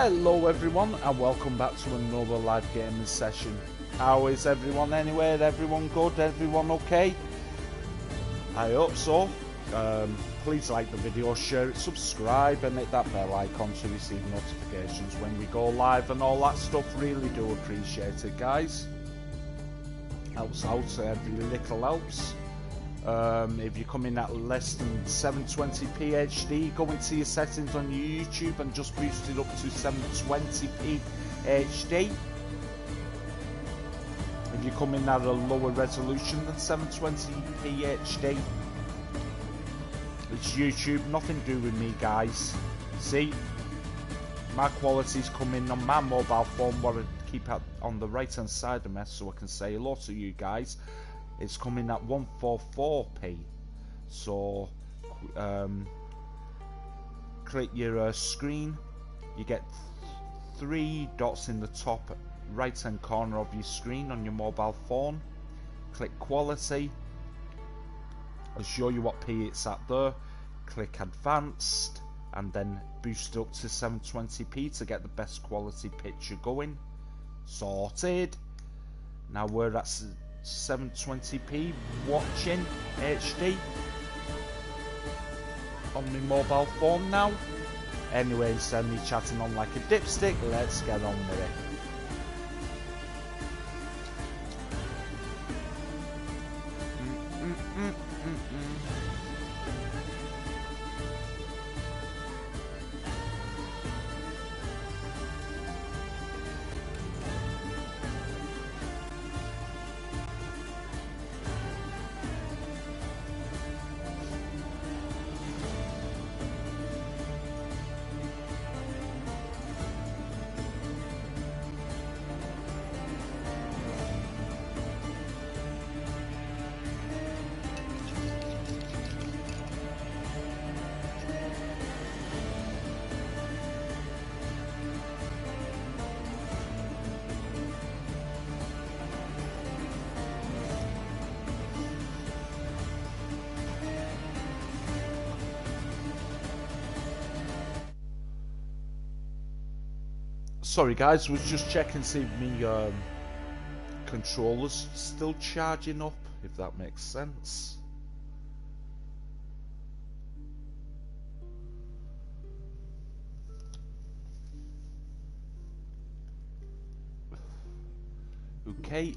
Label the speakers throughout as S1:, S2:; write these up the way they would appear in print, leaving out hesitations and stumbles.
S1: Hello everyone and welcome back to another live gaming session. How is everyone anyway? Everyone good? Everyone okay? I hope so. Please like the video, share it, subscribe and hit that bell icon to receive notifications when we go live and all that stuff. Really do appreciate it, guys. Helps out, every little helps. If you're coming at less than 720p HD, go into your settings on your YouTube and just boost it up to 720p HD. If you're coming at a lower resolution than 720p HD, it's YouTube, nothing to do with me, guys. See, my quality's coming on my mobile phone, what I keep out on the right hand side of me so I can say hello to you guys. It's coming at 144p, so click your screen, you get 3 dots in the top right hand corner of your screen on your mobile phone. Click quality, I'll show you what P it's at there. Click advanced and then boost up to 720p to get the best quality picture going. Sorted. Now we're at 720p watching HD on my mobile phone now. Anyway, instead of me chatting on like a dipstick, let's get on with it. Sorry guys, was just checking to see if me controller's still charging up, if that makes sense. Okay.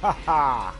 S1: ha!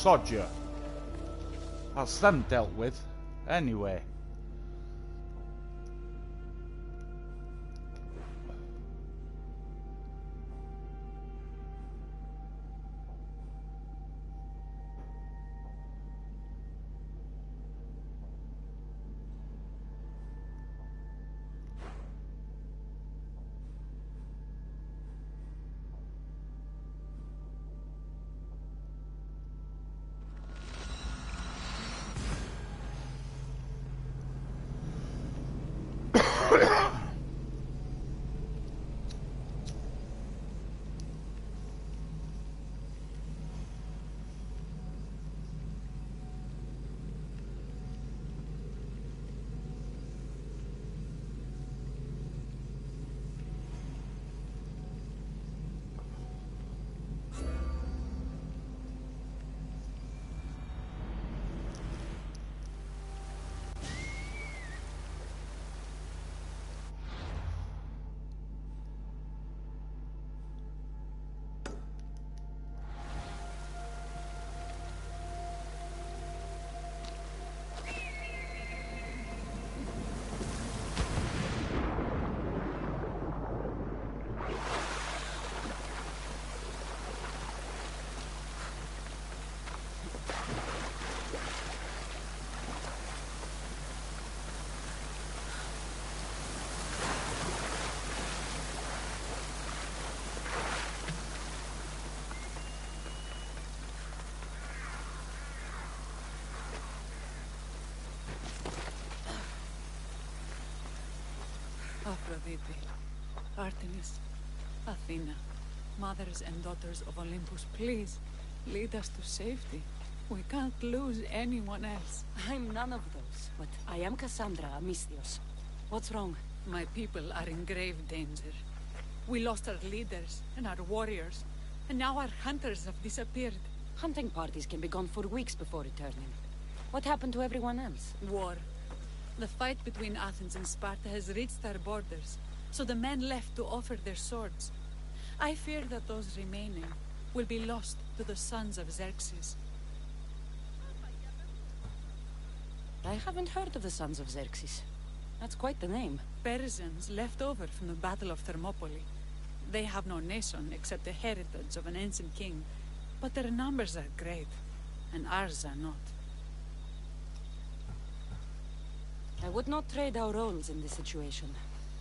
S1: Sodja. That's them dealt with. Anyway.
S2: Aphrodite, Artemis, Athena, mothers and daughters of Olympus, please, lead us to safety. We can't lose anyone else.
S3: I'm none of those, but I am Cassandra Amistios. What's wrong?
S2: My people are in grave danger. We lost our leaders and our warriors, and now our hunters have disappeared.
S3: Hunting parties can be gone for weeks before returning. What happened to everyone else?
S2: War. The fight between Athens and Sparta has reached our borders, so the men left to offer their swords. I fear that those remaining will be lost to the sons of Xerxes.
S3: I haven't heard of the Sons of Xerxes. That's quite the name.
S2: Persians left over from the Battle of Thermopylae. They have no nation except the heritage of an ancient king, but their numbers are great, and ours are not.
S3: I would not trade our roles in this situation,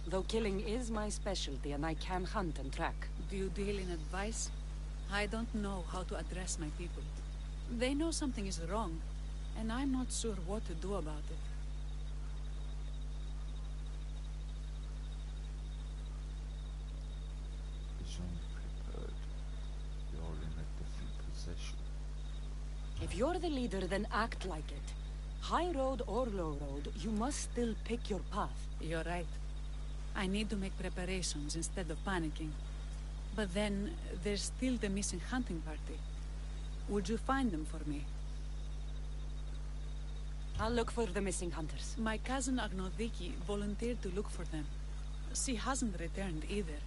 S3: though killing is my specialty and I can hunt and track.
S2: Do you deal in advice? I don't know how to address my people. They know something is wrong, and I'm not sure what to do about it.
S1: Unprepared. You're in a different position.
S3: If you're the leader, then act like it. High road or low road, you must still pick your path.
S2: You're right. I need to make preparations instead of panicking. But then, there's still the missing hunting party. Would you find them for me?
S3: I'll look for the missing hunters.
S2: My cousin Agnodiki volunteered to look for them. She hasn't returned either.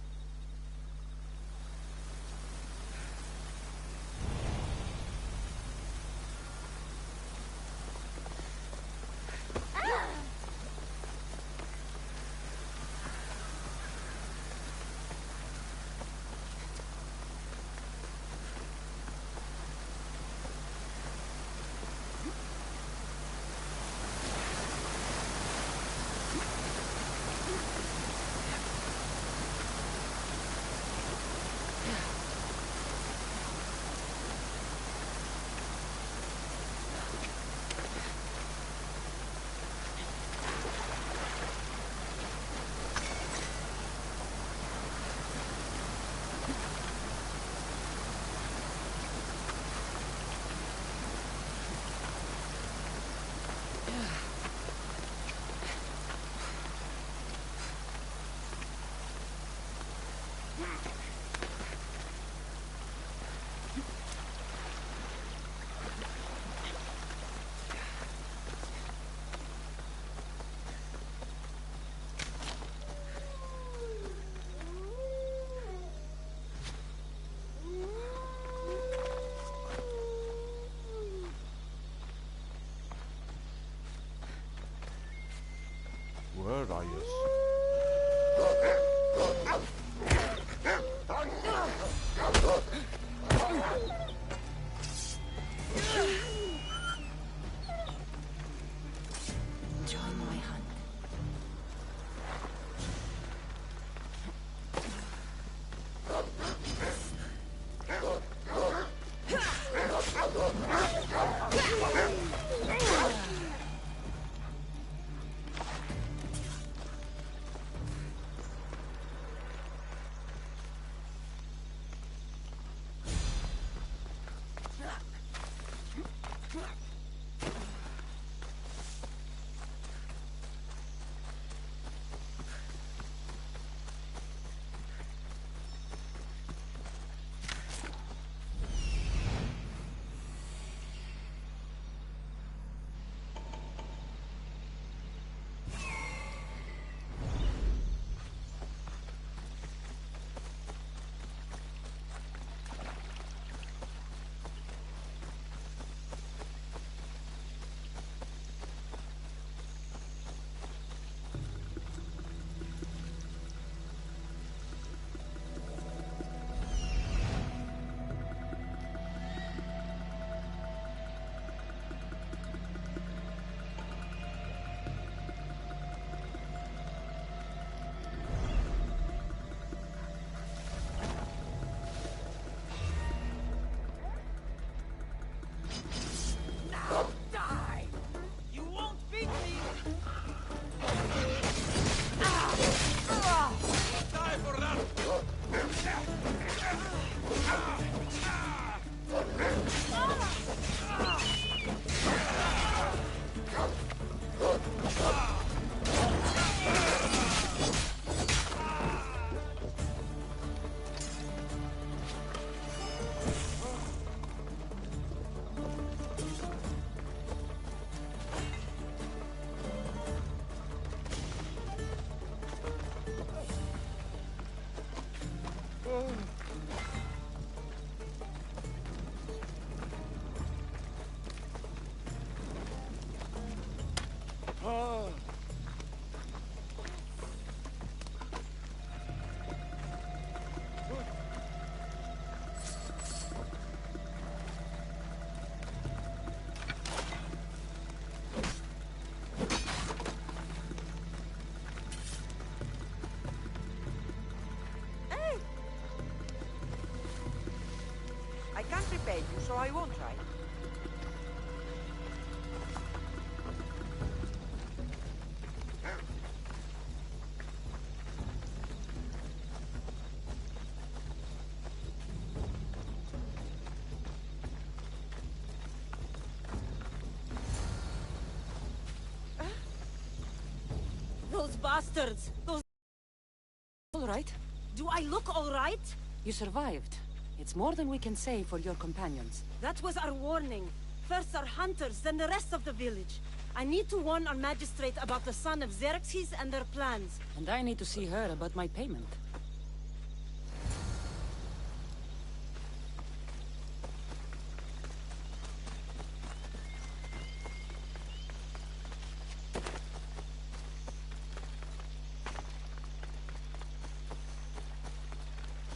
S1: Where are you?
S3: Join my hunt. so I won't try.
S4: Those bastards! Those...
S3: All right.
S4: Do I look all right?
S3: You survived. It's more than we can say for your companions.
S4: That was our warning. First our hunters, then the rest of the village. I need to warn our magistrate about the son of Xerxes and their plans.
S3: And I need to see her about my payment.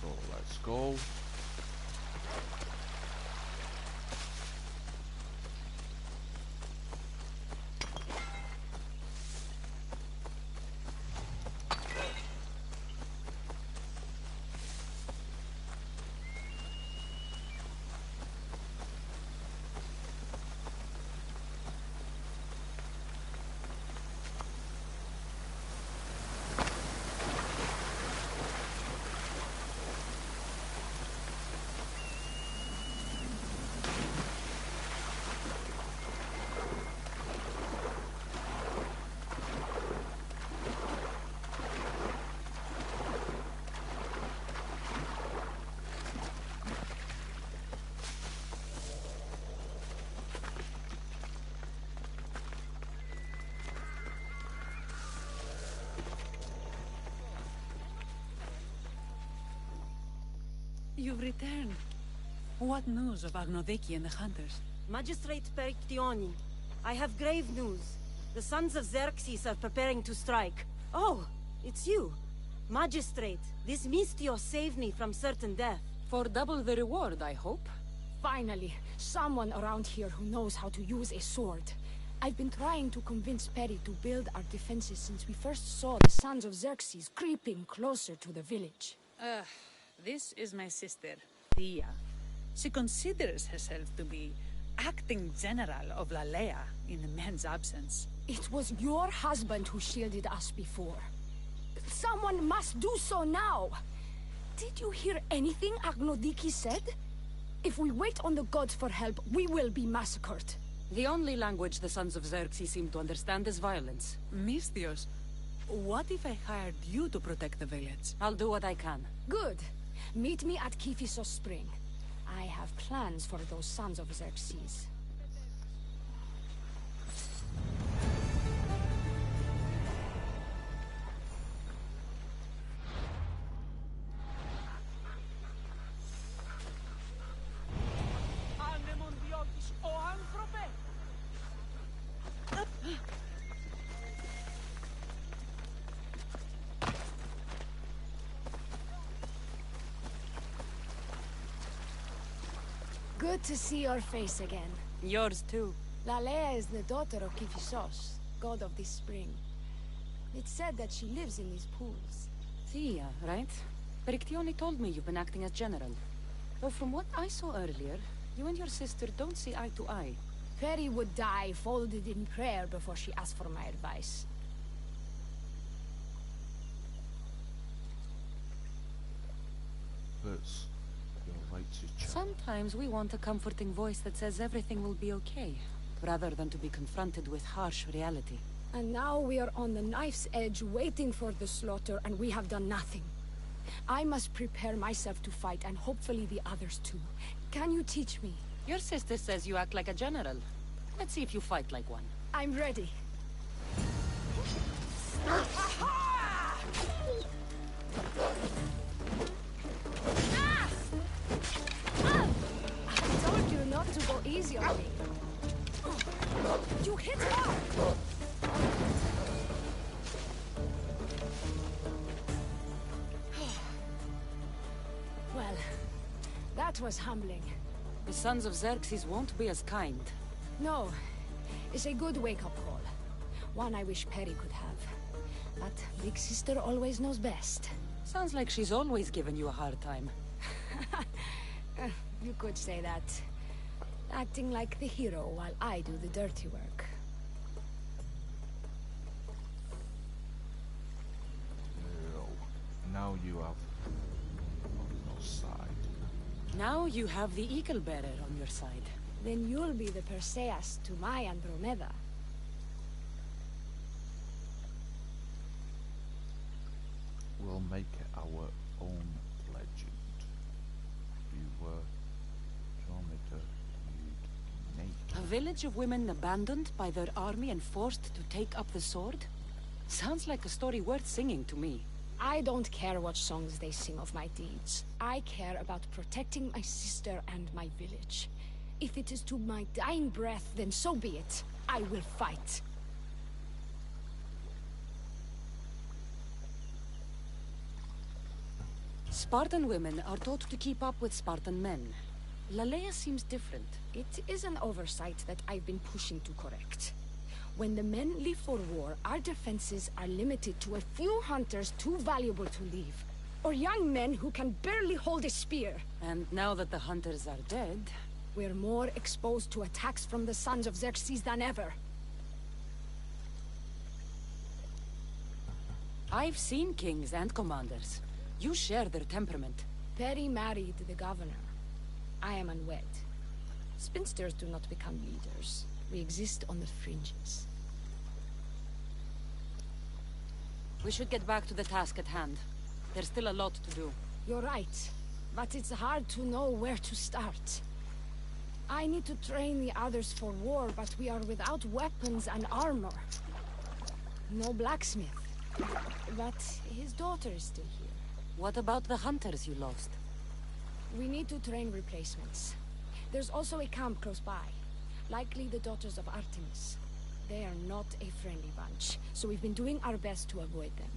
S1: So let's go.
S2: You've returned. What news of Agnodiki and the hunters?
S4: Magistrate Perictioni, I have grave news. The sons of Xerxes are preparing to strike. Oh, it's you. Magistrate, this Mistio saved me from certain death.
S3: For double the reward, I hope.
S5: Finally, someone around here who knows how to use a sword. I've been trying to convince Perry to build our defenses since we first saw the sons of Xerxes creeping closer to the village.
S2: This is my sister, Thea. She considers herself to be acting general of Lalea in the man's absence.
S5: It was your husband who shielded us before. Someone must do so now! Did you hear anything Agnodiki said? If we wait on the gods for help, we will be massacred.
S3: The only language the sons of Xerxes seem to understand is violence.
S2: Mistios, what if I hired you to protect the village?
S3: I'll do what I can.
S5: Good. Meet me at Kiphisos Spring. I have plans for those sons of Xerxes. Good to see your face again.
S3: Yours too.
S5: Lalea is the daughter of Kiphisos, god of this spring. It's said that she lives in these pools.
S3: Thea, right? Perictioni told me you've been acting as general. Though from what I saw earlier, you and your sister don't see eye to eye.
S5: Perry would die folded in prayer before she asked for my advice.
S1: It's your right to chat.
S3: Sometimes we want a comforting voice that says everything will be okay, rather than to be confronted with harsh reality.
S5: And now we are on the knife's edge waiting for the slaughter, and we have done nothing. I must prepare myself to fight, and hopefully the others too. Can you teach me?
S3: Your sister says you act like a general. Let's see if you fight like one.
S5: I'm ready. I told you not to go easy on me. You hit hard! Well, that was humbling.
S3: The sons of Xerxes won't be as kind.
S5: No, it's a good wake-up call. One I wish Perry could have. But Big Sister always knows best.
S3: Sounds like she's always given you a hard time.
S5: You could say that. acting like the hero while I do the dirty work.
S1: Now you have on your side.
S3: Now you have the Eagle Bearer on your side.
S5: Then you'll be the Perseus to my Andromeda.
S1: We'll make it our own legend. You were Andromeda, you'd make
S3: A village of women abandoned by their army and forced to take up the sword? Sounds like a story worth singing to me.
S5: I don't care what songs they sing of my deeds. I care about protecting my sister and my village. If it is to my dying breath, then so be it. I will fight.
S3: Spartan women are taught to keep up with Spartan men. Lalea seems different.
S5: It is an oversight that I've been pushing to correct. When the men leave for war, our defenses are limited to a few hunters too valuable to leave. Or young men who can barely hold a spear.
S3: And now that the hunters are dead...
S5: We're more exposed to attacks from the sons of Xerxes than ever.
S3: I've seen kings and commanders. You share their temperament.
S5: Perry married the governor. I am unwed. Spinsters do not become leaders. We exist on the fringes.
S3: We should get back to the task at hand. There's still a lot to do.
S5: You're right, but it's hard to know where to start. I need to train the others for war, but we are without weapons and armor. No blacksmith. But his daughter is still here.
S3: What about the hunters you lost?
S5: We need to train replacements. There's also a camp close by. Likely the daughters of Artemis. They are not a friendly bunch, so we've been doing our best to avoid them.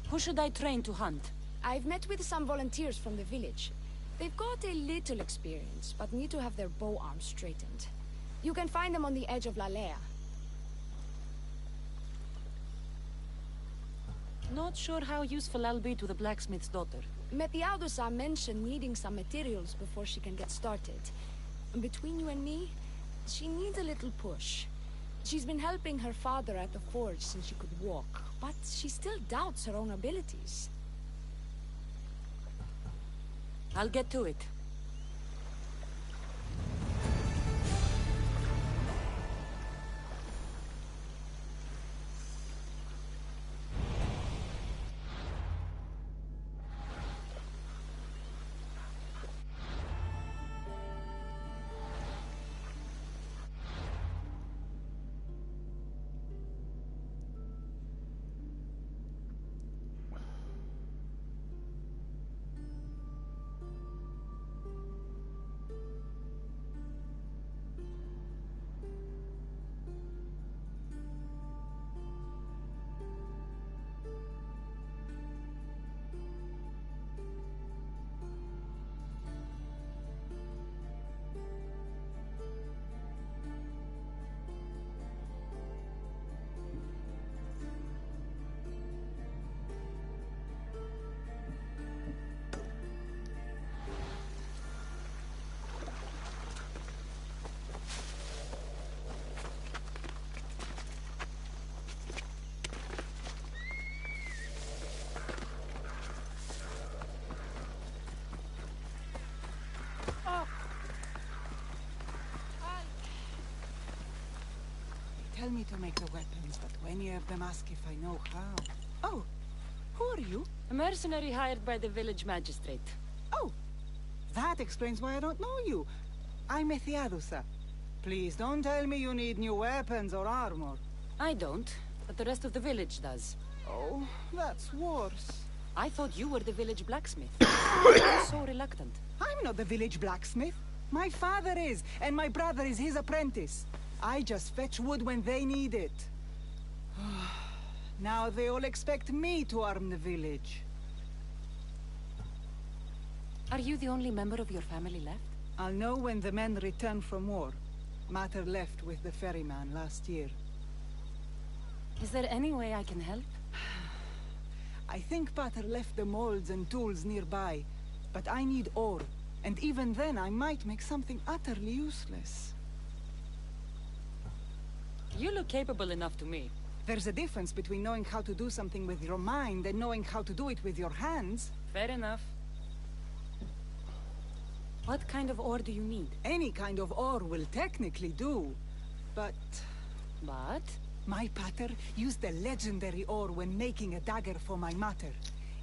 S3: Who should I train to hunt?
S5: I've met with some volunteers from the village. They've got a little experience, but need to have their bow arms straightened. You can find them on the edge of Lalea.
S3: Not sure how useful I'll be to the blacksmith's daughter.
S5: Methiadusa mentioned needing some materials before she can get started. And between you and me, she needs a little push. She's been helping her father at the forge since she could walk, but she still doubts her own abilities.
S3: I'll get to it.
S6: Tell me to make the weapons, but many of them ask if I know how. Oh, who are you?
S3: A mercenary hired by the village magistrate.
S6: Oh, that explains why I don't know you. I'm Methiadusa. Please don't tell me you need new weapons or armor.
S3: I don't, but the rest of the village does.
S6: Oh, that's worse.
S3: I thought you were the village blacksmith. I'm so reluctant.
S6: I'm not the village blacksmith. My father is, and my brother is his apprentice. I just fetch wood when they need it. Now they all expect me to arm the village.
S3: Are you the only member of your family left?
S6: I'll know when the men return from war. Mater left with the ferryman last year.
S3: Is there any way I can help?
S6: I think Pater left the molds and tools nearby, but I need ore. And even then, I might make something utterly useless.
S3: You look capable enough to me.
S6: There's a difference between knowing how to do something with your mind and knowing how to do it with your hands.
S3: Fair enough. What kind of ore do you need?
S6: Any kind of ore will technically do, but...
S3: But?
S6: My pater used a legendary ore when making a dagger for my mater.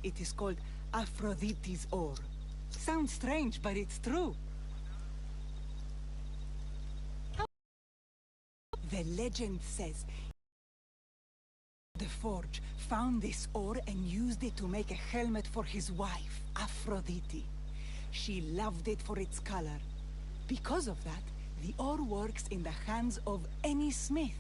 S6: It is called Aphrodite's ore. Sounds strange, but it's true. The legend says the forge found this ore and used it to make a helmet for his wife, Aphrodite. She loved it for its color. Because of that, the ore works in the hands of any smith.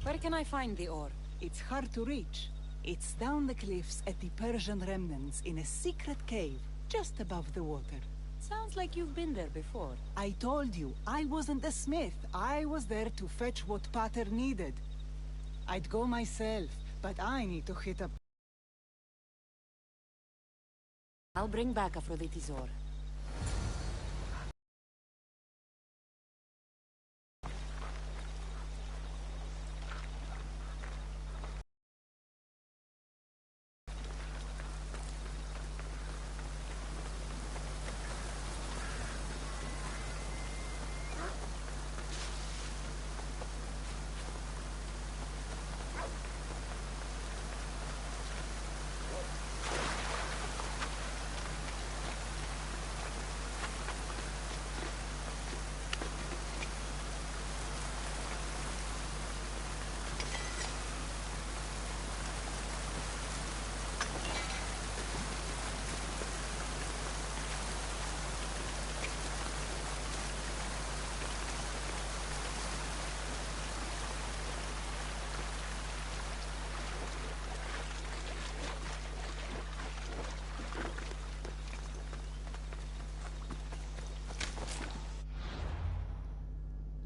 S3: Where can I find the ore?
S6: It's hard to reach. It's down the cliffs at the Persian remnants in a secret cave, just above the water.
S3: Sounds like you've been there before.
S6: I told you, I wasn't a smith. I was there to fetch what Pater needed. I'd go myself, but I need to hit up...
S3: I'll bring back Aphrodite's ore.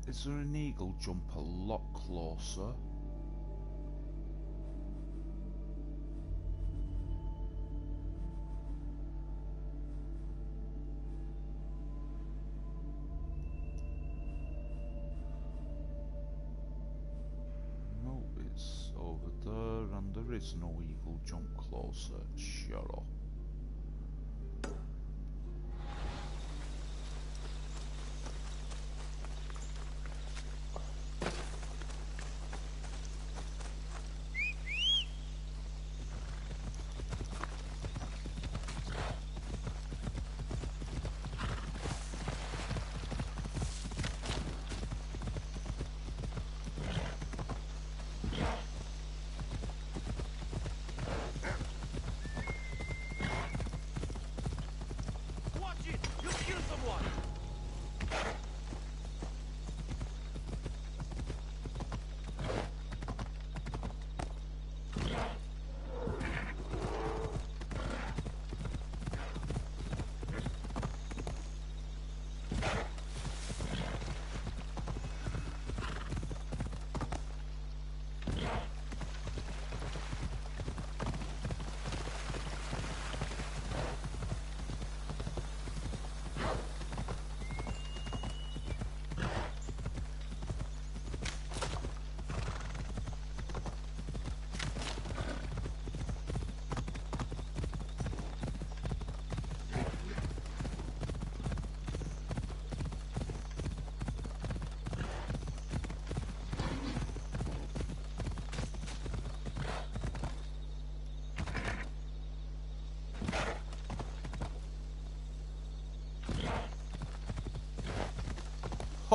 S1: Is there an eagle jump a lot closer? No, it's over there, and there is no eagle jump closer. Shut up.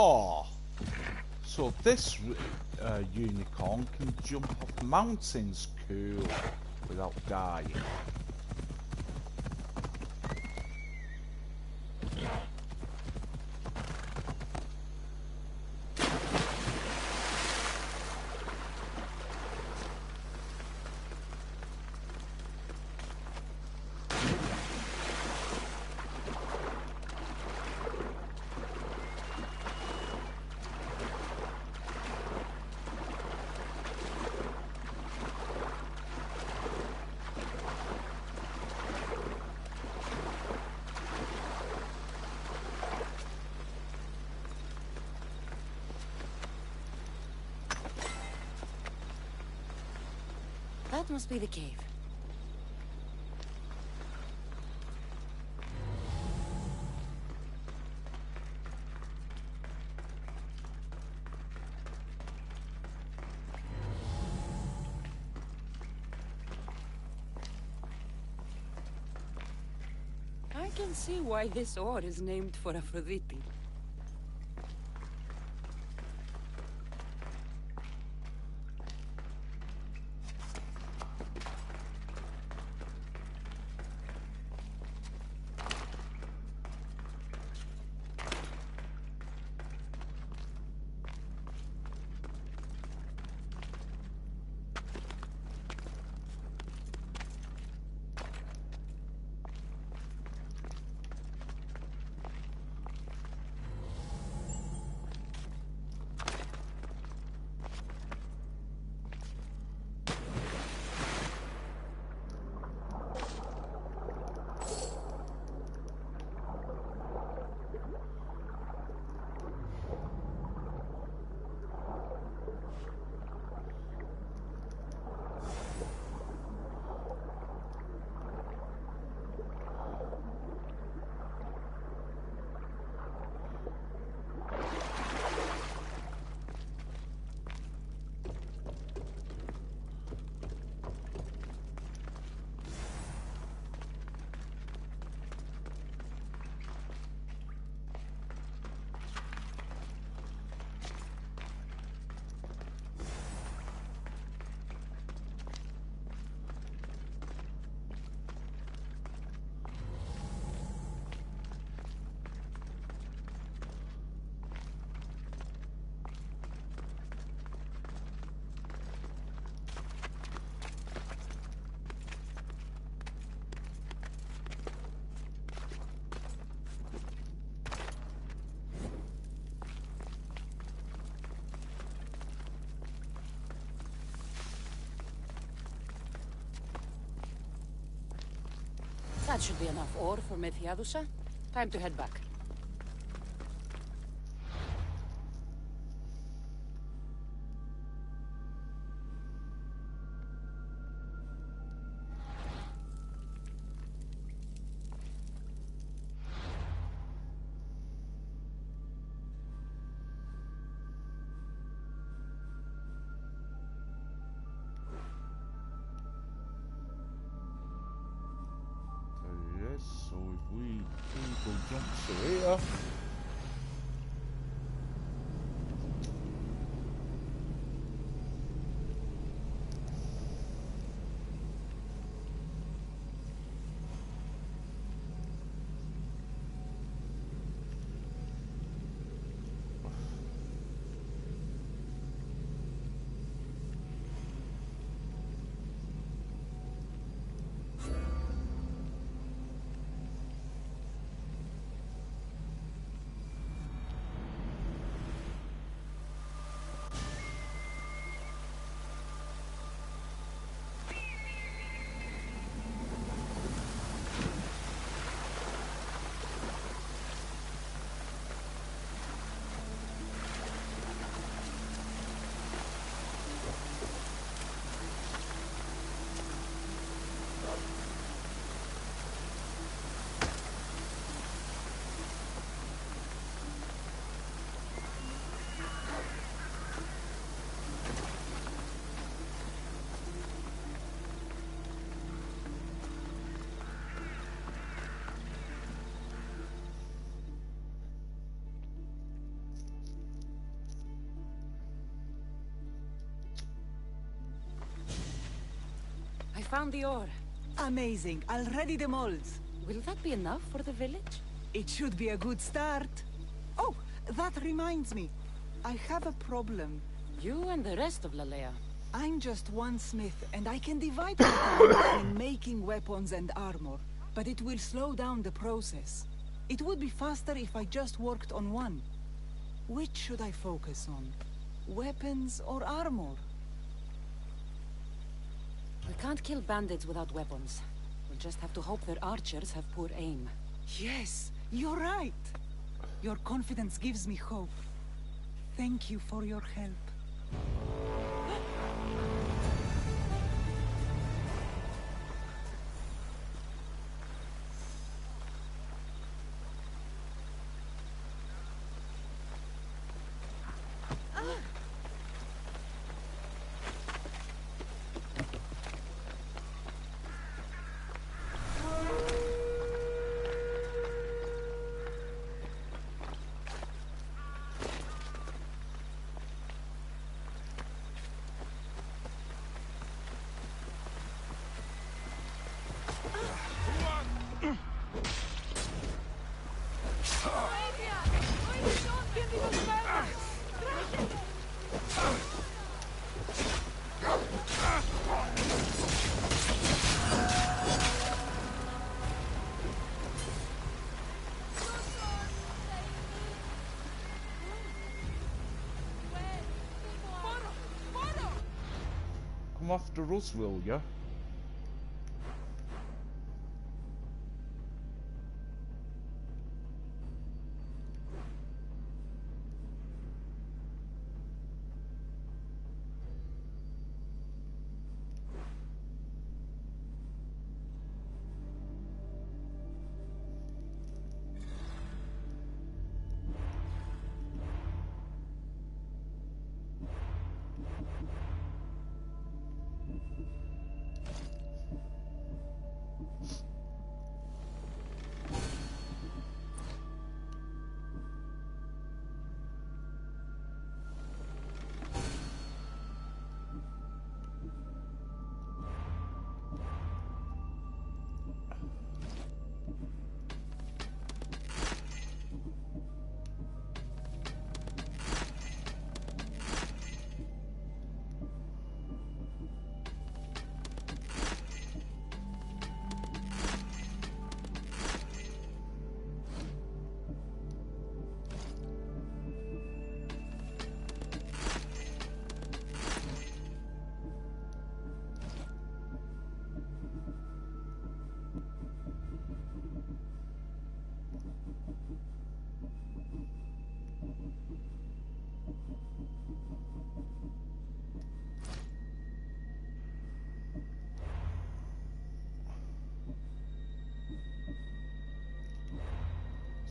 S1: Oh, so this unicorn can jump off mountains, cool, without dying.
S3: must be the cave. I can see why this ore is named for Aphrodite. That should be enough ore for Methiadusa. Time to head back.
S1: So if we go jump to here.
S3: I found the ore.
S6: Amazing. I'll ready the molds.
S3: Will that be enough for the village?
S6: It should be a good start. Oh, that reminds me. I have a problem.
S3: You and the rest of Lalea.
S6: I'm just one smith, and I can divide my time in making weapons and armor, but it will slow down the process. It would be faster if I just worked on one. Which should I focus on? Weapons or armor?
S3: We can't kill bandits without weapons. We'll just have to hope their archers have poor aim.
S6: Yes, you're right. Your confidence gives me hope. Thank you for your help.
S1: Come after us, will ya?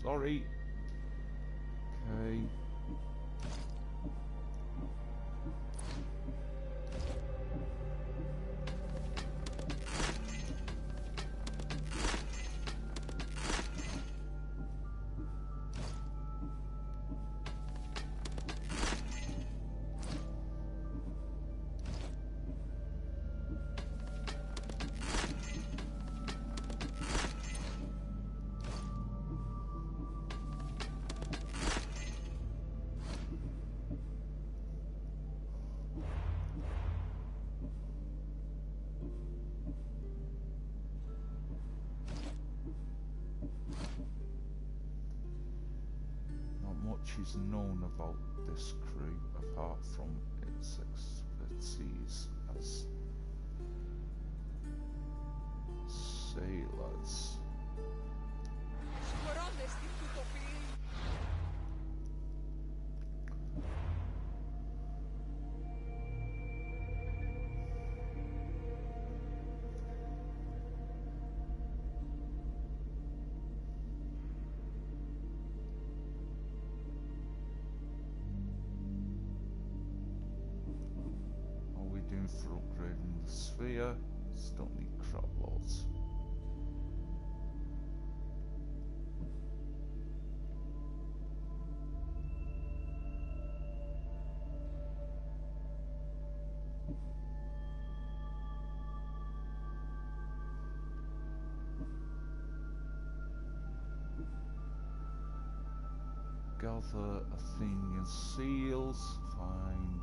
S1: Sorry. Okay. Much is known about this crew apart from its expertise as sailors. For upgrading the sphere, still need crop loads. Gather Athenian seals, find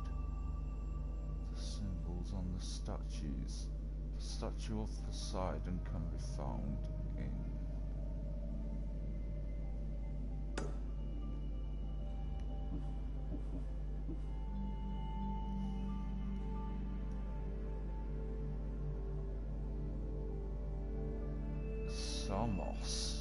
S1: symbols on the statues. The statue of Poseidon can be found in Samos.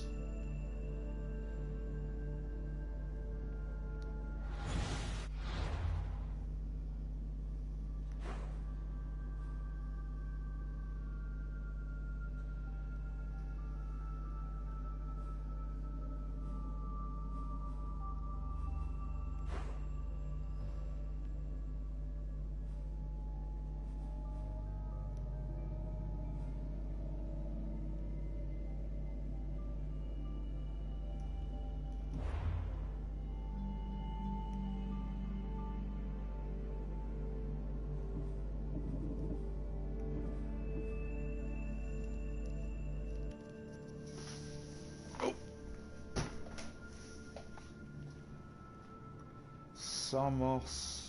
S1: Samos.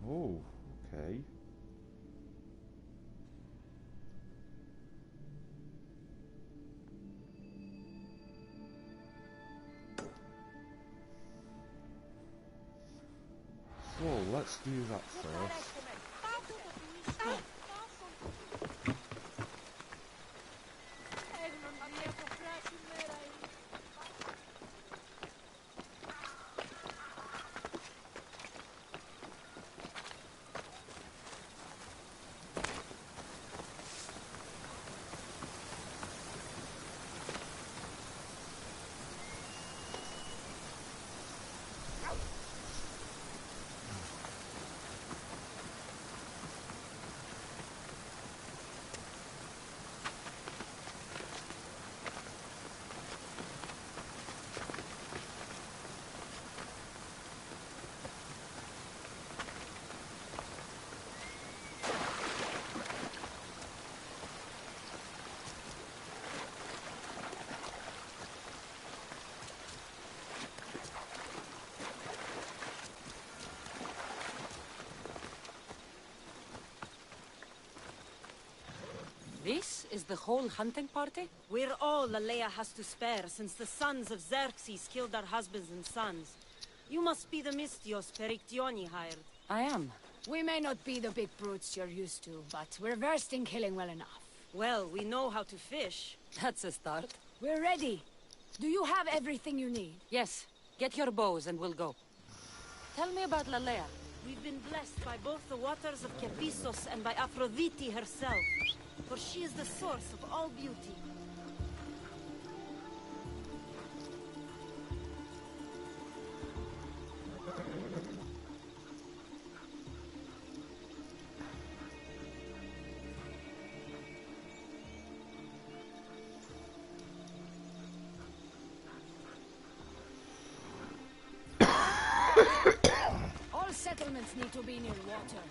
S1: Oh, okay. So let's do that first.
S3: This is the whole hunting party?
S4: We're all Lalea has to spare since the sons of Xerxes killed our husbands and sons. You must be the Mystios Perictioni hired.
S3: I am.
S5: We may not be the big brutes you're used to, but we're versed in killing well enough.
S4: Well, we know how to fish.
S3: That's a start.
S5: We're ready. Do you have everything you need?
S3: Yes. Get your bows and we'll go. Tell me about Lalea.
S4: We've been blessed by both the waters of Kepisos and by Aphrodite herself. For she is the source of all beauty.
S5: All settlements need to be near water.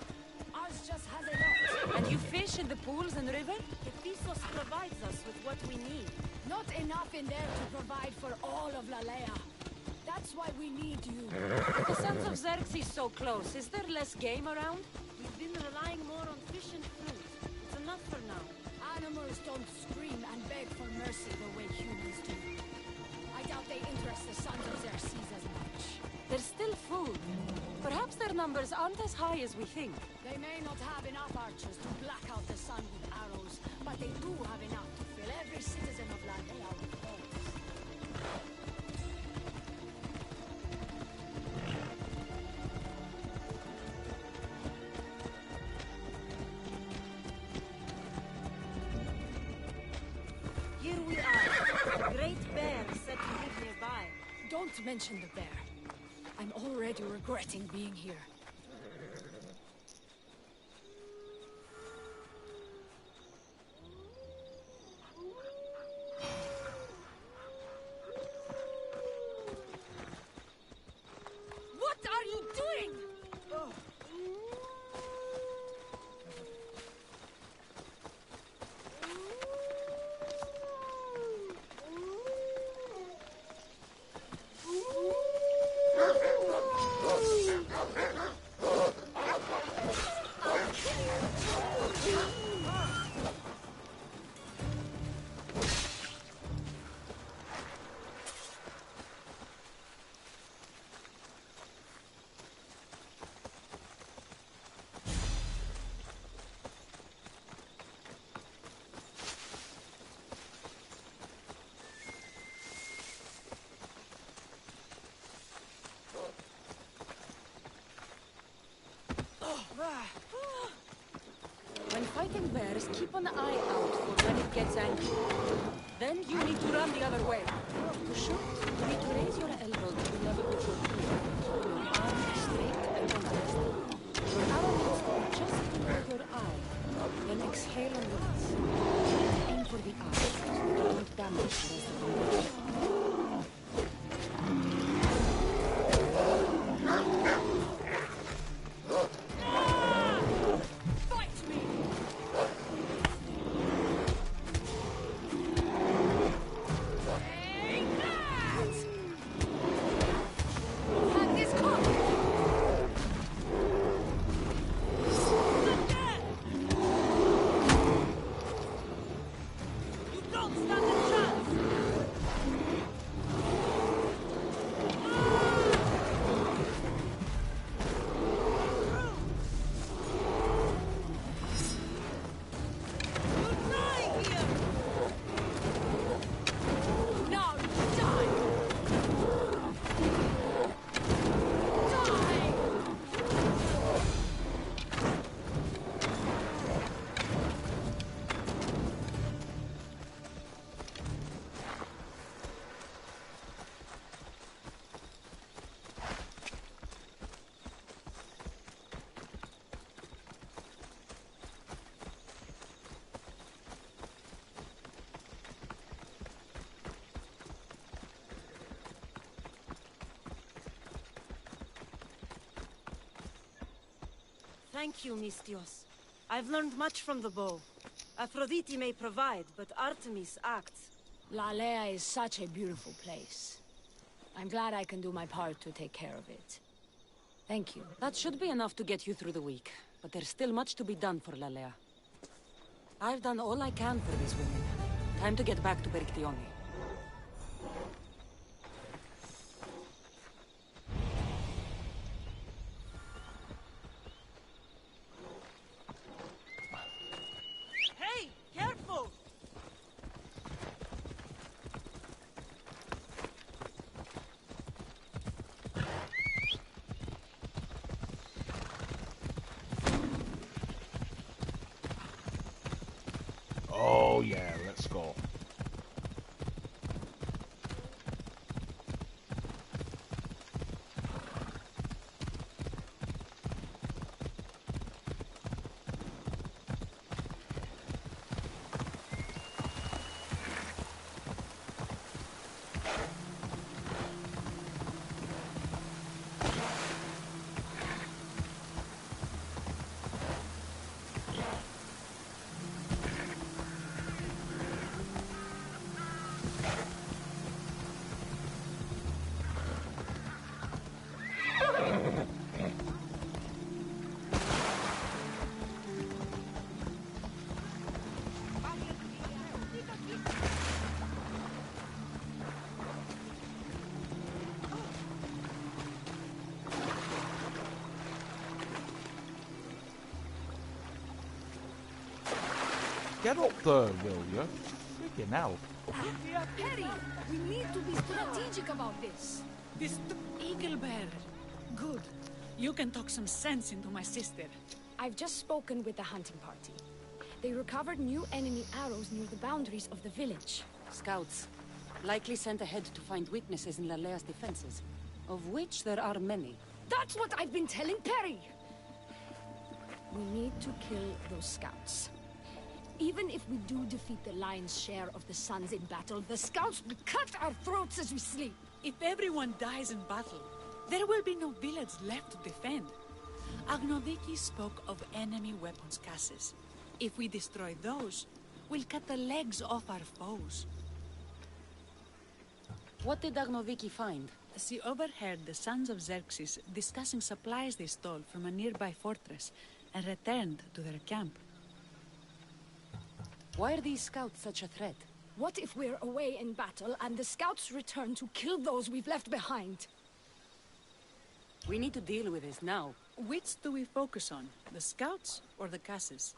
S5: Ours just has a lot.
S3: And you fish in the pools and river?
S4: Kepisos provides us with what we need.
S5: Not enough in there to provide for all of Lalea. That's why we need you.
S3: With the sons of Xerxes so close, is there less game around?
S4: We've been relying more on fish and fruit. It's enough for now.
S5: Animals don't scream and beg for mercy the way humans do. I doubt they interest the sons of Xerxes as much.
S3: There's still food. Perhaps their numbers aren't as high as we think.
S5: They may not have enough archers to black out the sun with arrows, but they do have enough to fill every citizen of Lalea with holes.
S4: Here we are. A great bear is said to live nearby.
S5: Don't mention the bear. I'm already regretting being here. What are you doing?
S3: When fighting bears, keep an eye out for when it gets angry. Then you need to run the other way. To shoot, you need to raise your elbow to the level with your heel. Your arm straight and compressed. Your arrow needs to be just below your eye. Then exhale and release. Aim for the eye. Don't damage the rest of the body.
S4: Thank you, Mistios. I've learned much from the bow. Aphrodite may provide, but Artemis acts.
S5: Lalea is such a beautiful place. I'm glad I can do my part to take care of it. Thank you.
S3: That should be enough to get you through the week. But there's still much to be done for Lalea. I've done all I can for these women. Time to get back to Perictione.
S4: Hey! Careful!
S1: Oh yeah, let's go. Get up there, will you? Freaking hell.
S5: Perry, we need to be strategic about this.
S2: This eagle bear. Good. You can talk some sense into my sister.
S5: I've just spoken with the hunting party. They recovered new enemy arrows near the boundaries of the village.
S3: Scouts. Likely sent ahead to find weaknesses in Lalea's defenses. Of which there are many.
S5: That's what I've been telling Perry! We need to kill those scouts. Even if we do defeat the lion's share of the Suns in battle, the scouts will cut our throats as we sleep.
S2: If everyone dies in battle, there will be no village left to defend. Agnodiki spoke of enemy weapons cases. If we destroy those, we'll cut the legs off our foes.
S3: What did Agnodiki find?
S2: She overheard the sons of Xerxes discussing supplies they stole from a nearby fortress and returned to their camp.
S3: Why are these scouts such a threat?
S5: What if we're away in battle and the scouts return to kill those we've left behind?
S3: We need to deal with this now.
S2: Which do we focus on? The scouts or the casses?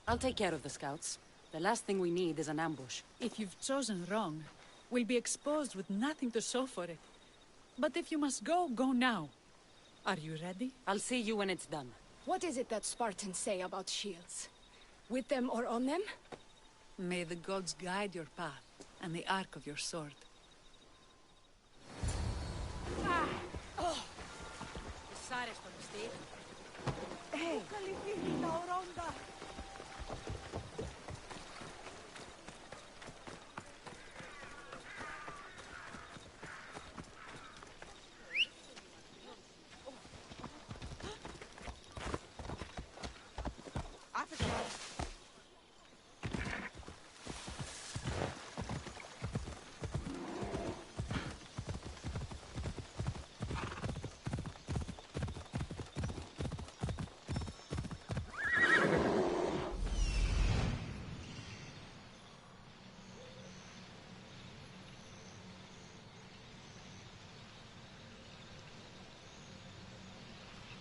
S3: I'll take care of the scouts. The last thing we need is an ambush.
S2: If you've chosen wrong, we'll be exposed with nothing to show for it. But if you must go, go now. Are you ready?
S3: I'll see you when it's done.
S5: What is it that Spartans say about shields? With them or on them?
S2: May the gods guide your path, and the arc of your sword.
S4: Cyrus from the state.
S6: Hey!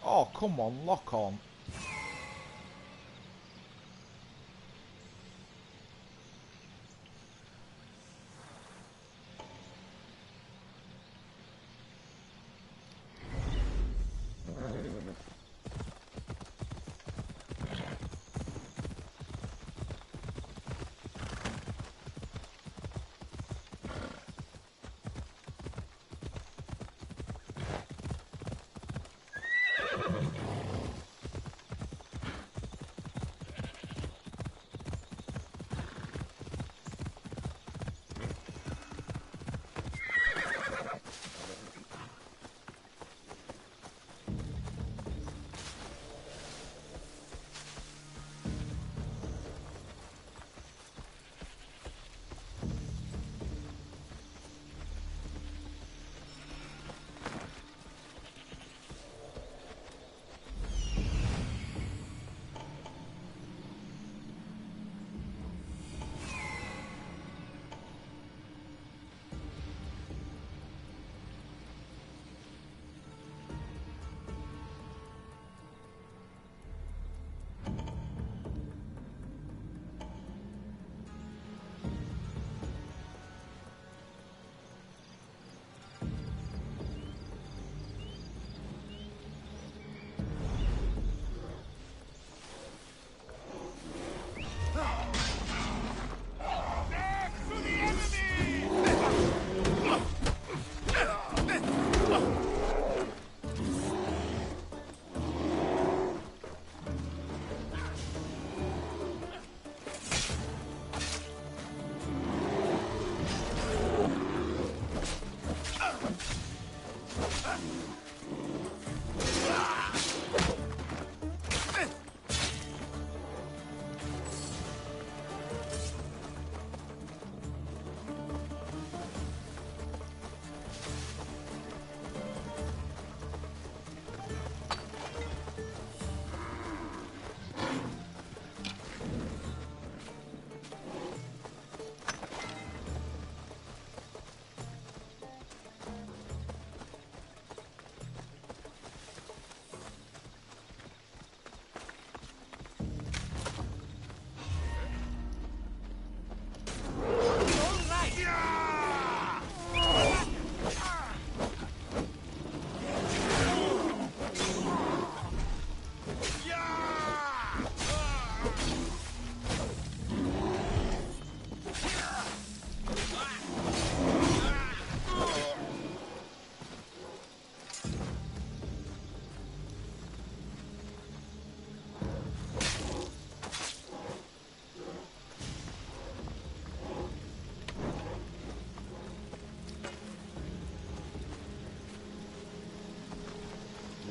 S1: Oh, come on, lock on.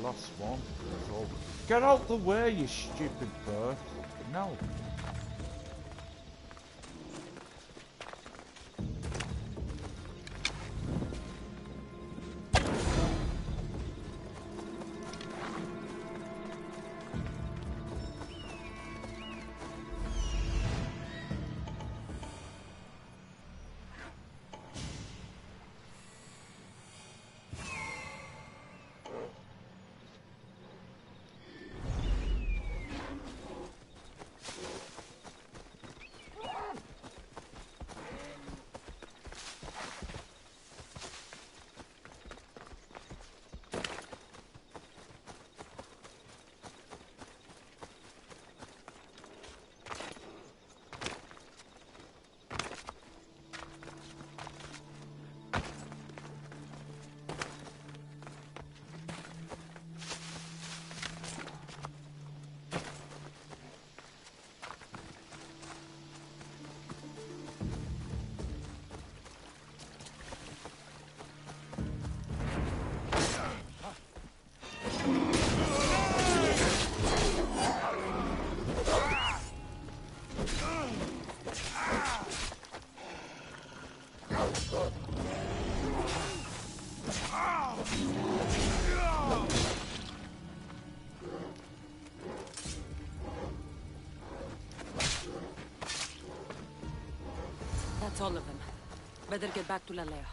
S1: Last one. So, get out the way, you stupid bird. No.
S4: all of them. Better get back to Lalea.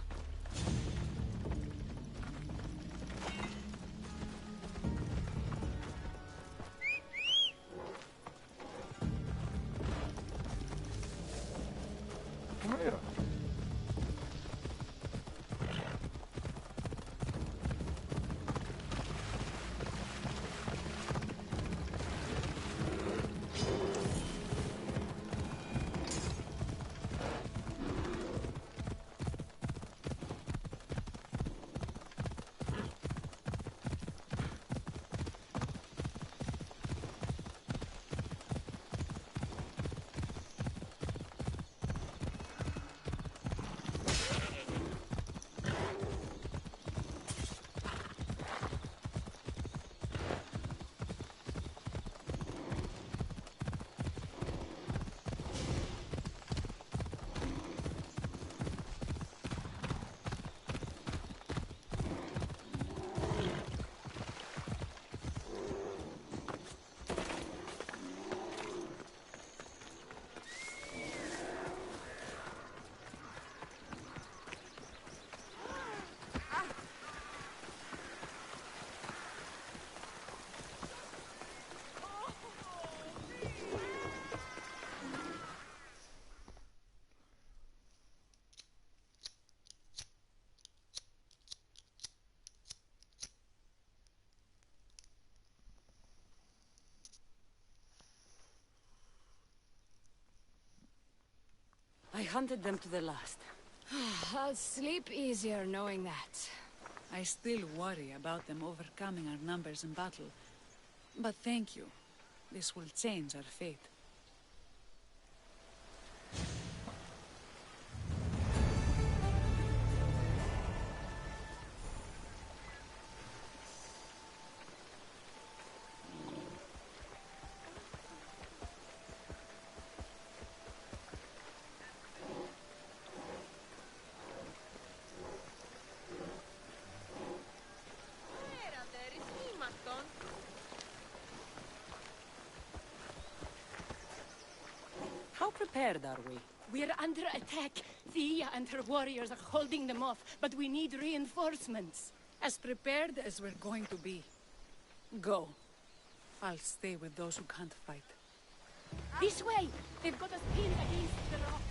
S1: Come here.
S4: I hunted them to the last.
S5: I'll sleep easier knowing that.
S2: I still worry about them overcoming our numbers in battle. But thank you. This will change our fate.
S4: How prepared are we?
S5: We're under attack. Thea and her warriors are holding them off, but we need reinforcements.
S2: As prepared as we're going to be. Go. I'll stay with those who can't fight.
S5: This way! They've got us pinned against the rocks.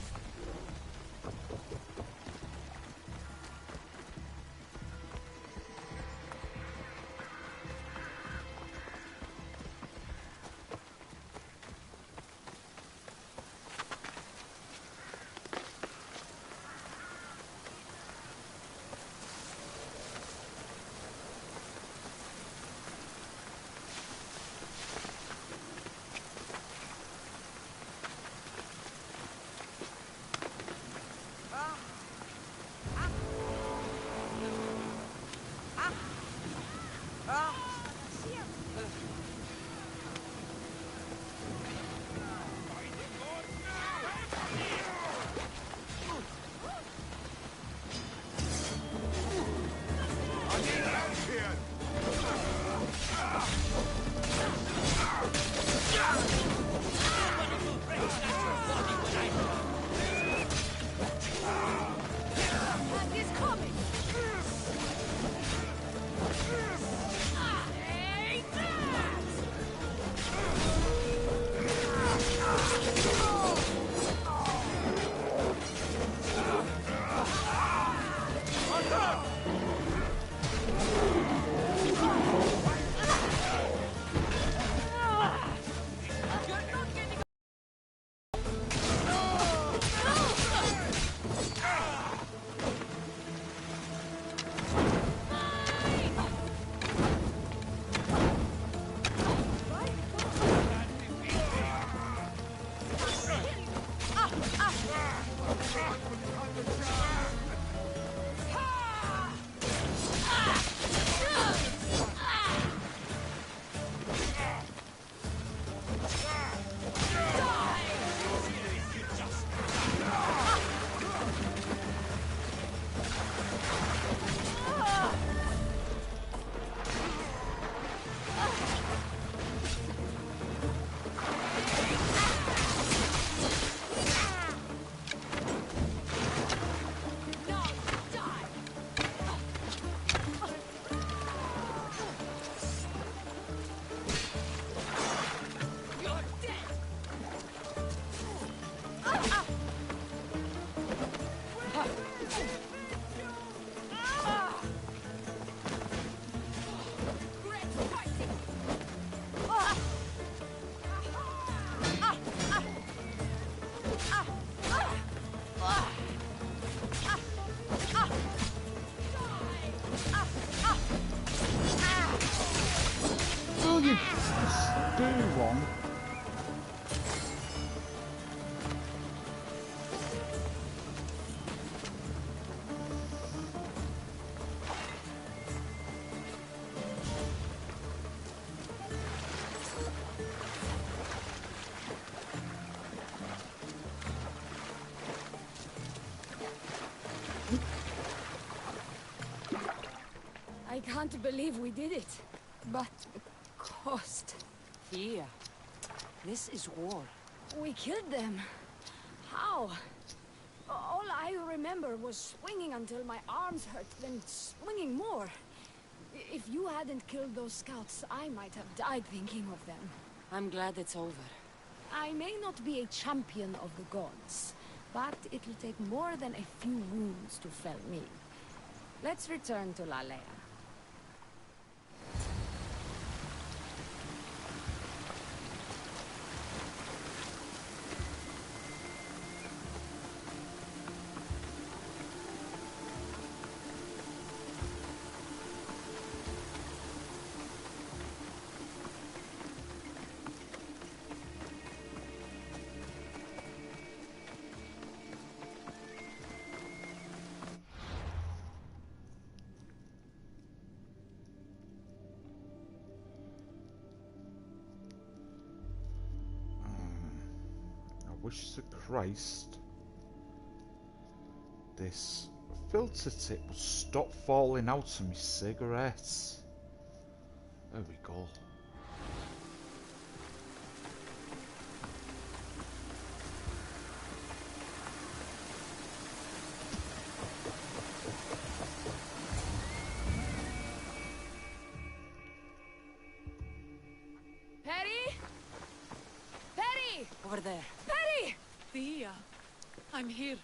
S1: too long.
S5: I can't believe we did it. But the cost.
S3: Here. This is war.
S5: We killed them. How? All I remember was swinging until my arms hurt, then swinging more. If you hadn't killed those scouts, I might have died thinking of them.
S3: I'm glad it's over.
S5: I may not be a champion of the gods, but it'll take more than a few wounds to fell me. Let's return to Lalea.
S1: Wish to Christ this filter tip would stop falling out of my cigarettes. There we go.
S5: Perry? Perry!
S3: Over there.
S5: Perry!
S2: Thea, I'm here.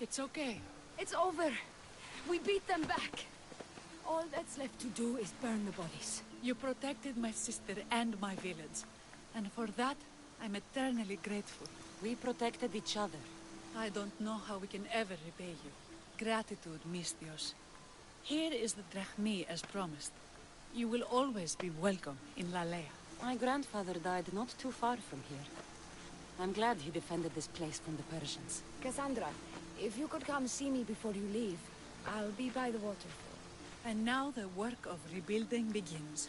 S2: It's okay.
S5: It's over. We beat them back. All that's left to do is burn the bodies.
S2: You protected my sister and my village. And for that, I'm eternally grateful.
S3: We protected each other.
S2: I don't know how we can ever repay you. Gratitude, Mistios. Here is the drachmi as promised. You will always be welcome in Lalea.
S3: My grandfather died not too far from here. I'm glad he defended this place from the Persians.
S5: Cassandra, if you could come see me before you leave, I'll be by the waterfall.
S2: And now the work of rebuilding begins.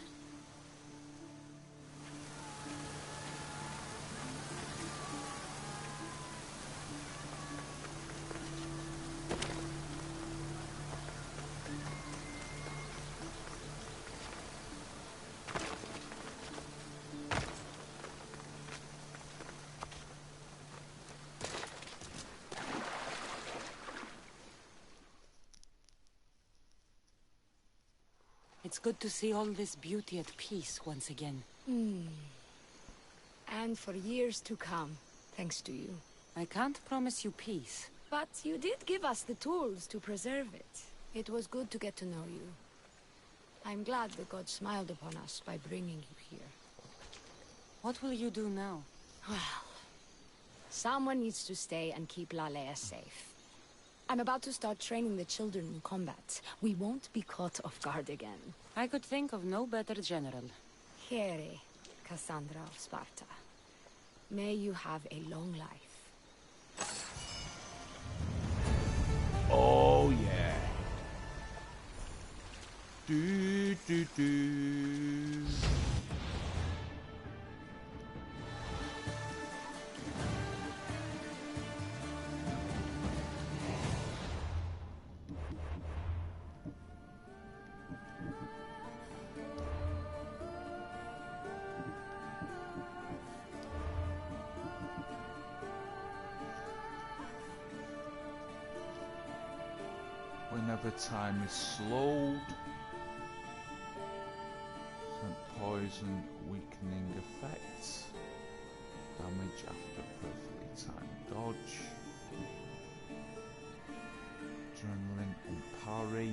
S3: It's good to see all this beauty at peace once again.
S5: And for years to come, thanks to you.
S3: I can't promise you peace.
S5: But you did give us the tools to preserve it. It was good to get to know you. I'm glad the gods smiled upon us by bringing you here.
S3: What will you do now?
S5: Well, someone needs to stay and keep Lalea safe. I'm about to start training the children in combat. We won't be caught off guard again.
S3: I could think of no better general.
S5: Here, Cassandra of Sparta. May you have a long life.
S1: Oh yeah. Do do do. Whenever time is slowed, some poison weakening effects, damage after perfectly timed dodge, adrenaline and parry.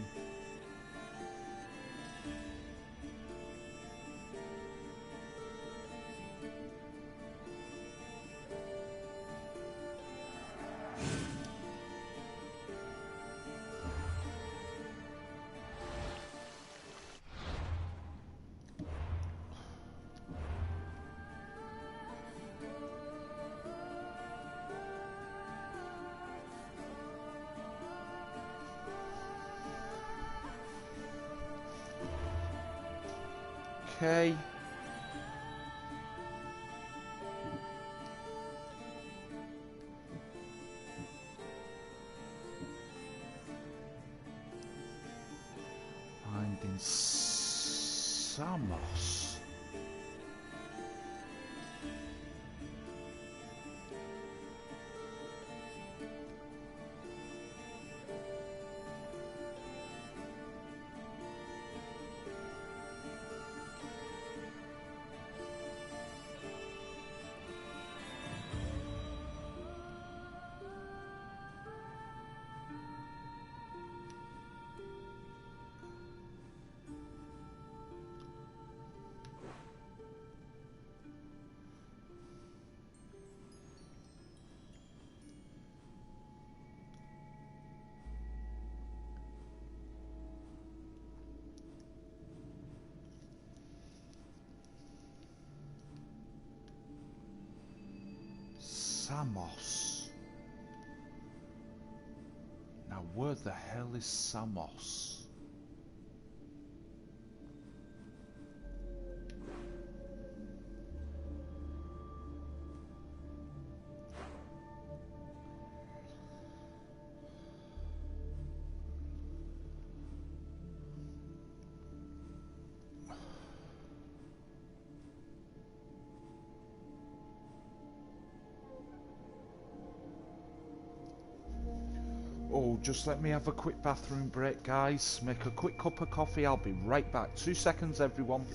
S1: Okay. Finding Samos. Samos. Now where the hell is Samos? Oh, just let me have a quick bathroom break, guys. Make a quick cup of coffee. I'll be right back. 2 seconds, everyone.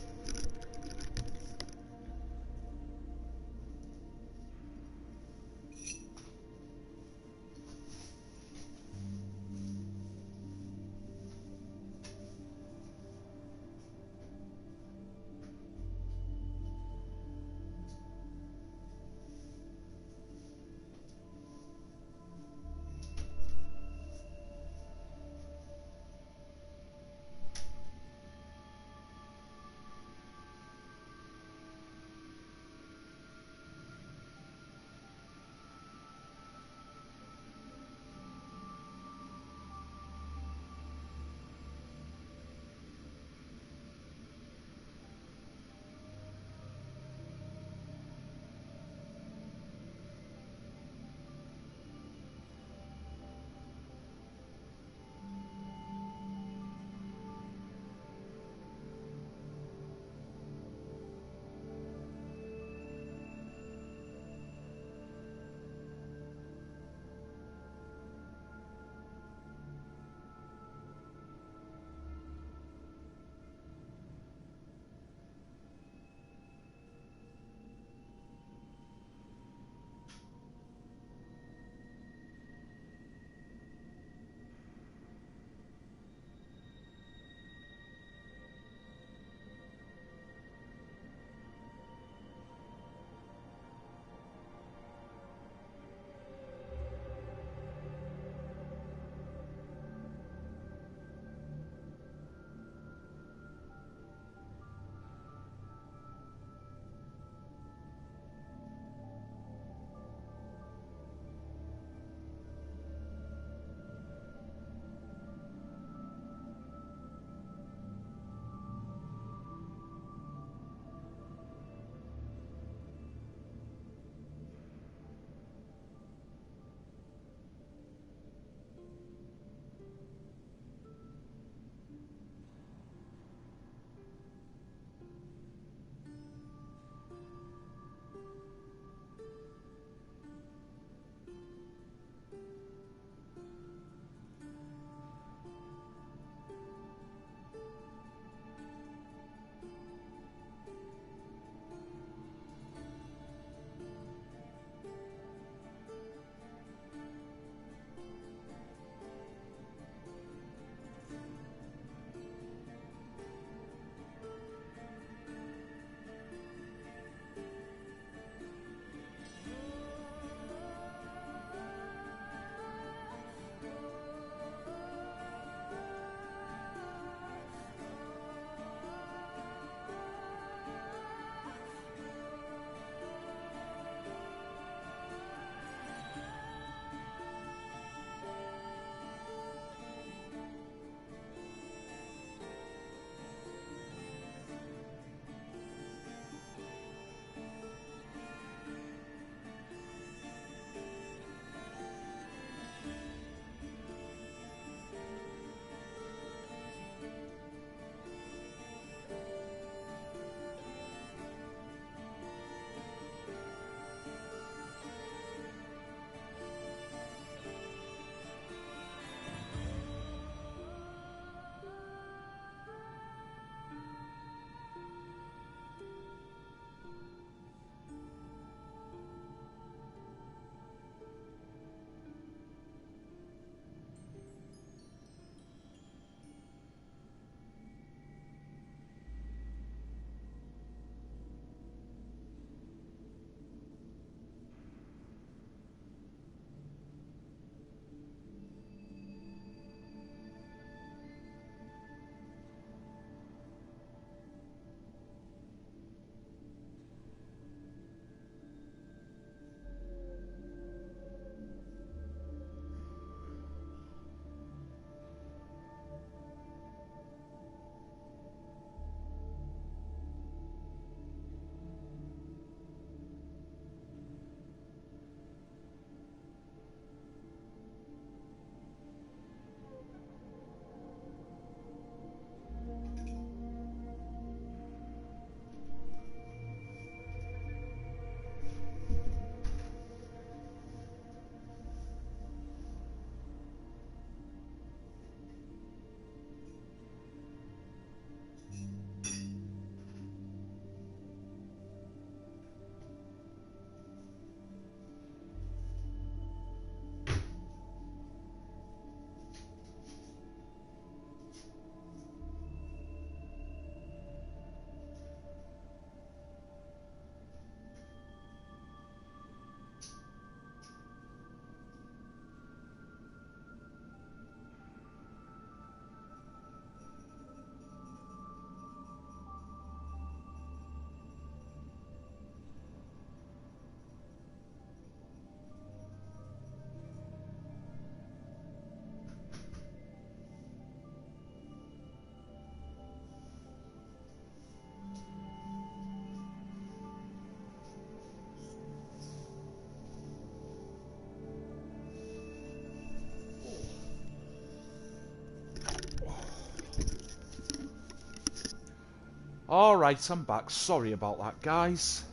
S1: Alright, I'm back. Sorry about that, guys.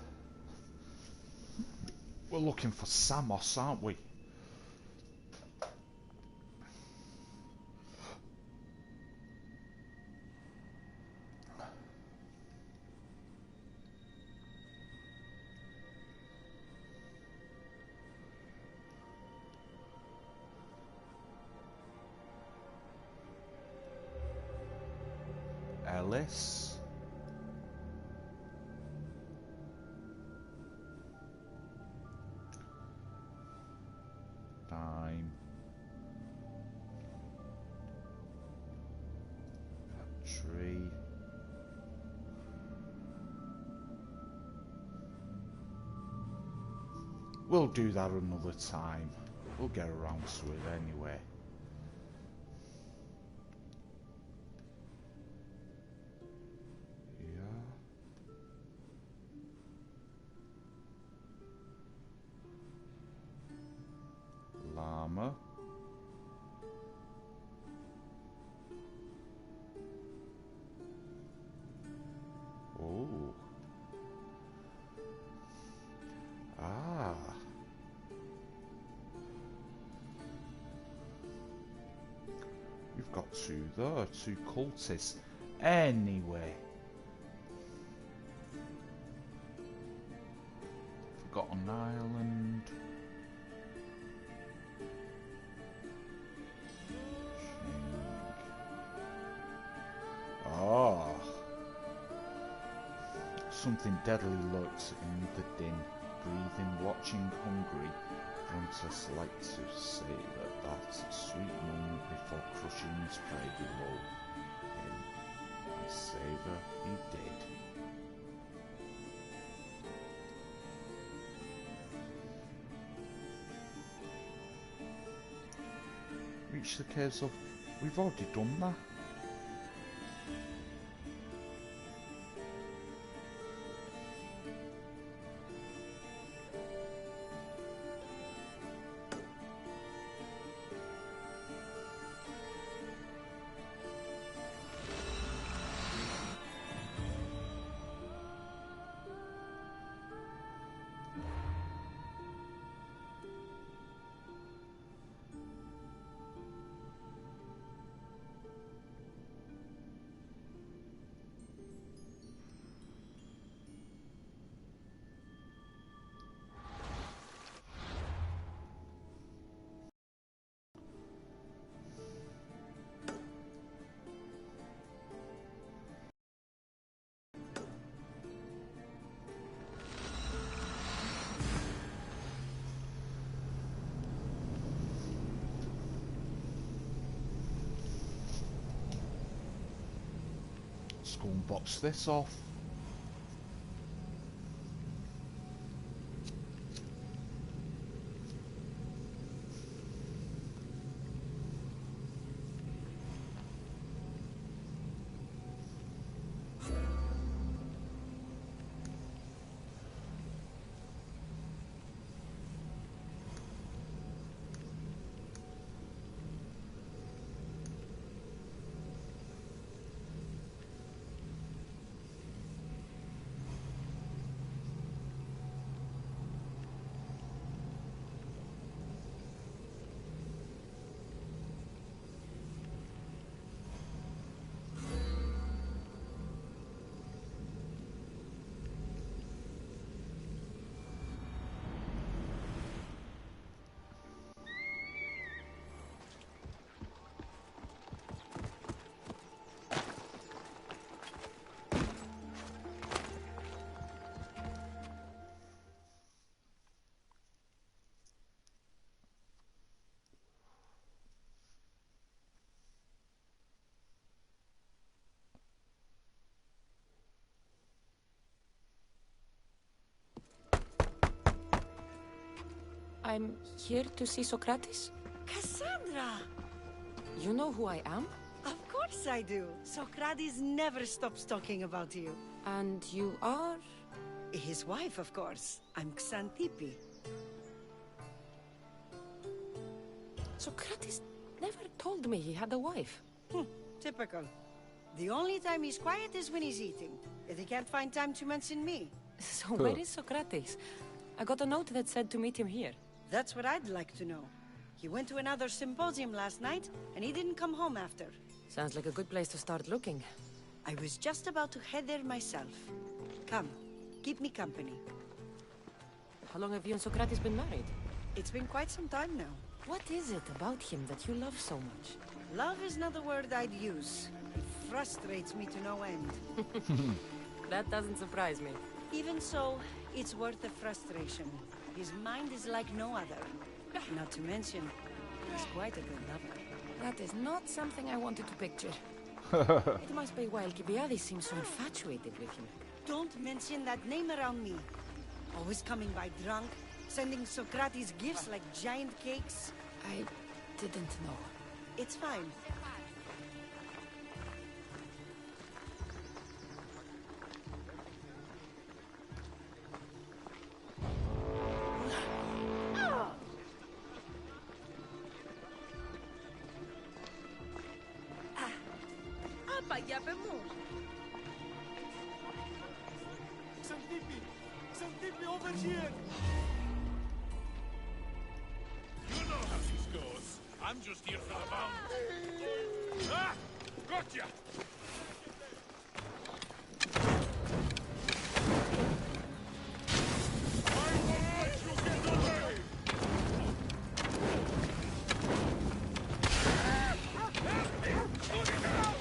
S1: We're looking for Samos, aren't we? Ellis. Time. Tree. We'll do that another time. We'll get around to it anyway. Llama. Oh. Ah. We've got two there, two cultists. Anyway. Forgotten Island. Ah. Something deadly lurks in the din. Breathing, watching, hungry. Francis liked to say that's a sweet moment before crushing his prey below him. And savor he did. Reach the caves of... We've already done that. Let's go and box this off.
S3: I'm here to see Socrates.
S4: Cassandra!
S3: You know who I am?
S4: Of course I do. Socrates never stops talking about you.
S3: And you are?
S4: His wife, of course. I'm Xantippe.
S3: Socrates never told me he had a wife.
S4: Typical. The only time he's quiet is when he's eating. Yet he can't find time to mention me.
S3: So where is Socrates? I got a note that said to meet him here.
S4: That's what I'd like to know. He went to another symposium last night, and he didn't come home after.
S3: Sounds like a good place to start looking.
S4: I was just about to head there myself. Come, keep me company.
S3: How long have you and Socrates been married?
S4: It's been quite some time now.
S3: What is it about him that you love so much?
S4: Love is not the word I'd use. It frustrates me to no end.
S3: That doesn't surprise me.
S4: Even so, it's worth the frustration. His mind is like no other. Not to mention, he's quite a good lover.
S3: That is not something I wanted to picture. It must be why Alcibiades seems so infatuated with him.
S4: Don't mention that name around me. Always coming by drunk, sending Socrates gifts like giant cakes.
S3: I didn't know.
S4: It's fine.
S7: Some tipi over here! You know how this goes. I'm just here for the bounty. Ah! Gotcha! I won't let you get away! Help me! Put it out!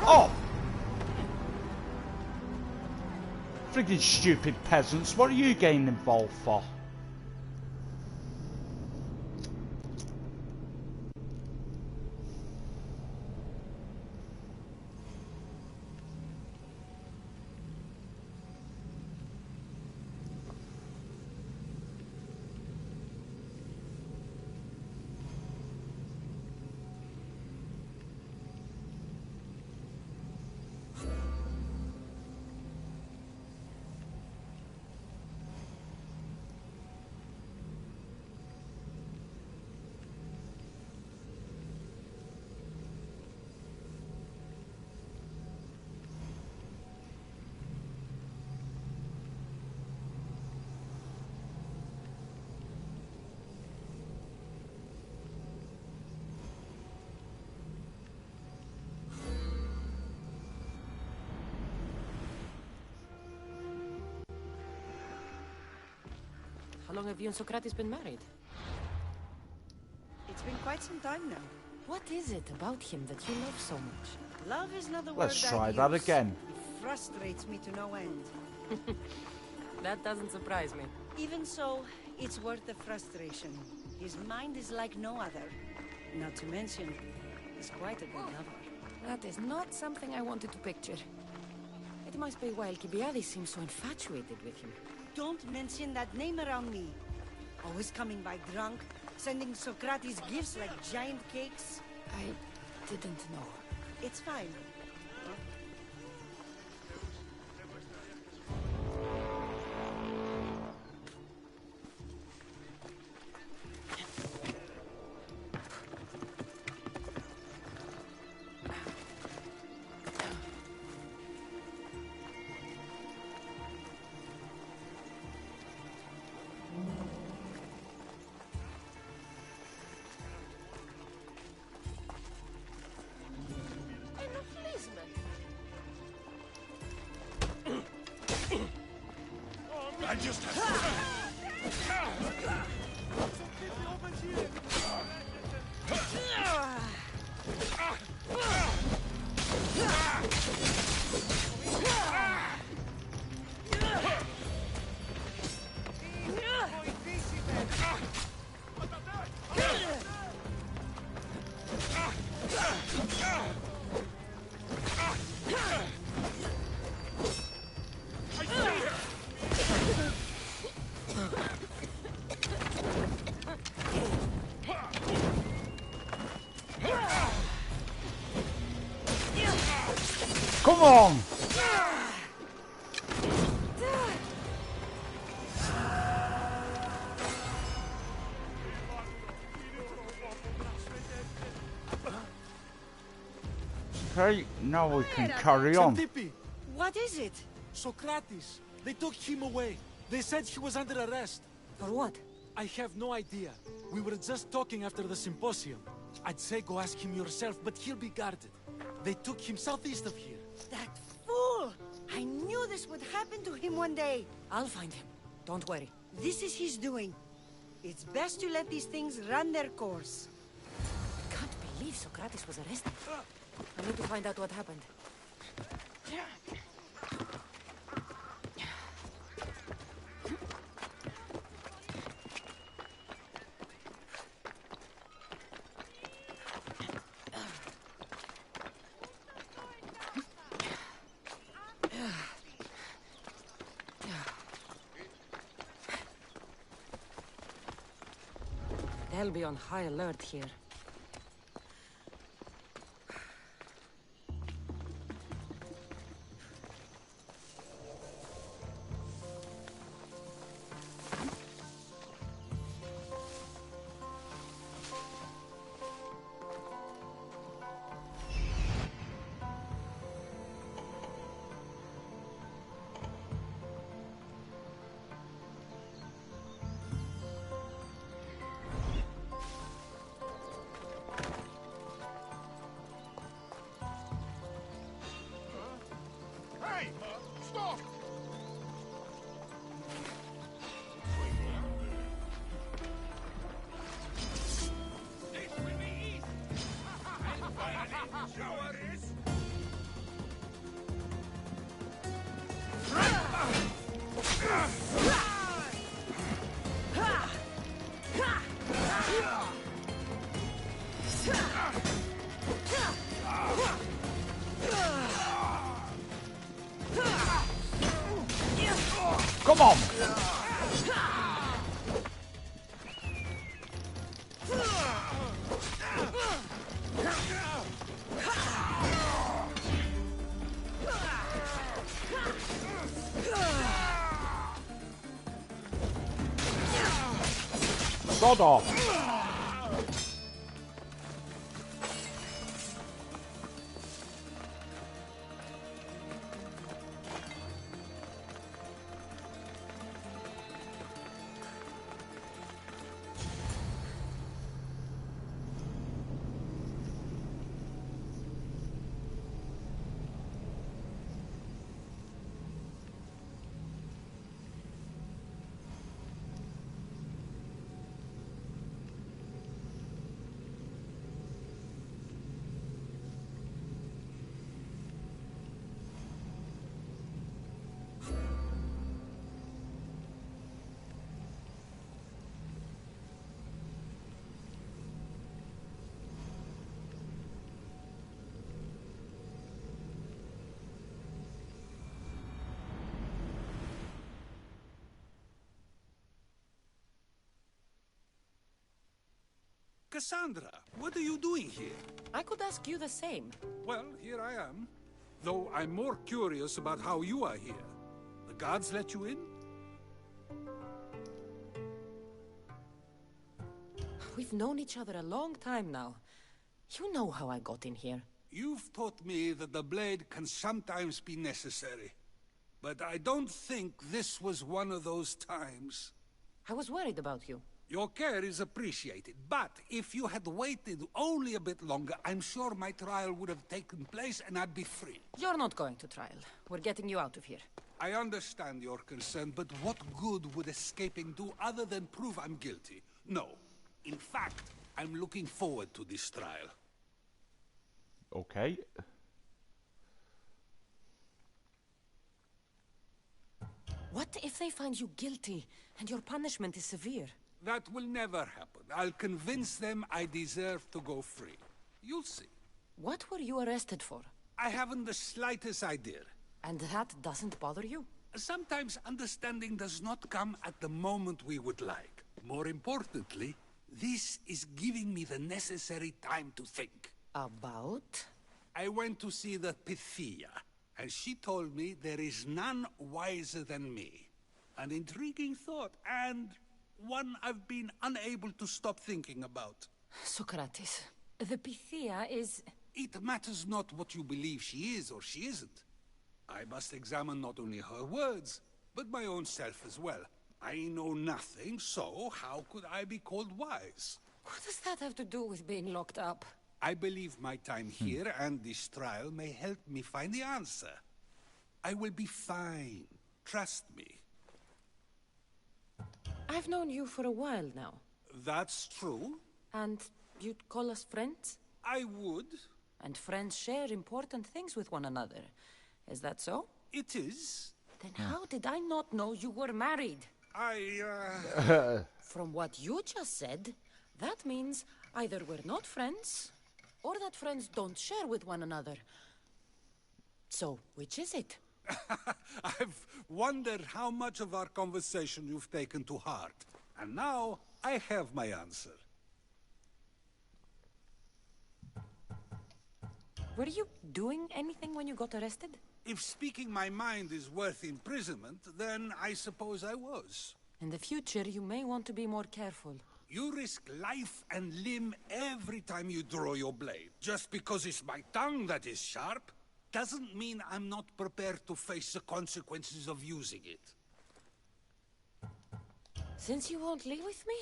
S1: Oh! Friggin' stupid peasants, what are you getting involved for?
S3: How long have you and Socrates been married?
S4: It's been quite some time now.
S3: What is it about him that you love so much?
S4: Love is not the word
S1: Let's try
S4: I'd
S1: that
S4: use.
S1: again.
S4: It frustrates me to no end.
S3: That doesn't surprise me.
S4: Even so, it's worth the frustration. His mind is like no other. Not to mention, he's quite a good lover.
S3: That is not something I wanted to picture. It must be why Alcibiades seems so infatuated with him.
S4: Don't mention that name around me. Always coming by drunk, sending Socrates gifts like giant cakes.
S3: I didn't know.
S4: It's fine.
S7: I just have
S1: Come on! Okay, now we can carry on.
S8: Xantippe,
S4: What is it?
S8: Socrates. They took him away. They said he was under arrest.
S4: For what?
S8: I have no idea. We were just talking after the symposium. I'd say go ask him yourself, but he'll be guarded. They took him southeast of here.
S4: That fool! I knew this would happen to him one day.
S3: I'll find him. Don't worry.
S4: This is his doing. It's best to let these things run their course.
S3: I can't believe Socrates was arrested. I need to find out what happened. They'll be on high alert here.
S7: Hey! Stop! This will be easy! I'll finally show her this!
S1: Come on! Sod off!
S7: Cassandra, what are you doing here?
S3: I could ask you the same.
S7: Well, here I am. Though I'm more curious about how you are here. The guards let you in?
S3: We've known each other a long time now. You know how I got in here.
S7: You've taught me that the blade can sometimes be necessary. But I don't think this was one of those times.
S3: I was worried about you.
S7: Your care is appreciated, but if you had waited only a bit longer, I'm sure my trial would have taken place and I'd be free.
S3: You're not going to trial. We're getting you out of here.
S7: I understand your concern, but what good would escaping do other than prove I'm guilty? No. In fact, I'm looking forward to this trial.
S1: Okay.
S3: What if they find you guilty and your punishment is severe?
S7: That will never happen. I'll convince them I deserve to go free. You'll see.
S3: What were you arrested for?
S7: I haven't the slightest idea.
S3: And that doesn't bother you?
S7: Sometimes understanding does not come at the moment we would like. More importantly, this is giving me the necessary time to think.
S3: About?
S7: I went to see the Pythia. and she told me there is none wiser than me. An intriguing thought, and one I've been unable to stop thinking about.
S3: Socrates, the Pythia is...
S7: It matters not what you believe she is or she isn't. I must examine not only her words, but my own self as well. I know nothing, so how could I be called wise?
S3: What does that have to do with being locked up?
S7: I believe my time here and this trial may help me find the answer. I will be fine. Trust me.
S3: I've known you for a while now.
S7: That's true.
S3: And you'd call us friends?
S7: I would.
S3: And friends share important things with one another. Is that so?
S7: It is.
S3: Then how did I not know you were married? From what you just said, that means either we're not friends, or that friends don't share with one another. So, which is it?
S7: I've wondered how much of our conversation you've taken to heart. And now, I have my answer.
S3: Were you doing anything when you got arrested?
S7: If speaking my mind is worth imprisonment, then I suppose I was.
S3: In the future, you may want to be more careful.
S7: You risk life and limb every time you draw your blade. Just because it's my tongue that is sharp, doesn't mean I'm not prepared to face the consequences of using it.
S3: Since you won't leave with me,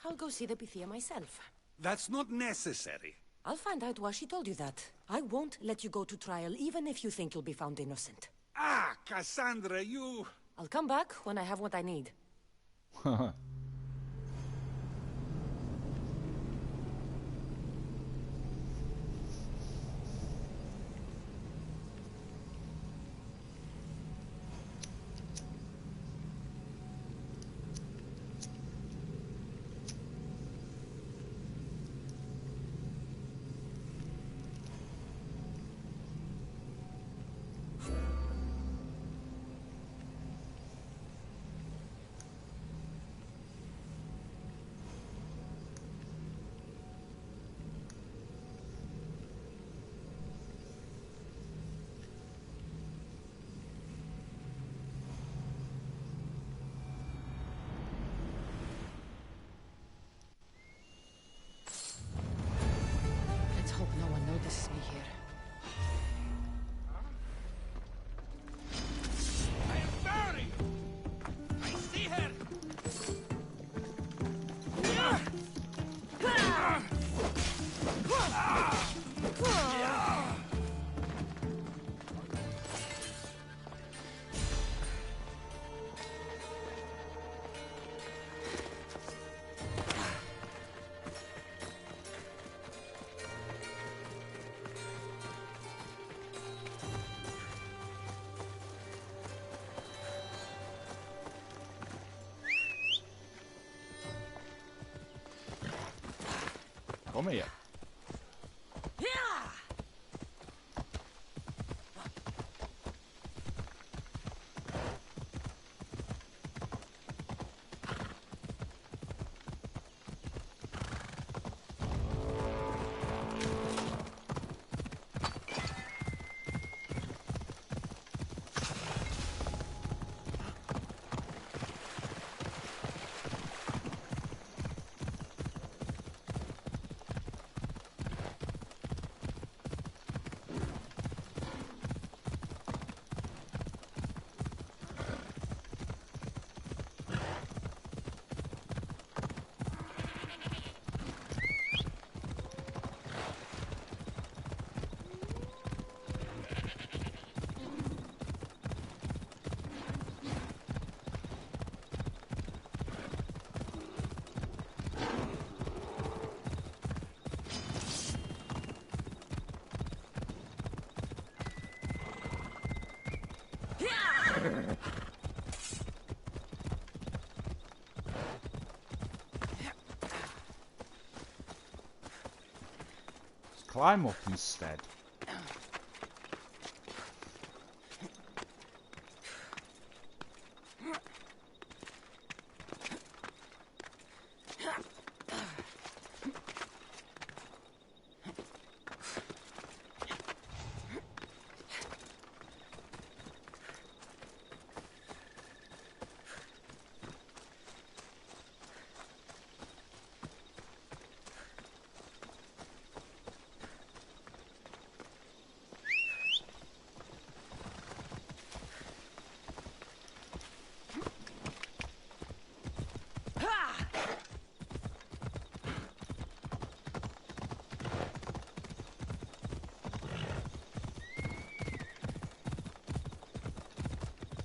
S3: I'll go see the Pythia myself.
S7: That's not necessary.
S3: I'll find out why she told you that. I won't let you go to trial, even if you think you'll be found innocent.
S7: Ah, Cassandra, you...
S3: I'll come back when I have what I need. Hope no one notices me here.
S7: I am buried! I see her!
S1: Come here. Let's climb up instead.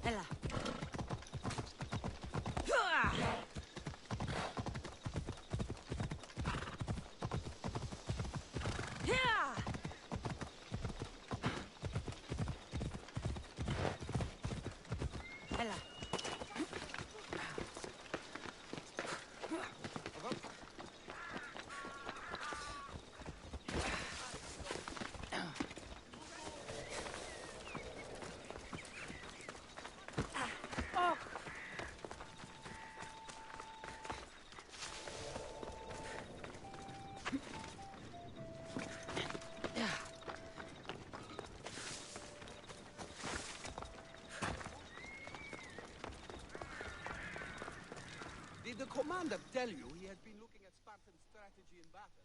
S4: Ella. Ella.
S9: Did the commander tell you he has been looking at Spartan strategy in battle?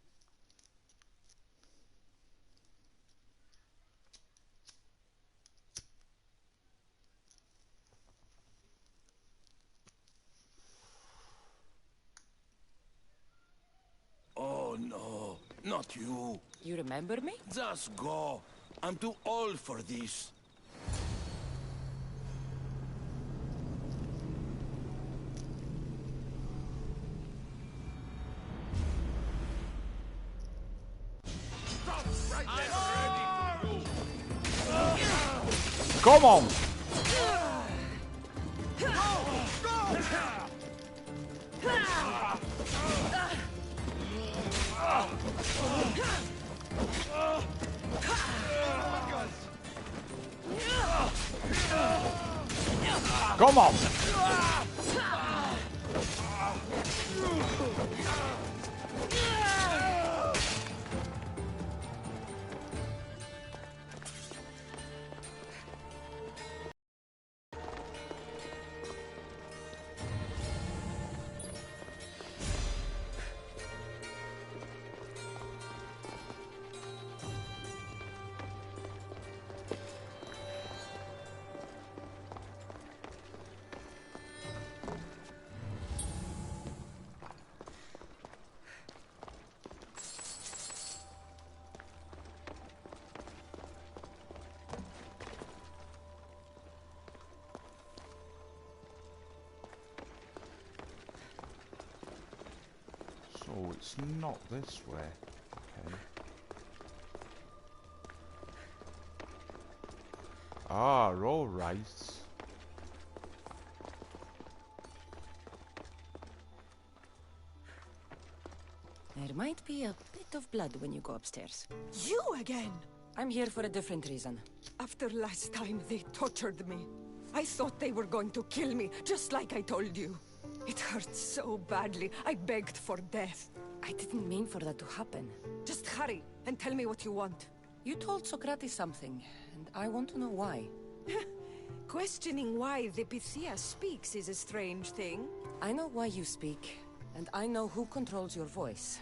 S10: Oh no, not you.
S3: You remember me?
S10: Just go. I'm too old for this.
S1: Come on! Come on! So it's not this way. Okay. Ah, all right.
S3: There might be a bit of blood when you go upstairs.
S5: You again!
S3: I'm here for a different reason.
S5: After last time, they tortured me. I thought they were going to kill me, just like I told you. It hurt so badly, I begged for death.
S3: I didn't mean for that to happen.
S5: Just hurry, and tell me what you want.
S3: You told Socrates something, and I want to know why.
S5: Questioning why the Pythia speaks is a strange thing.
S3: I know why you speak, and I know who controls your voice.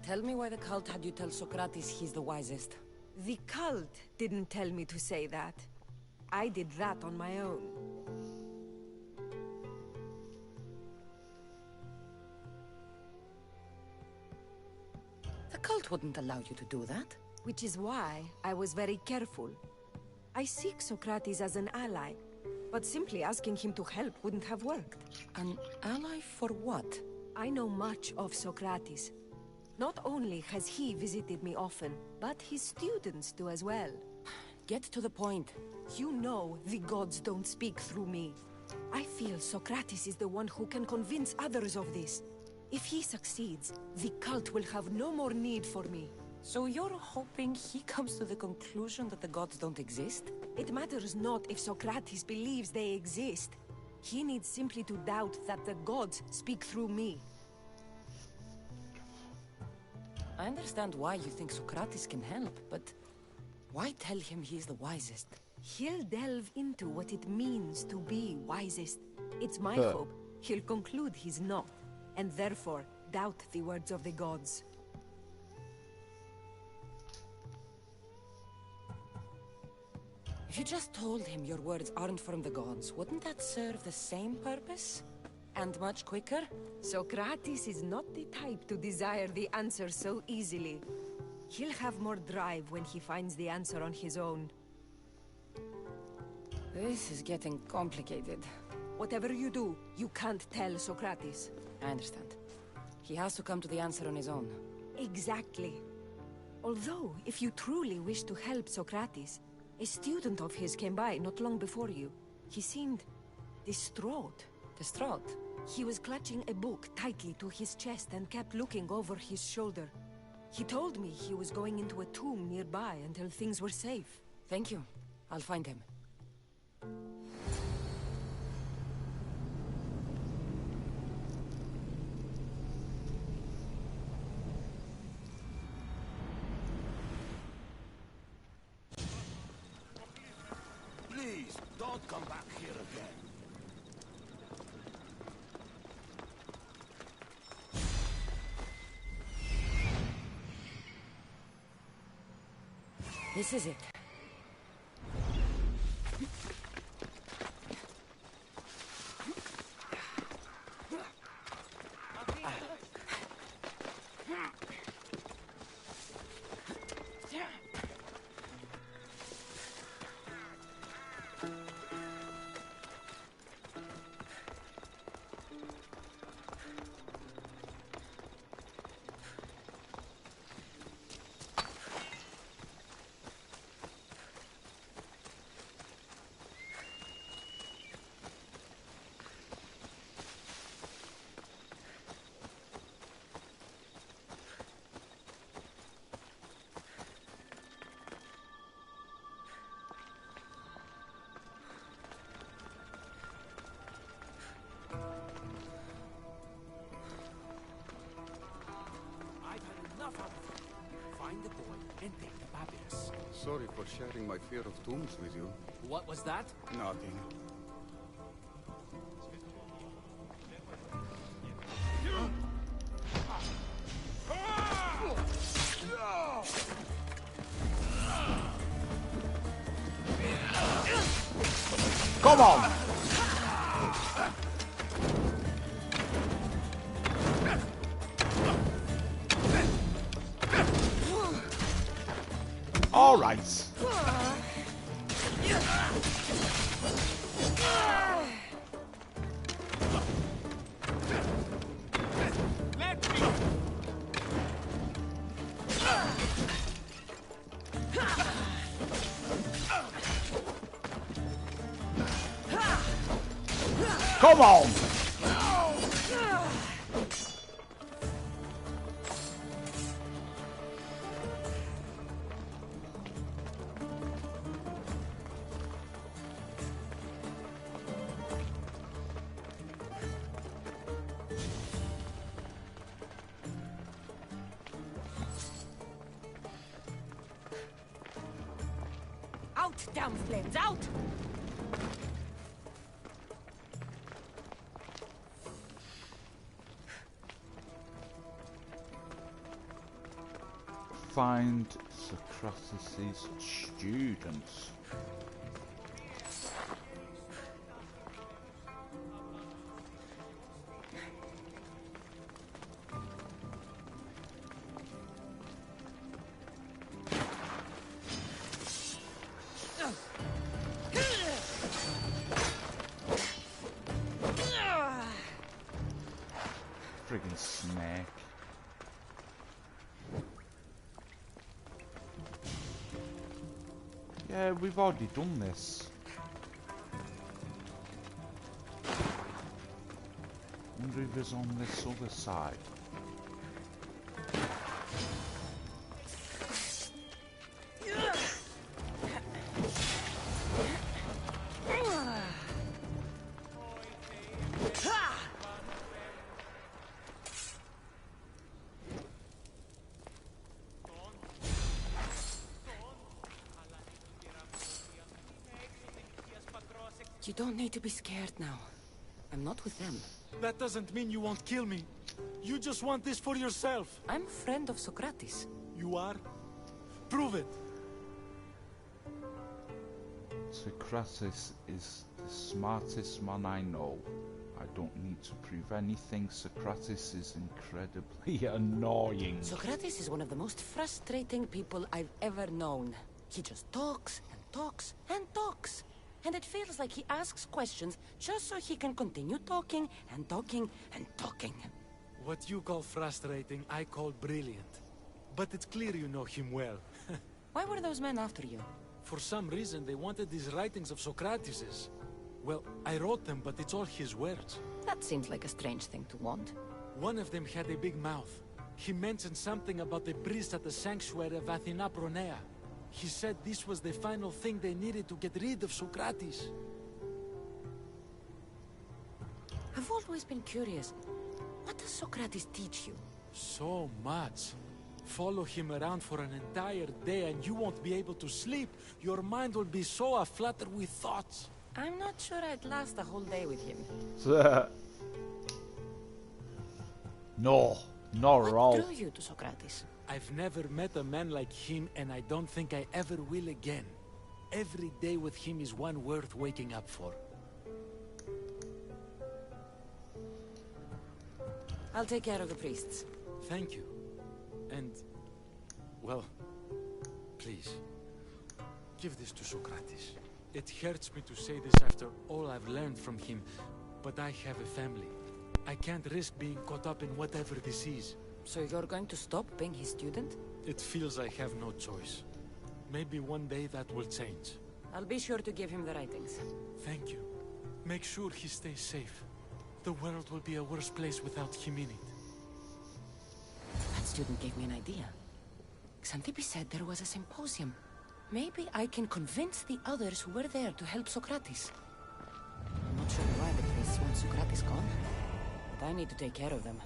S3: Tell me why the cult had you tell Socrates he's the wisest.
S5: The cult didn't tell me to say that. I did that on my own.
S3: The cult wouldn't allow you to do that.
S5: Which is why I was very careful. I seek Socrates as an ally, but simply asking him to help wouldn't have worked.
S3: An ally for what?
S5: I know much of Socrates. Not only has he visited me often, but his students do as well.
S3: Get to the point.
S5: You know the gods don't speak through me. I feel Socrates is the one who can convince others of this. If he succeeds, the cult will have no more need for me.
S3: So you're hoping he comes to the conclusion that the gods don't exist?
S5: It matters not if Socrates believes they exist. He needs simply to doubt that the gods speak through me.
S3: I understand why you think Socrates can help, but why tell him he's the wisest?
S5: He'll delve into what it means to be wisest. It's my hope he'll conclude he's not, and therefore doubt the words of the gods.
S3: If you just told him your words aren't from the gods, wouldn't that serve the same purpose? And much quicker?
S5: Socrates is not the type to desire the answer so easily. He'll have more drive when he finds the answer on his own.
S3: This is getting complicated.
S4: Whatever you do, you can't tell Socrates.
S3: I understand. He has to come to the answer on his own.
S4: Exactly. Although, if you truly wish to help Socrates, a student of his came by not long before you. He seemed distraught.
S3: Distraught?
S4: He was clutching a book tightly to his chest and kept looking over his shoulder. He told me he was going into a tomb nearby until things were safe.
S3: Thank you. I'll find him.
S10: Please, don't come back here again.
S3: This is it.
S8: Find the boy and take the papyrus.
S7: Sorry for sharing my fear of tombs with you.
S8: What was that?
S7: Nothing.
S1: Come on! All right. Come on!
S4: Out, damn flames, out!
S1: Find Socrates' students. Friggin' snake. Yeah, we've already done this. Wonder if it's on this other side.
S3: You don't need to be scared now. I'm not with them.
S8: That doesn't mean you won't kill me. You just want this for yourself.
S3: I'm a friend of Socrates.
S8: You are? Prove it.
S1: Socrates is the smartest man I know. I don't need to prove anything. Socrates is incredibly annoying.
S3: Socrates is one of the most frustrating people I've ever known. He just talks and talks and talks. And it feels like he asks questions just so he can continue talking and talking and talking.
S8: What you call frustrating, I call brilliant. But it's clear you know him well.
S3: Why were those men after you?
S8: For some reason, they wanted these writings of Socrates's. Well, I wrote them, but it's all his words.
S3: That seems like a strange thing to want.
S8: One of them had a big mouth. He mentioned something about the priest at the sanctuary of Athena Pronea. He said this was the final thing they needed to get rid of Socrates.
S3: I've always been curious. What does Socrates teach you?
S8: So much. Follow him around for an entire day and you won't be able to sleep. Your mind will be so aflutter with thoughts.
S3: I'm not sure I'd last a whole day with him.
S1: No, not at all.
S3: What drew you to Socrates?
S8: I've never met a man like him, and I don't think I ever will again. Every day with him is one worth waking up for.
S3: I'll take care of the priests.
S8: Thank you. And, well, please, give this to Socrates. It hurts me to say this after all I've learned from him, but I have a family. I can't risk being caught up in whatever this is.
S3: So you're going to stop being his student?
S8: It feels I have no choice. Maybe one day that will change.
S3: I'll be sure to give him the writings.
S8: Thank you. Make sure he stays safe. The world will be a worse place without him in it.
S3: That student gave me an idea. Xanthippe said there was a symposium. Maybe I can convince the others who were there to help Socrates. I'm not sure why the priests want Socrates gone, but I need to take care of them.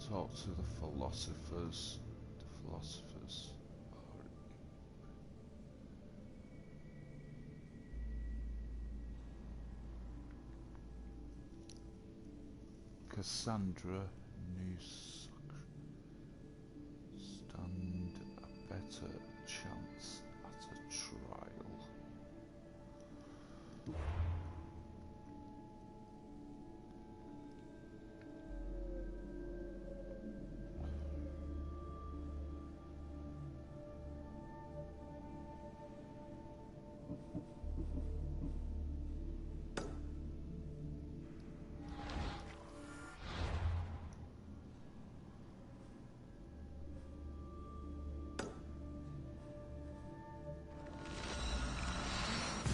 S1: Talk to the philosophers. The philosophers are... Cassandra Newsk stand a better chance at a trial.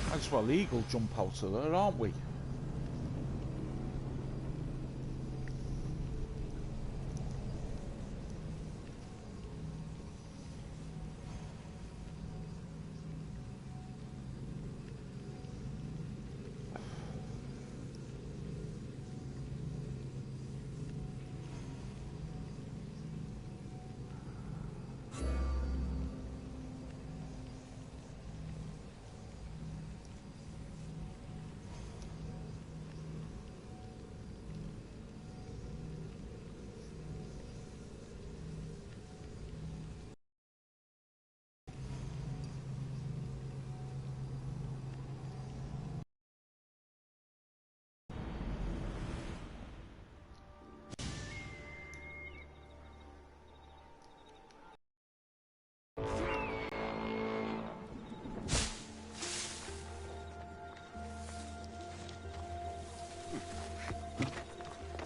S1: Might as well eagle jump out of there, aren't we?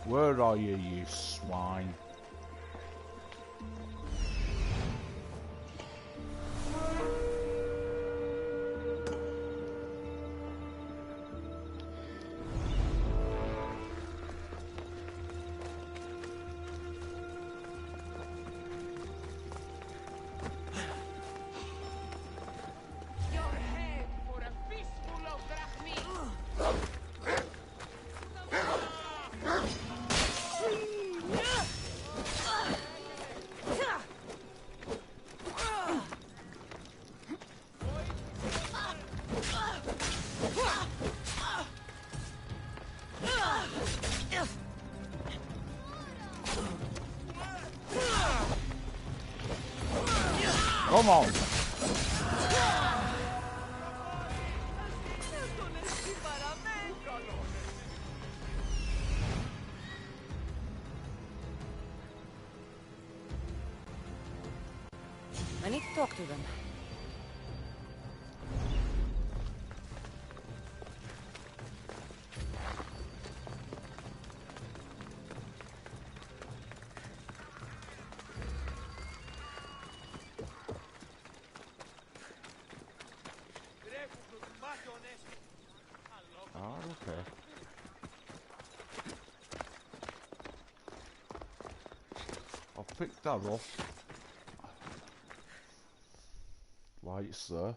S1: Where are you, you swine? Come on.
S3: I need to talk to them.
S1: Ah, okay. I'll pick that up. Right, sir.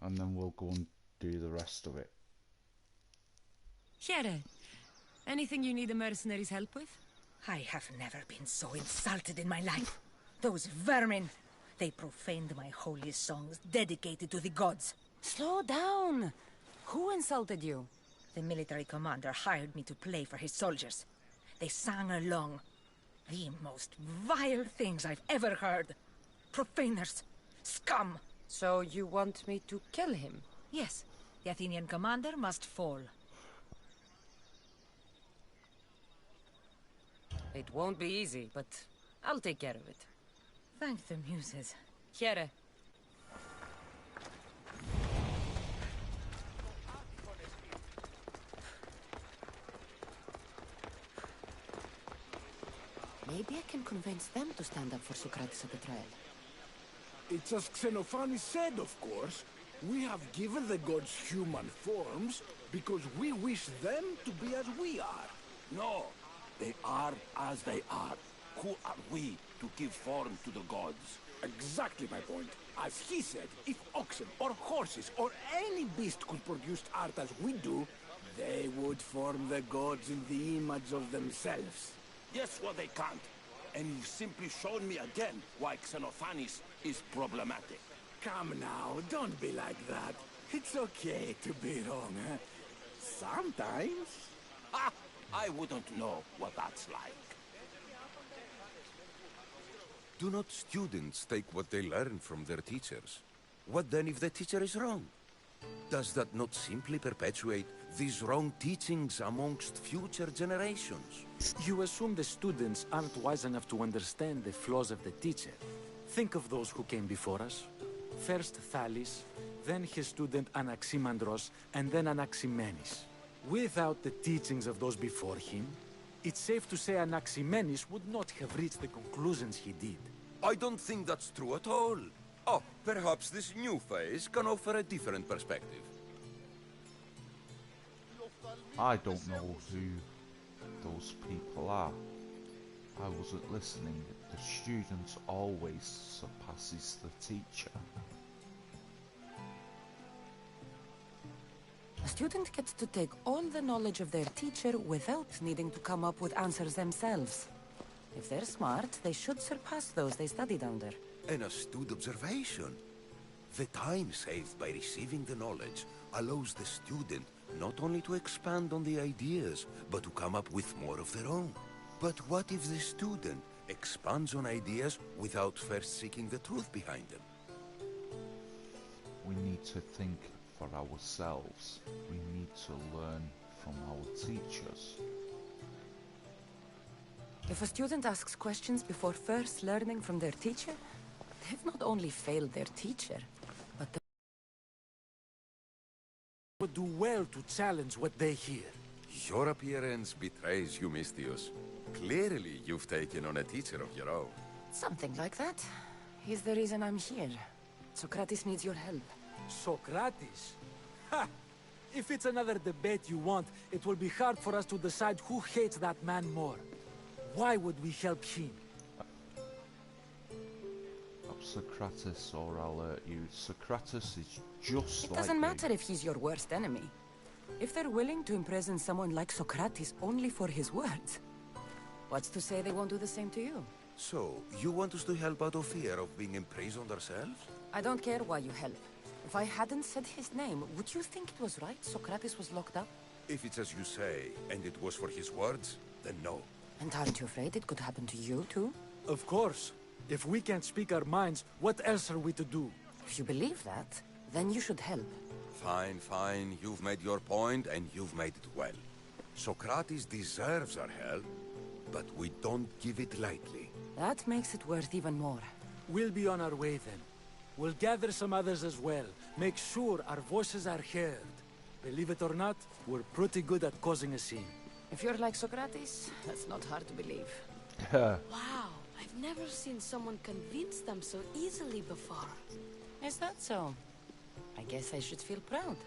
S1: And then we'll go and do the rest of it.
S11: Here. Anything you need the mercenaries' help with?
S12: I have never been so insulted in my life. Those vermin! They profaned my holy songs dedicated to the gods.
S3: Slow down. Who insulted you?
S12: The military commander hired me to play for his soldiers. They sang along. The most vile things I've ever heard. Profaners. Scum.
S3: So you want me to kill him?
S12: Yes, the Athenian commander must fall.
S3: It won't be easy, but I'll take care of it.
S12: Thank the muses.
S3: Here. Maybe I can convince them to stand up for Socrates' betrayal.
S10: It's as Xenophanes said, of course. We have given the gods human forms because we wish them to be as we are.
S13: No, they are as they are. Who are we to give form to the gods?
S10: Exactly my point. As he said, if oxen or horses or any beast could produce art as we do, they would form the gods in the image of themselves.
S13: Yes, well, they can't. And you've simply shown me again why Xenophanes is problematic.
S10: Come now, don't be like that. It's okay to be wrong, huh? Sometimes.
S13: Ha! I wouldn't know what that's like.
S14: Do not students take what they learn from their teachers? What then if the teacher is wrong? Does that not simply perpetuate these wrong teachings amongst future generations?
S8: You assume the students aren't wise enough to understand the flaws of the teacher. Think of those who came before us. First Thales, then his student Anaximandros, and then Anaximenes. Without the teachings of those before him, it's safe to say Anaximenes would not have reached the conclusions he did.
S14: I don't think that's true at all. Oh, perhaps this new phase can offer a different perspective.
S1: I don't know who those people are. I wasn't listening. The student always surpasses the teacher.
S3: A student gets to take all the knowledge of their teacher without needing to come up with answers themselves. If they're smart, they should surpass those they studied under.
S14: An astute observation. The time saved by receiving the knowledge allows the student not only to expand on the ideas, but to come up with more of their own. But what if the student expands on ideas without first seeking the truth behind them?
S1: We need to think for ourselves. We need to learn from our teachers.
S3: If a student asks questions before first learning from their teacher, they've not only failed their teacher, but they
S8: would do well to challenge what they hear.
S14: Your appearance betrays you, Mystios. Clearly, you've taken on a teacher of your own.
S3: Something like that. He's the reason I'm here. Socrates needs your help.
S8: Socrates? Ha! If it's another debate you want, it will be hard for us to decide who hates that man more. Why would we help him?
S1: Socrates, or I'll hurt you. Socrates is just like
S3: It doesn't matter
S1: me.
S3: if he's your worst enemy. If they're willing to imprison someone like Socrates only for his words, what's to say they won't do the same to you?
S14: So, you want us to help out of fear of being imprisoned ourselves?
S3: I don't care why you help. If I hadn't said his name, would you think it was right Socrates was locked up?
S14: If it's as you say, and it was for his words, then no.
S3: And aren't you afraid it could happen to you, too?
S8: Of course. If we can't speak our minds, what else are we to do?
S15: If you believe that, then you should help.
S14: Fine, fine. You've made your point, and you've made it well. Socrates deserves our help, but we don't give it lightly.
S15: That makes it worth even more.
S8: We'll be on our way then. We'll gather some others as well. Make sure our voices are heard. Believe it or not, we're pretty good at causing a scene.
S15: If you're like Socrates, that's not hard to believe.
S4: Wow, I've never seen someone convince them so easily before.
S15: Is that so? I guess I should feel proud.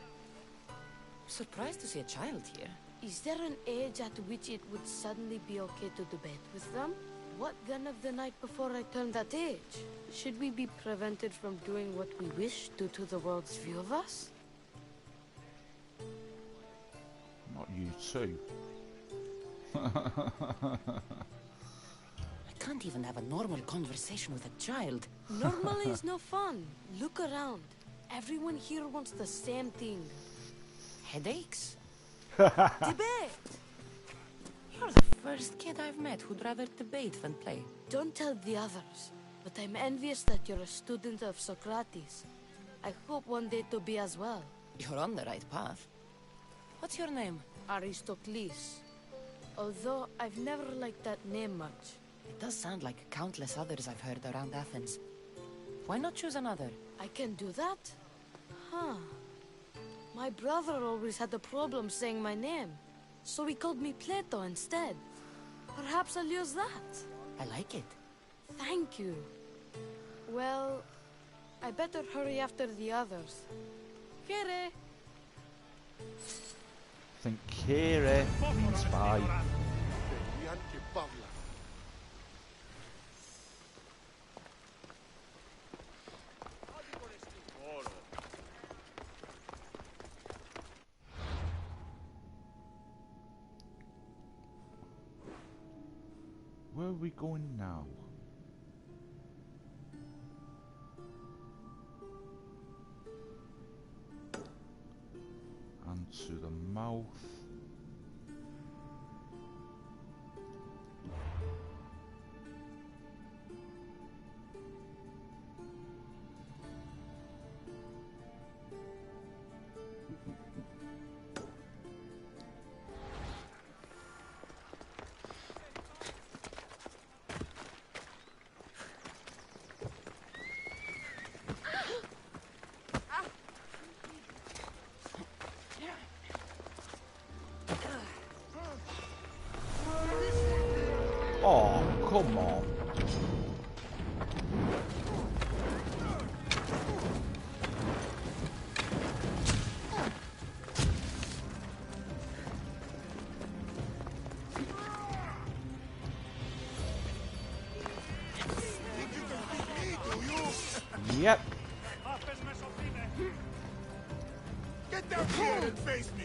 S15: Surprised to see a child here.
S4: Is there an age at which it would suddenly be okay to debate with them? What then of the night before I turned that age? Should we be prevented from doing what we wish due to the world's view of us?
S1: Not you too.
S15: I can't even have a normal conversation with a child.
S4: Normal is no fun. Look around. Everyone here wants the same thing.
S15: Headaches?
S4: Debate!
S15: You're the first kid I've met who'd rather debate than play.
S4: Don't tell the others, but I'm envious that you're a student of Socrates. I hope one day to be as well.
S15: You're on the right path. What's your name?
S4: Aristocles. Although I've never liked that name much.
S15: It does sound like countless others I've heard around Athens. Why not choose another?
S4: I can do that? Huh. My brother always had a problem saying my name, so he called me Plato instead. Perhaps I'll use that.
S15: I like it.
S4: Thank you. Well, I better hurry after the others. Here.
S1: I think Kira means bye. Where are we going now? And to the mouth. Oh, come on. Yep.
S10: Get down here and face me!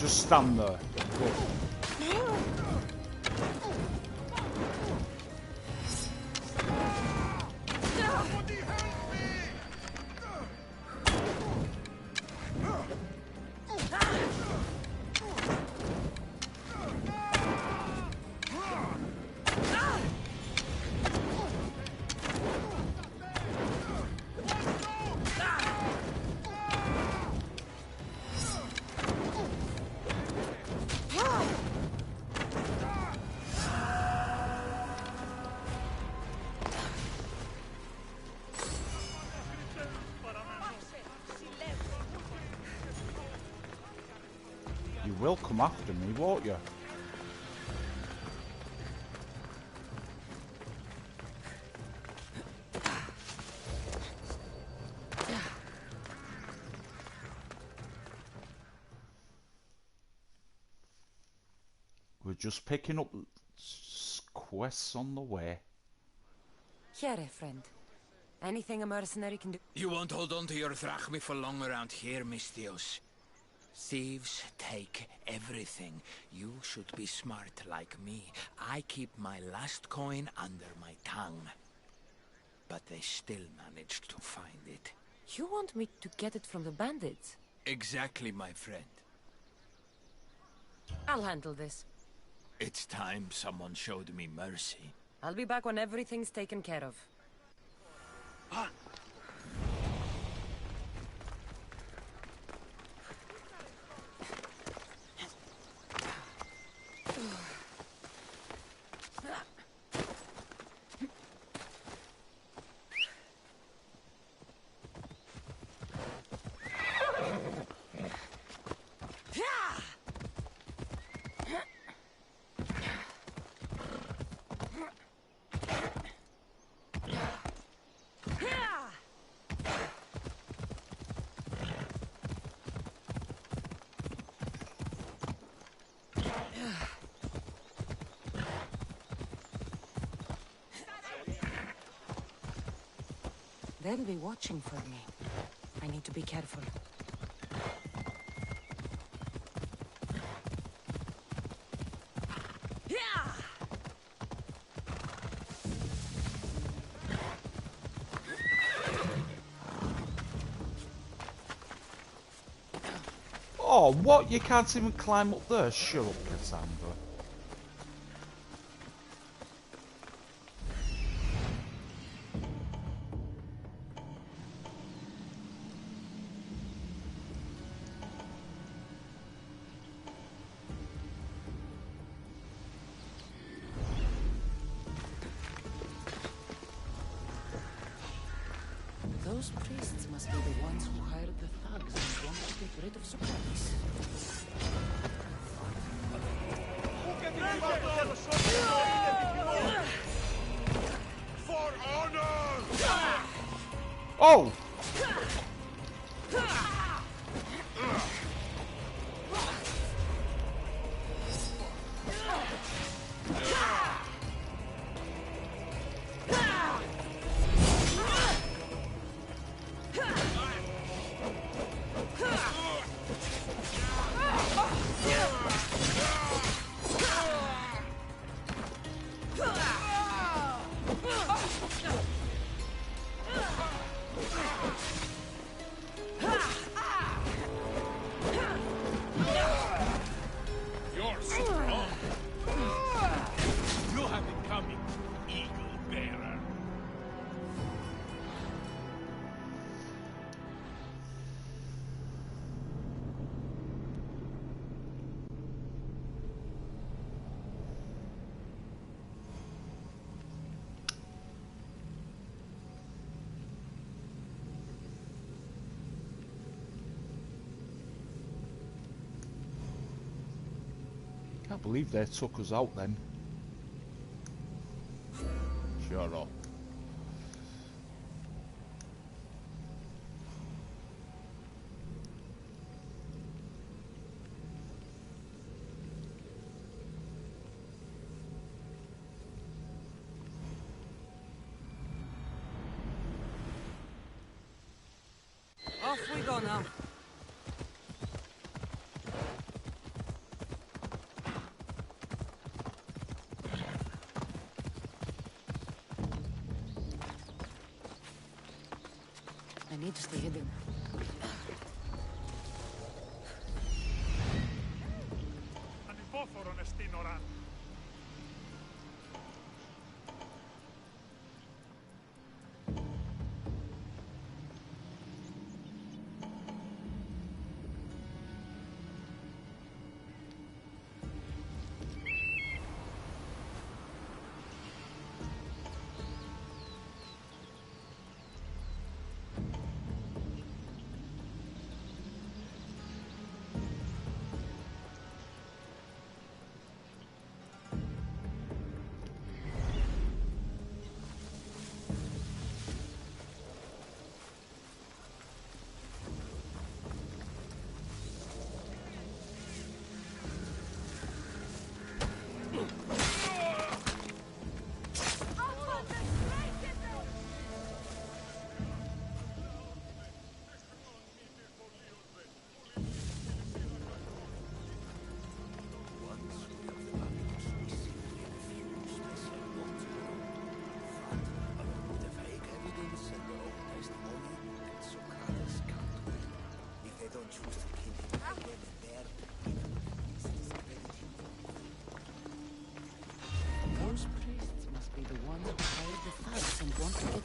S1: Just stand there. Good. You will come after me, won't you? We're just picking up quests on the way.
S3: Here, friend. Anything a mercenary can do.
S10: You won't hold on to your drachmi for long around here, Mistios. Thieves take everything. You should be smart like me. I keep my last coin under my tongue. But they still managed to find it.
S3: You want me to get it from the bandits?
S10: Exactly, my friend.
S3: I'll handle this.
S10: It's time someone showed me mercy.
S3: I'll be back when everything's taken care of. They'll be watching for me. I need to be careful.
S1: Oh, what? You can't even climb up there? Shut up, Cassandra.
S15: Those priests must be the ones who hired the thugs and wanted to get rid of Socrates.
S16: For honor!
S1: Oh!
S16: You're strong. You have it coming, eagle bearer.
S1: Can't believe they took us out then. Shut up.
S4: Off we go now.
S15: I need to stay hidden.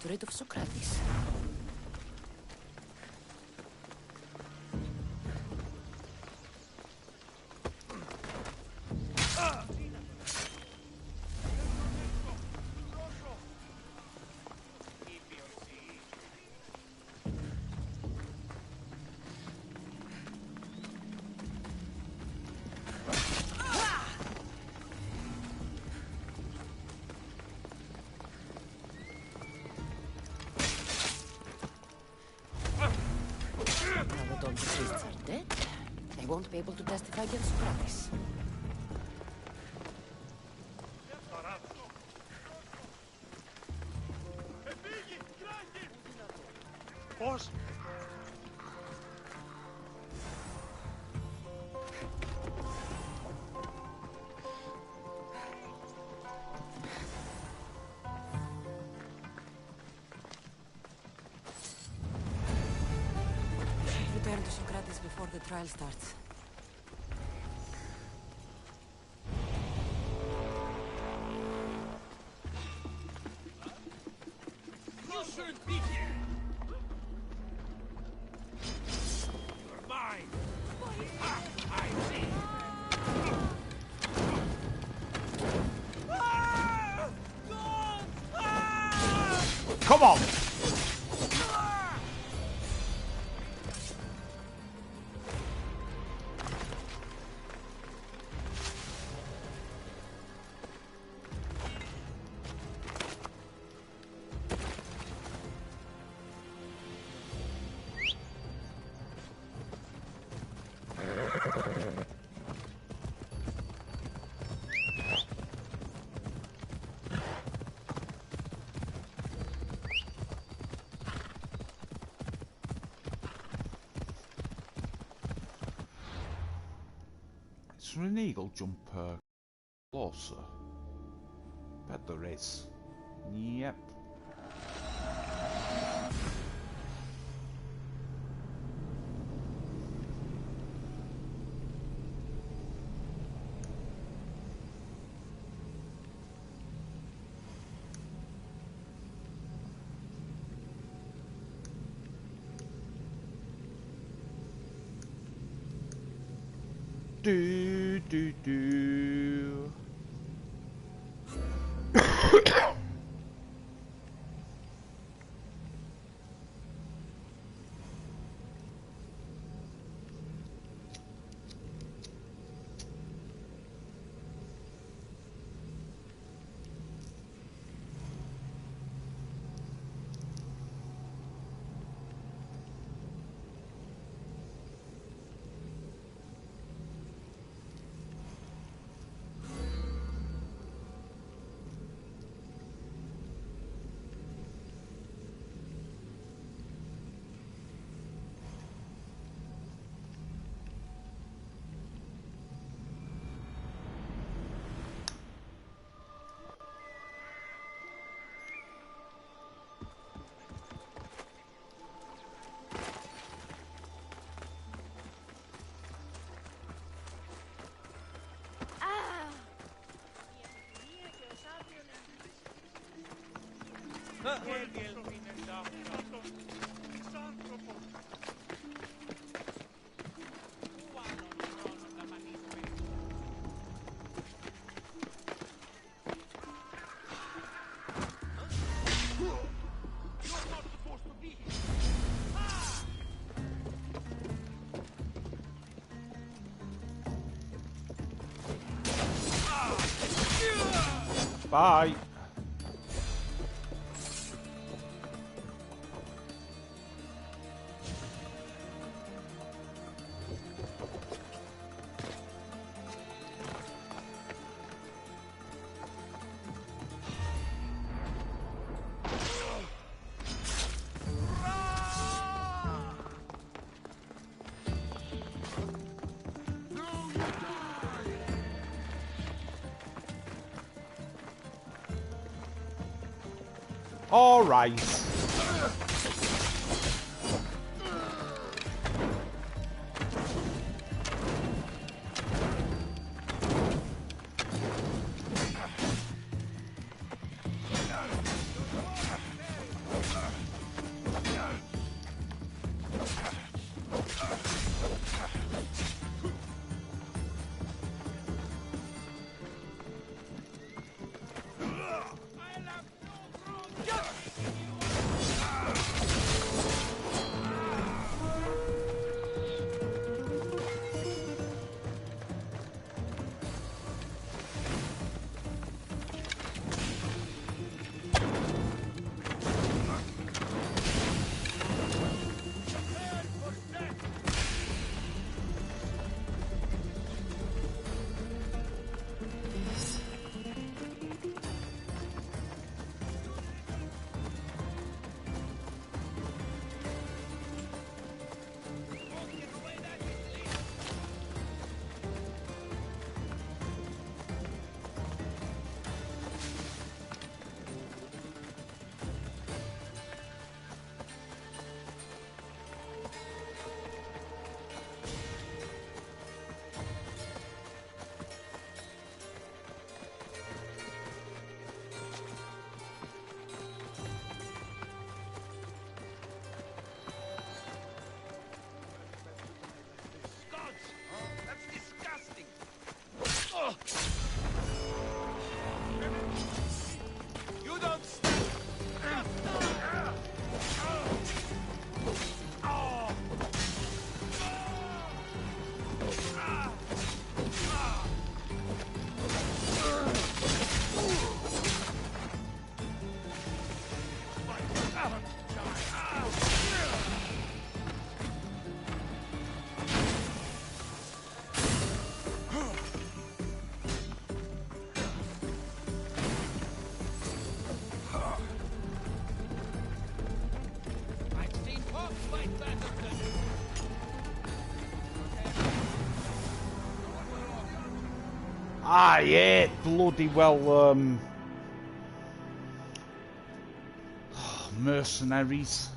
S15: rid of Socrates. All the priests are dead. They won't be able to testify against Socrates.
S16: Boss!
S15: Return to Socrates before the trial starts.
S16: You shouldn't be here! You're mine! Ah, I see!
S1: Come on! Is there an eagle jump closer? Bet there is. Yep. Do do do. Bye. All right. I hate bloody well mercenaries.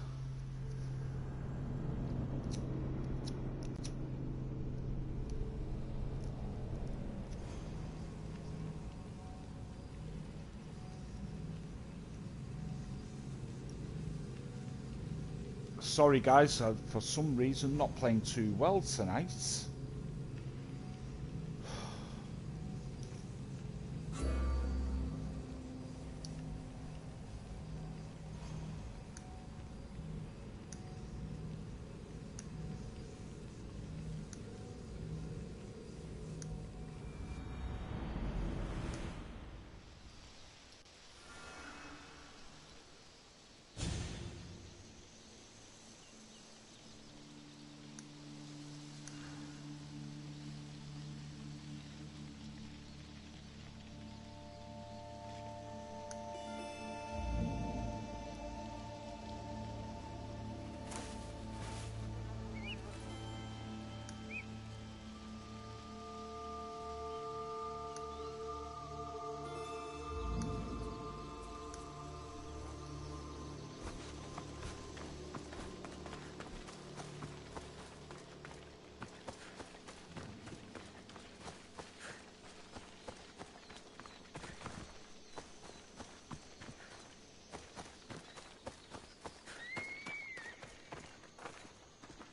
S1: Sorry guys, for some reason not playing too well tonight.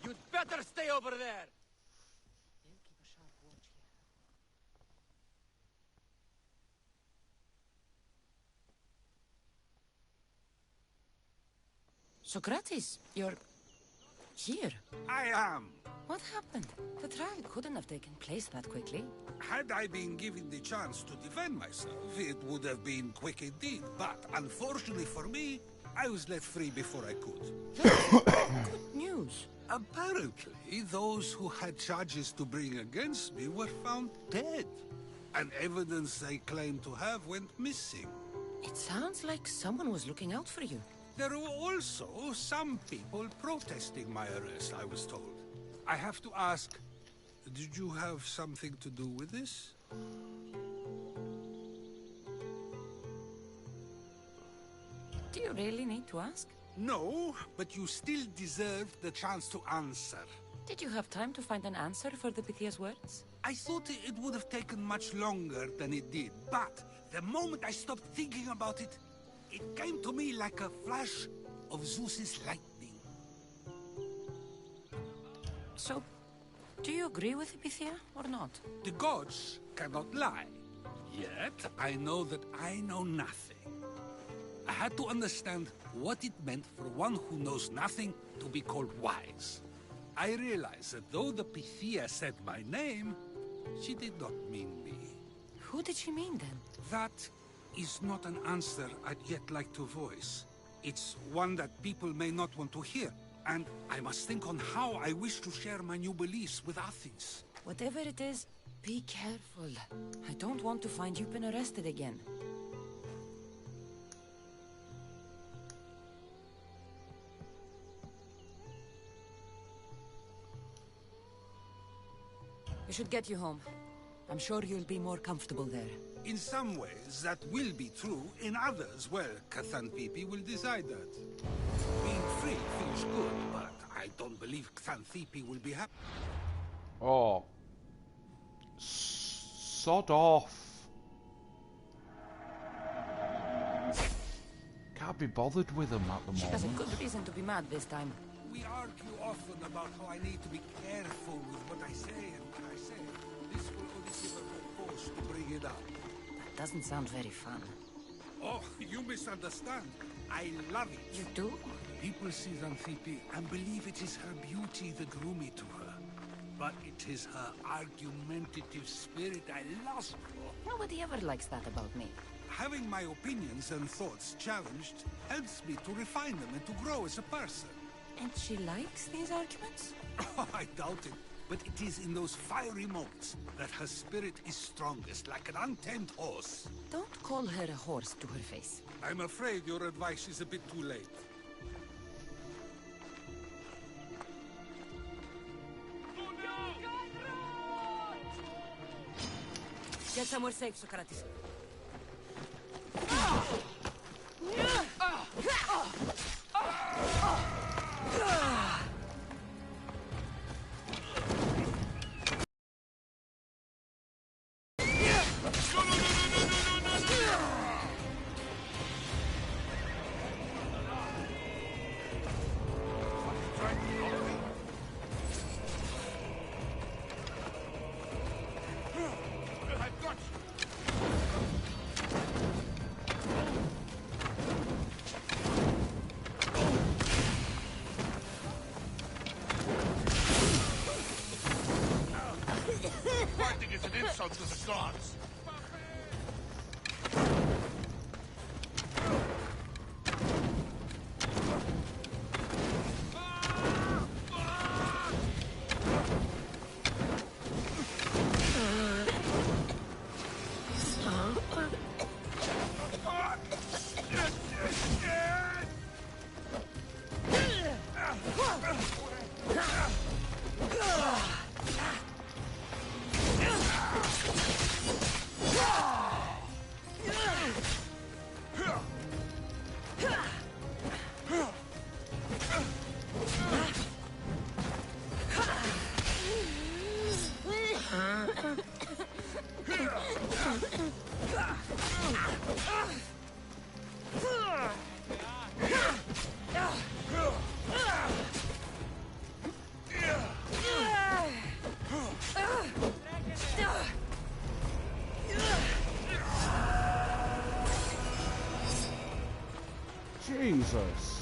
S16: You'd better stay over there!
S15: Socrates, you're here.
S7: I am.
S15: What happened? The trial couldn't have taken place that quickly.
S7: Had I been given the chance to defend myself, it would have been quick indeed. But unfortunately for me, I was let free before I could.
S15: Good news.
S7: Apparently, those who had charges to bring against me were found dead. And evidence they claimed to have went missing.
S15: It sounds like someone was looking out for you.
S7: There were also some people protesting my arrest, I was told. I have to ask, did you have something to do with this?
S15: Do you really need to ask?
S7: No, but you still deserve the chance to answer.
S15: Did you have time to find an answer for the Pythia's words?
S7: I thought it would have taken much longer than it did, but the moment I stopped thinking about it, it came to me like a flash of Zeus's lightning.
S15: So, do you agree with Pythia or not?
S7: The gods cannot lie. Yet, I know that I know nothing. I had to understand what it meant for one who knows nothing to be called wise. I realized that though the Pythia said my name, she did not mean me.
S15: Who did she mean then?
S7: That is not an answer I'd yet like to voice. It's one that people may not want to hear, and I must think on how I wish to share my new beliefs with Athens.
S15: Whatever it is, be careful. I don't want to find you've been arrested again. We should get you home. I'm sure you'll be more comfortable there.
S7: In some ways, that will be true. In others, well, Xanthippe will decide that. Being free feels good, but I don't believe Xanthippe will be happy.
S1: Oh. Sod off. Can't be bothered with them at the moment.
S15: She has a good reason to be mad this time.
S7: We argue often about how I need to be careful with what I say and what I say. This will only give her a force to bring it up.
S15: That doesn't sound very fun.
S7: Oh, you misunderstand. I love it.
S15: You do?
S7: People see Xanthippe and believe it is her beauty that drew me to her. But it is her argumentative spirit I lust for.
S15: Nobody ever likes that about me.
S7: Having my opinions and thoughts challenged helps me to refine them and to grow as a person.
S15: And she likes these arguments?
S7: I doubt it. But it is in those fiery moments that her spirit is strongest, like an untamed horse.
S15: Don't call her a horse to her face.
S7: I'm afraid your advice is a bit too late.
S3: Get somewhere safe, Socrates.
S17: Fighting is an insult to the gods.
S1: Jesus.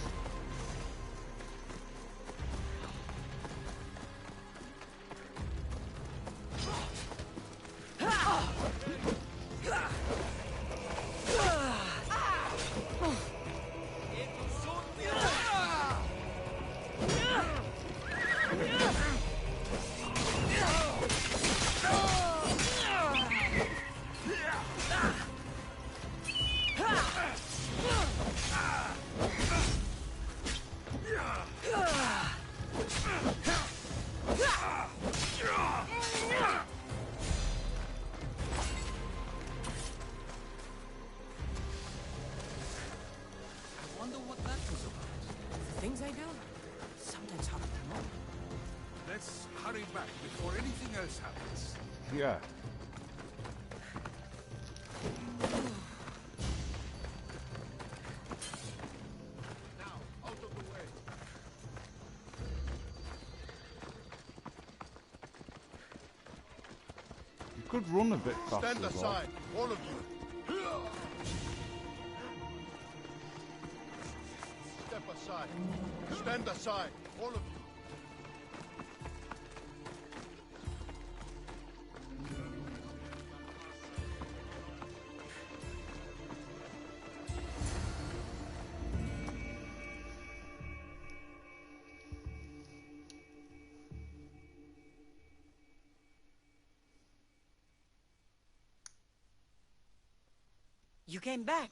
S3: Things I do sometimes hard to know.
S7: Let's hurry back before anything else happens.
S1: Yeah.
S17: Now, out of the way.
S1: You could run a bit faster.
S17: Stand aside, all of you. Step aside. Stand aside, all of you.
S18: You came back.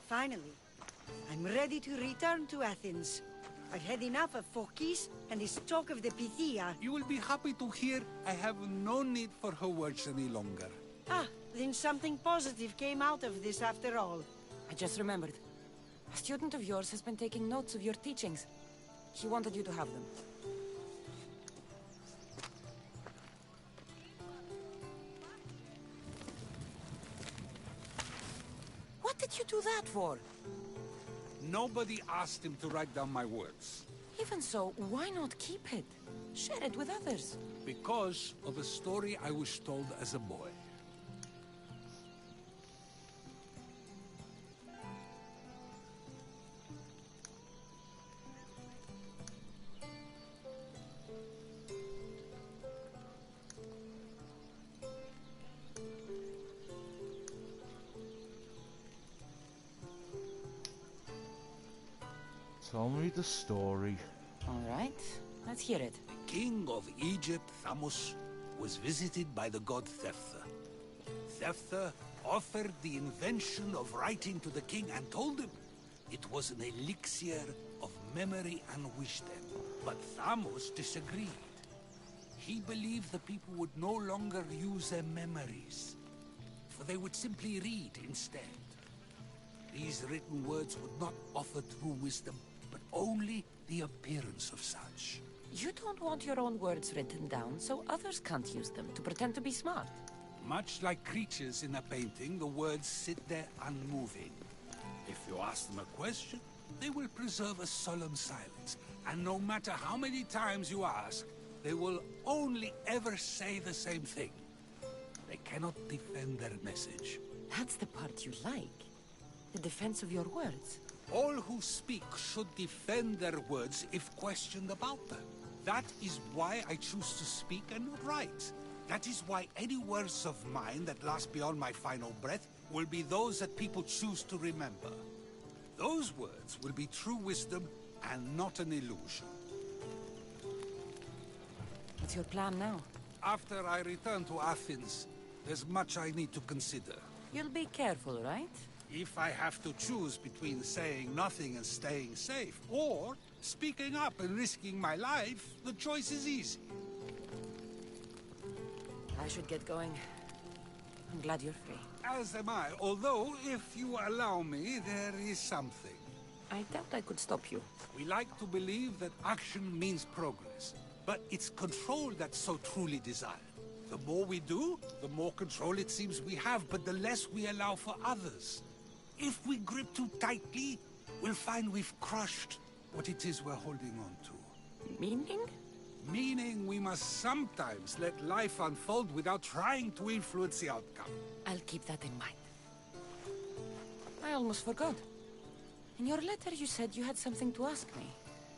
S18: Finally. I'm ready to return to Athens. I've had enough of Phokis and this talk of the Pythia.
S7: You will be happy to hear I have no need for her words any longer.
S18: Ah, then something positive came out of this after all.
S15: I just remembered. A student of yours has been taking notes of your teachings. He wanted you to have them. What did you do that for?
S7: Nobody asked him to write down my words.
S15: Even so, why not keep it? Share it with others.
S7: Because of a story I was told as a boy.
S1: Tell me the story.
S15: All right, let's hear it.
S7: The king of Egypt, Thamos, was visited by the god Thephtha. Thephtha offered the invention of writing to the king and told him it was an elixir of memory and wisdom. But Thamos disagreed. He believed the people would no longer use their memories. for they would simply read instead. These written words would not offer true wisdom, but only the appearance of such.
S15: You don't want your own words written down, so others can't use them to pretend to be smart.
S7: Much like creatures in a painting, the words sit there unmoving. If you ask them a question, they will preserve a solemn silence, and no matter how many times you ask, they will only ever say the same thing. They cannot defend their message.
S15: That's the part you like. The defense of your words.
S7: All who speak should defend their words if questioned about them. That is why I choose to speak and not write. That is why any words of mine that last beyond my final breath will be those that people choose to remember. Those words will be true wisdom and not an illusion.
S15: What's your plan now?
S7: After I return to Athens, there's much I need to consider.
S15: You'll be careful, right?
S7: If I have to choose between saying nothing and staying safe, or speaking up and risking my life, the choice is easy.
S15: I should get going. I'm glad you're free.
S7: As am I, although, if you allow me, there is something.
S15: I doubt I could stop you.
S7: We like to believe that action means progress, but it's control that's so truly desired. The more we do, the more control it seems we have, but the less we allow for others. If we grip too tightly, we'll find we've crushed what it is we're holding on to.
S15: Meaning?
S7: Meaning we must sometimes let life unfold without trying to influence the outcome.
S15: I'll keep that in mind. I almost forgot. In your letter you said you had something to ask me.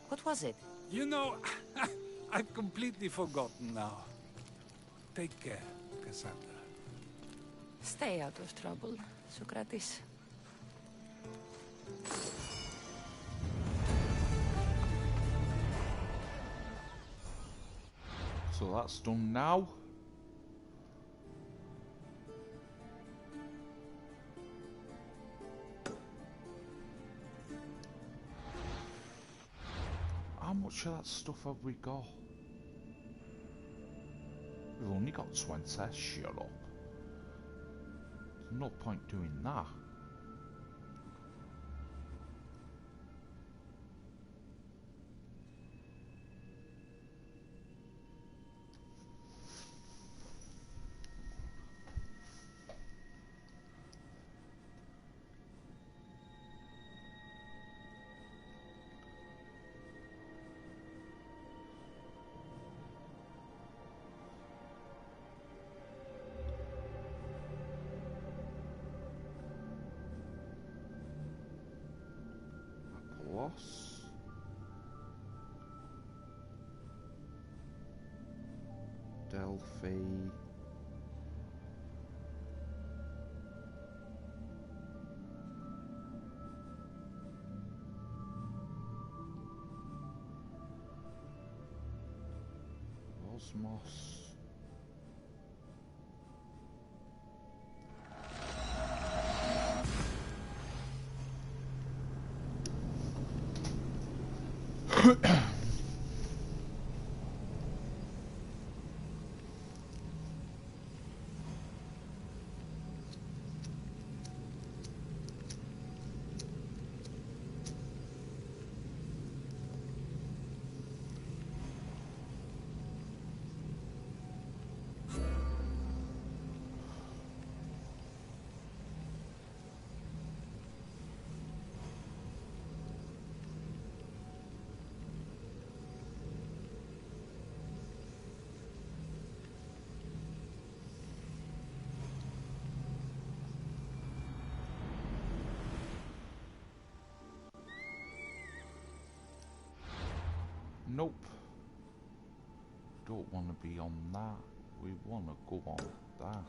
S15: What was it?
S7: You know, I've completely forgotten now. Take care, Cassandra.
S15: Stay out of trouble, Socrates.
S1: So that's done now. How much of that stuff have we got? We've only got 20. Shut up. There's no point doing that. Delphi. Osmos. Nope. Don't want to be on that. We want to go on that.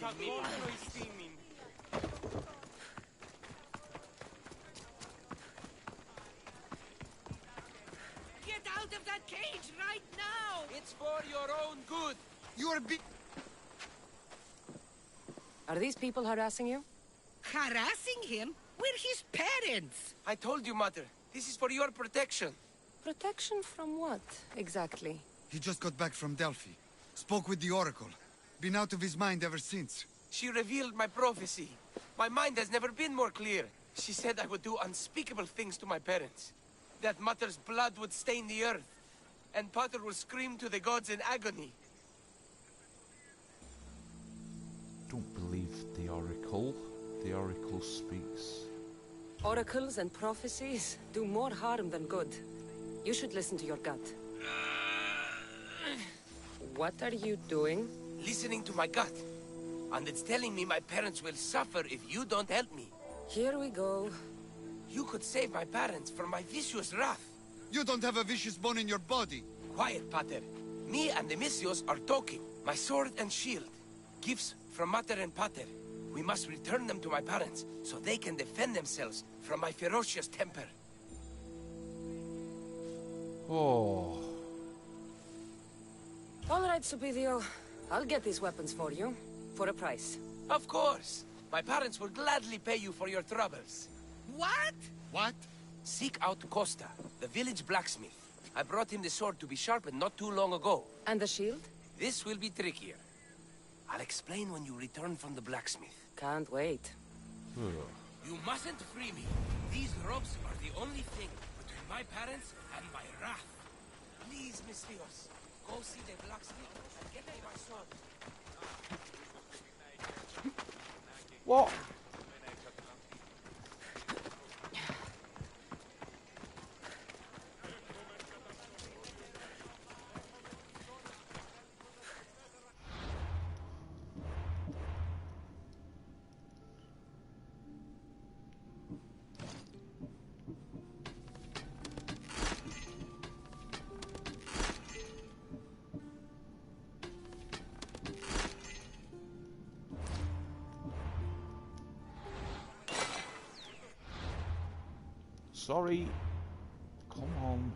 S16: Get out of that cage right now! It's for your own good.
S9: You are
S15: Are these people harassing you?
S16: Harassing him? We're his parents.
S19: I told you, Mother. This is for your protection.
S15: Protection from what, exactly?
S17: He just got back from Delphi. Spoke with the Oracle. Been out of his mind ever since.
S19: She revealed my prophecy. My mind has never been more clear. She said I would do unspeakable things to my parents. That Mother's blood would stain the earth. And Pater will scream to the gods in agony.
S1: Don't believe the Oracle. The Oracle speaks.
S15: Oracles and prophecies do more harm than good. You should listen to your gut. What are you doing?
S19: Listening to my gut. And it's telling me my parents will suffer if you don't help me.
S15: Here we go.
S19: You could save my parents from my vicious wrath.
S17: You don't have a vicious bone in your body.
S19: Quiet, Pater. Me and the Misios are talking. My sword and shield. Gifts from Mater and Pater. We must return them to my parents, so they can defend themselves from my ferocious temper.
S1: Oh.
S15: All right, Supidio. I'll get these weapons for you. For a price.
S19: Of course. My parents will gladly pay you for your troubles.
S16: What?
S17: What?
S19: Seek out Costa, the village blacksmith. I brought him the sword to be sharpened not too long ago.
S15: And the shield?
S19: This will be trickier. I'll explain when you return from the blacksmith.
S15: Can't wait.
S19: You mustn't free me. These ropes are the only thing between my parents and my wrath. Please, Misthios, go see the blacksmith and get me my sword.
S1: What? Sorry. Come on.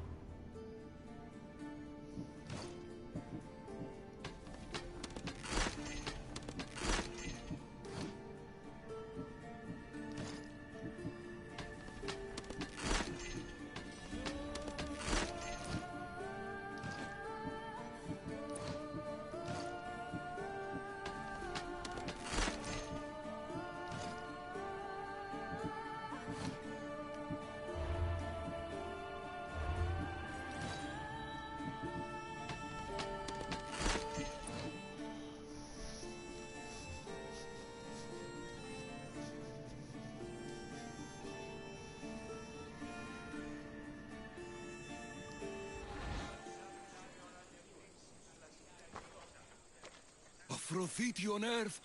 S14: Aphrodite on Earth.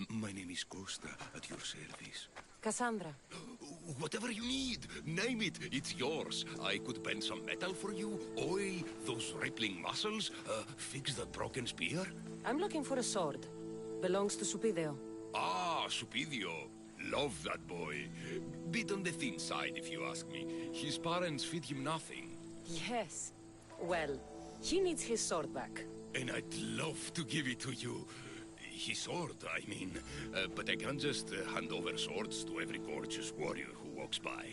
S14: My name is Costa, at your service.
S15: Cassandra.
S14: Whatever you need, name it, it's yours. I could bend some metal for you, oil those rippling muscles, fix that broken spear.
S15: I'm looking for a sword. Belongs to Supidio.
S14: Ah, Supidio. Love that boy. Bit on the thin side, if you ask me. His parents feed him nothing.
S15: Yes. Well, he needs his sword back.
S14: And I'd love to give it to you. His sword, I mean. But I can't just hand over swords to every gorgeous warrior who walks by.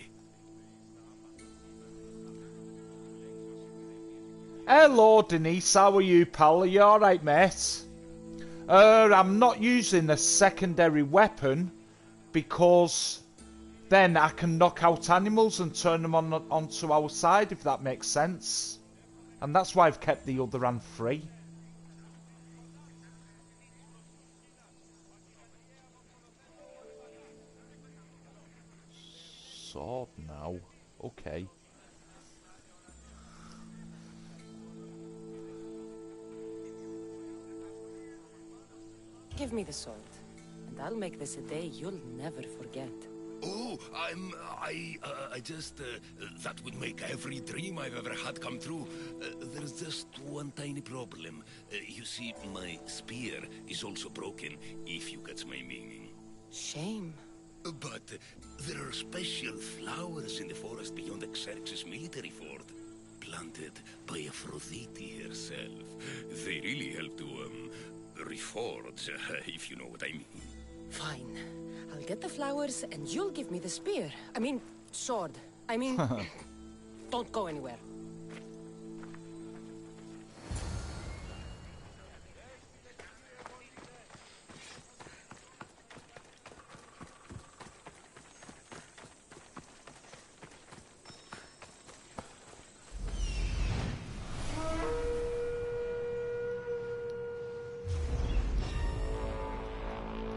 S1: Hello, Denise. How are you, pal? Are you alright, mate? I'm not using the secondary weapon because then I can knock out animals and turn them onto our side, if that makes sense. And that's why I've kept the other hand free. Sword now. Okay.
S15: Give me the sword, and I'll make this a day you'll never forget.
S14: Oh, I just, that would make every dream I've ever had come true. There's just one tiny problem. You see, my spear is also broken, if you get my meaning.
S15: Shame.
S14: But there are special flowers in the forest beyond Xerxes' military fort, planted by Aphrodite herself. They really help to, reforge, if you know what I mean.
S15: Fine. I'll get the flowers and you'll give me the spear. I mean, sword. I mean, don't go anywhere.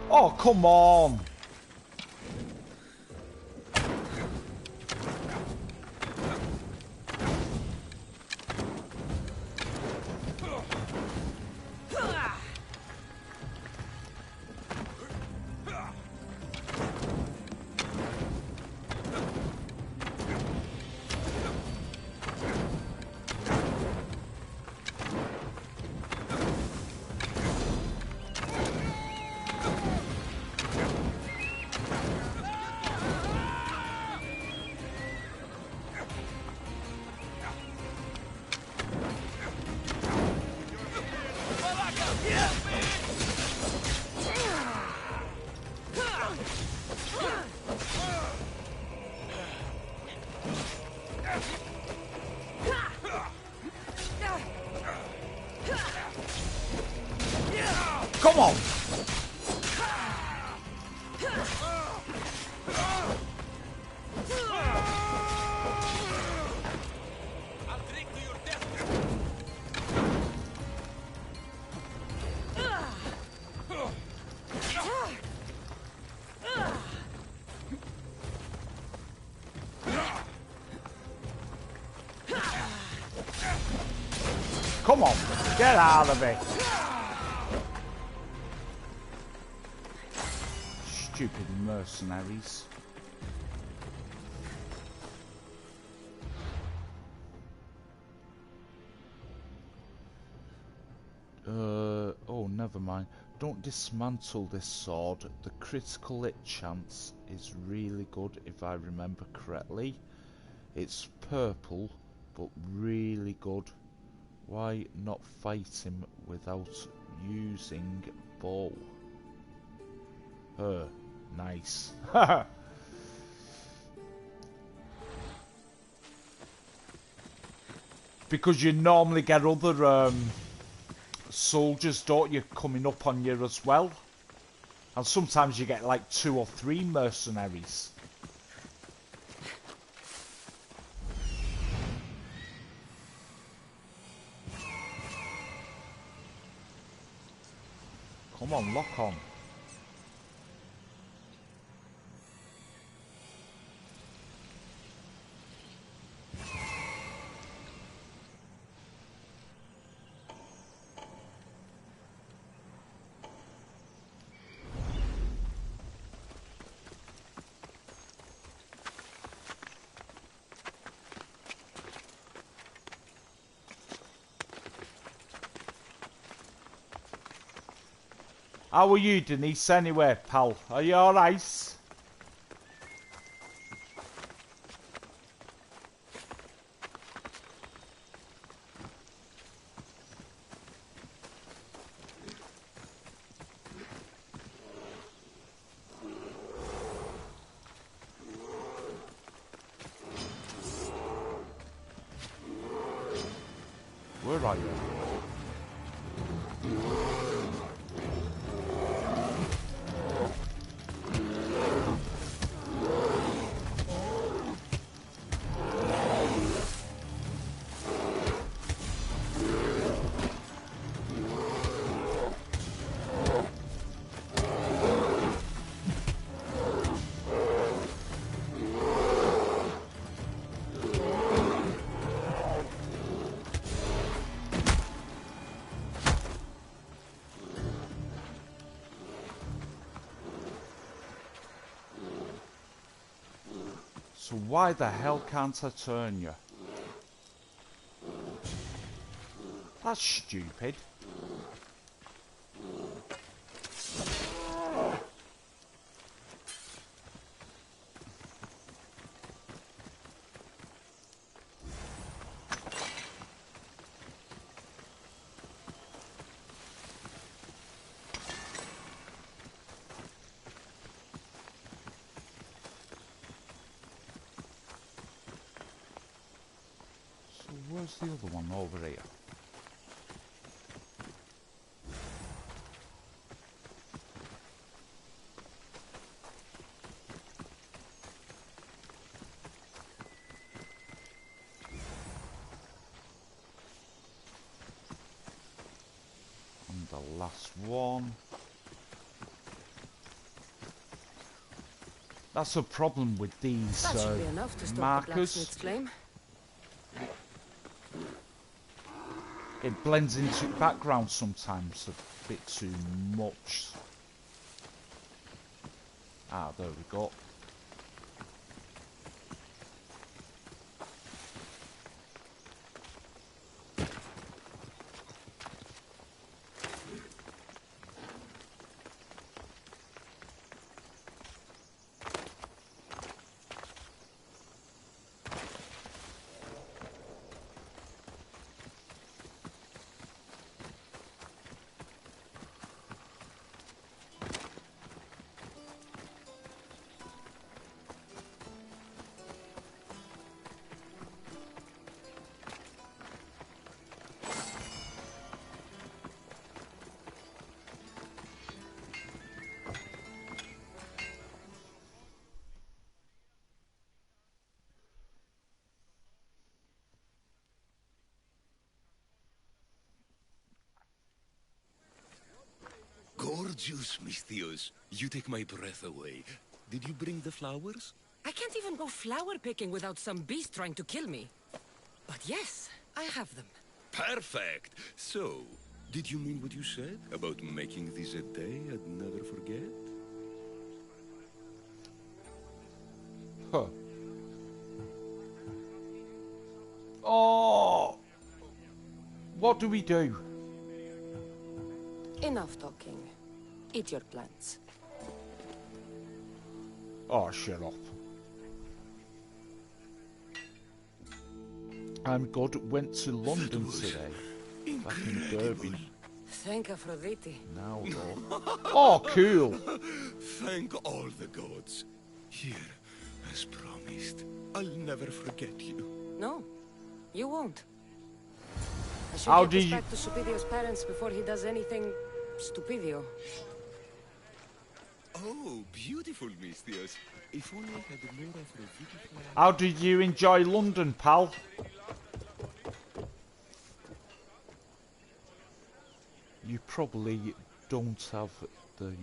S1: Oh, come on! Come on! Come on, get out of it! Stupid mercenaries. Oh, never mind. Don't dismantle this sword. The critical hit chance is really good, if I remember correctly. It's purple, but really good. Why not fight him without using bow? Nice. Because you normally get other soldiers, don't you, coming up on you as well. And sometimes you get like 2 or 3 mercenaries. Come on, lock on. How are you, Denise, anyway, pal? Are you alright? Where are you? So why the hell can't I turn you? That's stupid. So where's the other one over here? And the last one. That's a problem with these
S15: That should be enough to stop the
S1: markers.
S15: blacksmith's flame.
S1: It blends into background sometimes a bit too much. Ah, there we go.
S14: Gorgeous, Misthios. You take my breath away. Did you bring the flowers?
S15: I can't even go flower picking without some beast trying to kill me. But yes, I have them.
S14: Perfect. So, did you mean what you said about making this a day I'd never forget?
S1: Huh. Oh! What do we do?
S15: Enough talking. Eat your plants.
S1: Oh, shut up. I'm good. Went to London today. Back in Derby.
S15: Thank Aphrodite.
S1: Now, though. Oh, cool.
S14: Thank all the gods. Here, as promised, I'll never forget you.
S15: No, you won't. I should
S1: How
S15: get
S1: do
S15: this
S1: you...
S15: back to Supidio's parents before he does anything stupidio.
S14: Oh, beautiful, Misthios. If only I had more Aphrodite.
S1: How did you enjoy London, pal? You probably don't have the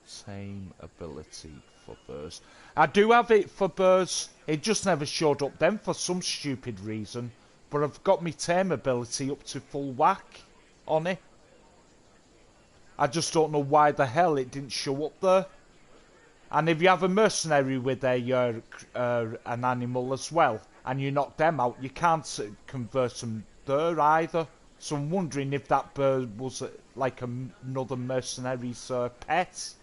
S1: same ability for birds. I do have it for birds. It just never showed up then for some stupid reason. But I've got my tame ability up to full whack on it. I just don't know why the hell it didn't show up there. And if you have a mercenary with an animal as well, and you knock them out, you can't convert them there either. So I'm wondering if that bird was like another mercenary's pet.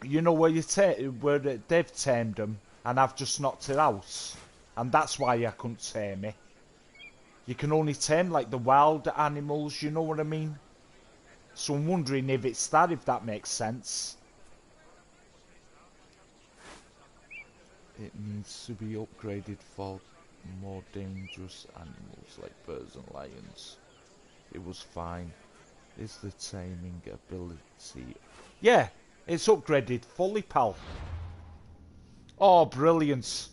S1: You know where where they've tamed them, and I've just knocked it out, and that's why I couldn't tame it. You can only tame like the wild animals, you know what I mean? So I'm wondering if it's that, if that makes sense. It needs to be upgraded for more dangerous animals like birds and lions. It was fine. Is the taming ability... Yeah, it's upgraded fully, pal. Oh, brilliant.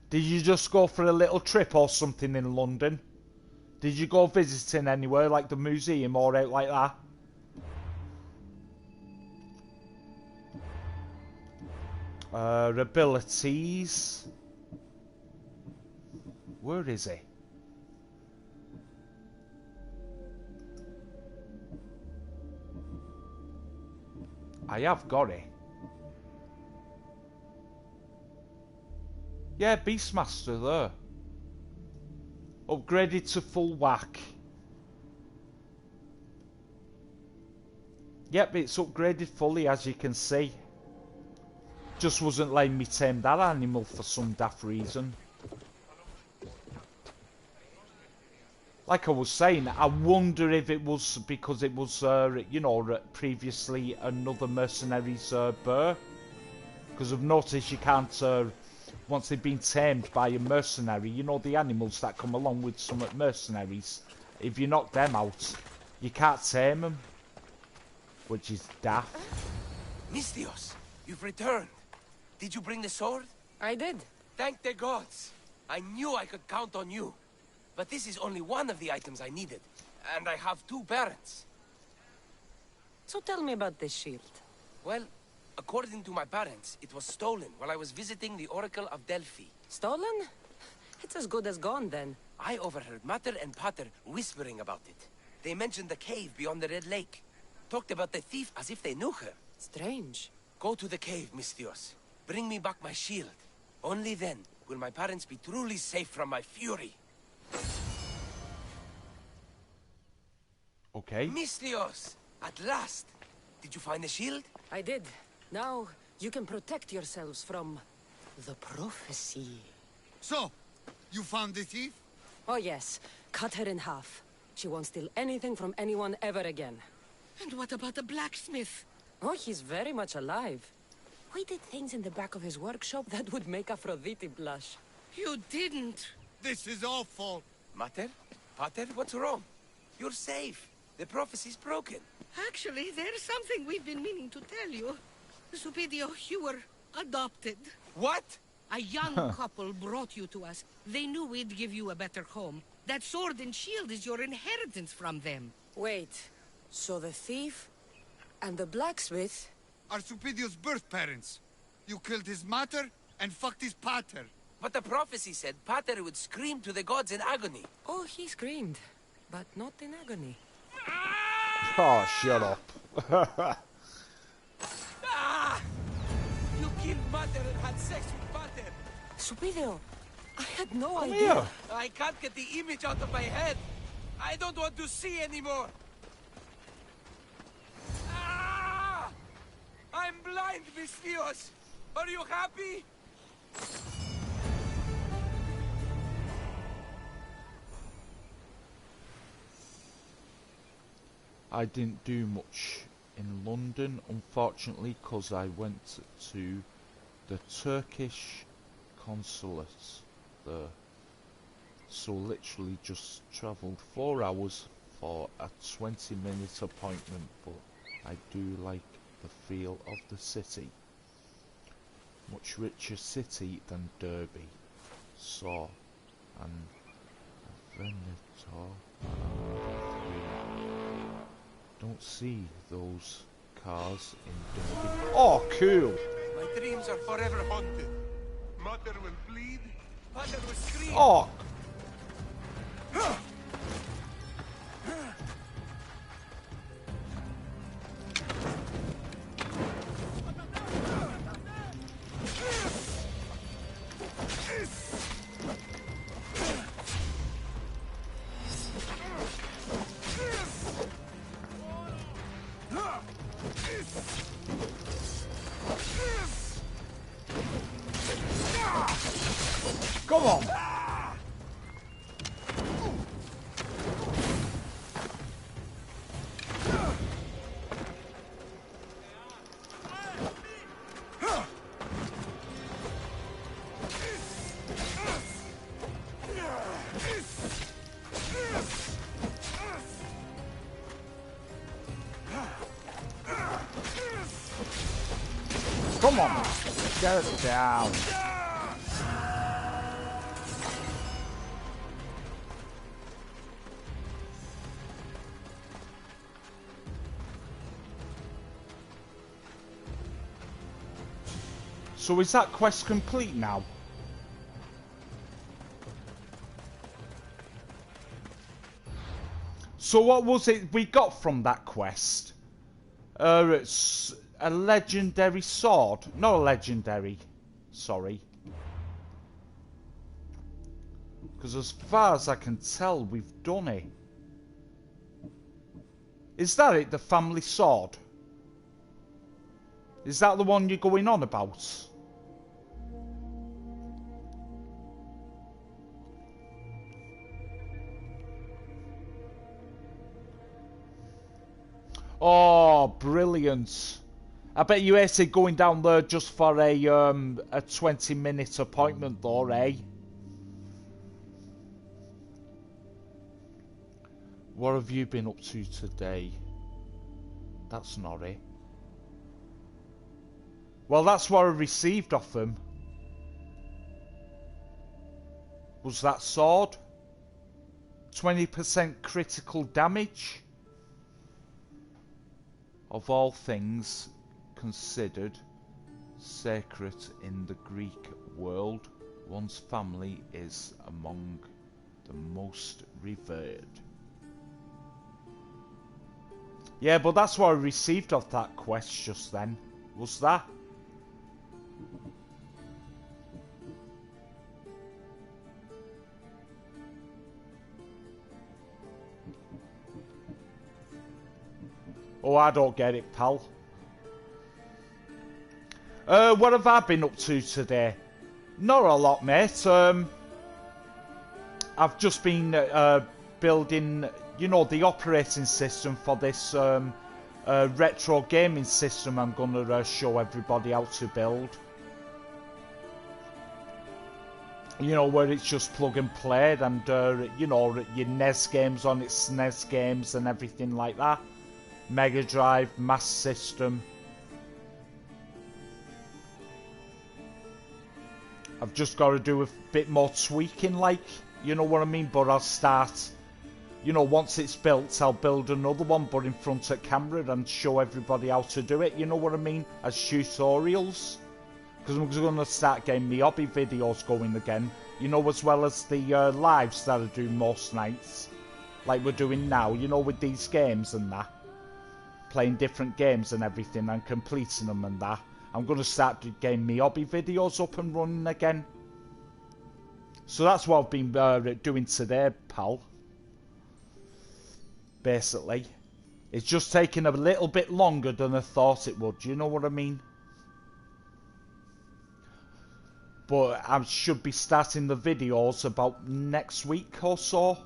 S1: Did you just go for a little trip or something in London? Did you go visiting anywhere, like the museum or out like that? Abilities. Where is he? I have got it. Yeah, Beastmaster there. Upgraded to full whack. Yep, it's upgraded fully, as you can see. Just wasn't letting me tame that animal for some daft reason. Like I was saying, I wonder if it was because it was, you know, previously another mercenary's bear. Because I've noticed you can't, once they've been tamed by a mercenary, you know the animals that come along with some mercenaries, if you knock them out, you can't tame them. Which is daft.
S19: Mistios, you've returned. Did you bring the sword?
S15: I did.
S19: Thank the gods. I knew I could count on you. But this is only one of the items I needed. And I have 2 parents.
S15: So tell me about this shield.
S19: Well, according to my parents, it was stolen while I was visiting the Oracle of Delphi.
S15: Stolen? It's as good as gone then.
S19: I overheard Mater and Pater whispering about it. They mentioned the cave beyond the Red Lake. Talked about the thief as if they knew her.
S15: Strange.
S19: Go to the cave, Mistios. Bring me back my shield. Only then will my parents be truly safe from my fury.
S1: Okay.
S19: Mistios! At last! Did you find the shield?
S15: I did. Now, you can protect yourselves from the prophecy.
S17: So, you found the thief?
S15: Oh yes. Cut her in half. She won't steal anything from anyone ever again.
S16: And what about the blacksmith?
S15: Oh, he's very much alive. We did things in the back of his workshop that would make Aphrodite blush.
S16: You didn't.
S17: This is awful.
S19: Mater? Pater, what's wrong? You're safe. The prophecy's broken.
S16: Actually, there's something we've been meaning to tell you. Supidio, you were adopted.
S19: What?
S16: A young couple brought you to us. They knew we'd give you a better home. That sword and shield is your inheritance from them.
S15: Wait, so the thief and the blacksmith
S17: are Supidio's birth parents. You killed his mater and fucked his pater.
S19: But the prophecy said Pater would scream to the gods in agony.
S15: Oh, he screamed, but not in agony.
S1: Oh, shut up.
S19: Ah! You killed Mater and had sex with Pater.
S15: Supidio, I had no
S1: Come
S15: idea.
S1: here.
S19: I can't get the image out of my head. I don't want to see anymore. Ah! I'm blind, Mistios. Are you happy?
S1: I didn't do much in London, unfortunately, because I went to the Turkish consulate there. So literally just travelled 4 hours for a 20-minute appointment, but I do like the feel of the city. Much richer city than Derby. So, and Veneto. Don't see those cars in Derby. Oh, cool!
S19: My dreams are forever haunted. Mother will bleed, Pater will scream.
S1: Oh! Come on! Come on! Get it down! So is that quest complete now? So what was it we got from that quest? It's a legendary sword. Not a legendary. Sorry. Because as far as I can tell, we've done it. Is that it, the family sword? Is that the one you're going on about? Oh, brilliant. I bet you hated going down there just for a 20-minute appointment though, eh? What have you been up to today? That's not it. Well, that's what I received off them. Was that sword? 20% critical damage? Of all things considered sacred in the Greek world, one's family is among the most revered. Yeah, but that's what I received off that quest just then. Was that? Oh, I don't get it, pal. What have I been up to today? Not a lot, mate. I've just been building, you know, the operating system for this retro gaming system I'm going to show everybody how to build. You know, where it's just plug and play and, you know, your NES games on its SNES games and everything like that. Mega Drive, Master System. I've just got to do a bit more tweaking, like, you know what I mean? But I'll start, you know, once it's built, I'll build another one, but in front of camera and show everybody how to do it, you know what I mean? As tutorials. Because I'm going to start getting the hobby videos going again, you know, as well as the lives that I do most nights. Like we're doing now, you know, with these games and that. Playing different games and everything and completing them and that. I'm going to start getting my hobby videos up and running again. So that's what I've been doing today, pal. Basically. It's just taking a little bit longer than I thought it would, you know what I mean? But I should be starting the videos about next week or so.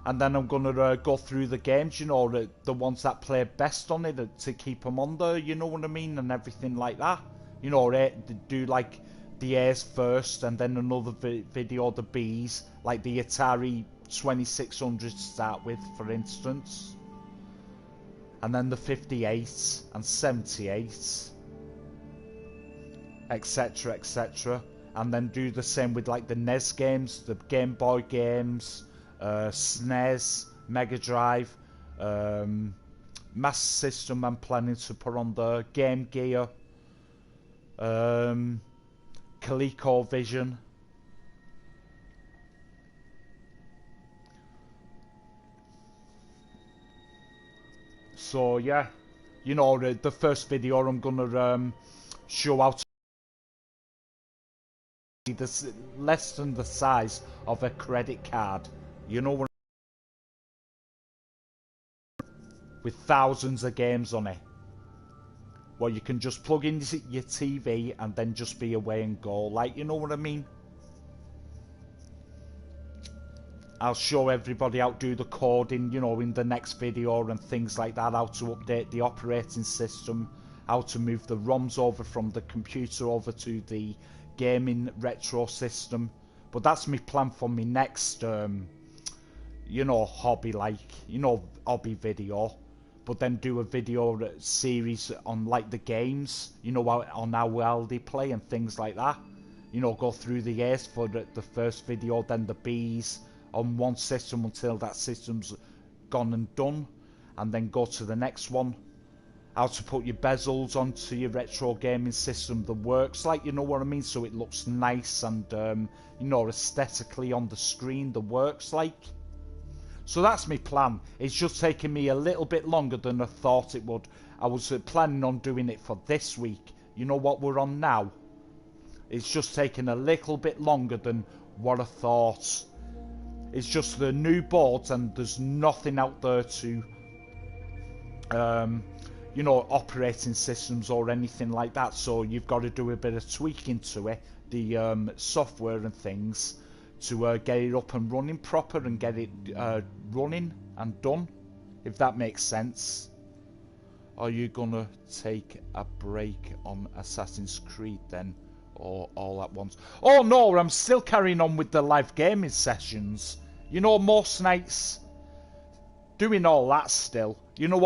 S1: And then I'm going to go through the games, you know, the ones that play best on it to keep them on there, you know what I mean? And everything like that. You know, do like the A's first and then another video, the B's. Like the Atari 2600 to start with, for instance. And then the 58s and 78s. Etc, etc. And then do the same with like the NES games, the Game Boy games. SNES, Mega Drive, Master System I'm planning to put on the Game Gear, ColecoVision. So yeah, you know, the first video I'm gonna show how to this less than the size of a credit card. You know what? With thousands of games on it. Well, you can just plug in your TV and then just be away and go. Like, you know what I mean? I'll show everybody how to do the coding, you know, in the next video and things like that. How to update the operating system. How to move the ROMs over from the computer over to the gaming retro system. But that's my plan for my next... you know, hobby, like, you know, hobby video, but then do a video series on, like, the games, you know, on how well they play and things like that. You know, go through the A's for the first video, then the B's on one system until that system's gone and done, and then go to the next one. How to put your bezels onto your retro gaming system that works, like, you know what I mean, so it looks nice and, you know, aesthetically on the screen, the works, like. So that's my plan. It's just taking me a little bit longer than I thought it would. I was planning on doing it for this week. You know what we're on now? It's just taking a little bit longer than What a thought. It's just the new boards and there's nothing out there to, you know, operating systems or anything like that. So you've got to do a bit of tweaking to it, the software and things, to get it up and running proper and get it running and done, if that makes sense. Are you gonna take a break on Assassin's Creed then, or all at once? Oh no, I'm still carrying on with the live gaming sessions. You know, most nights doing all that still. You know,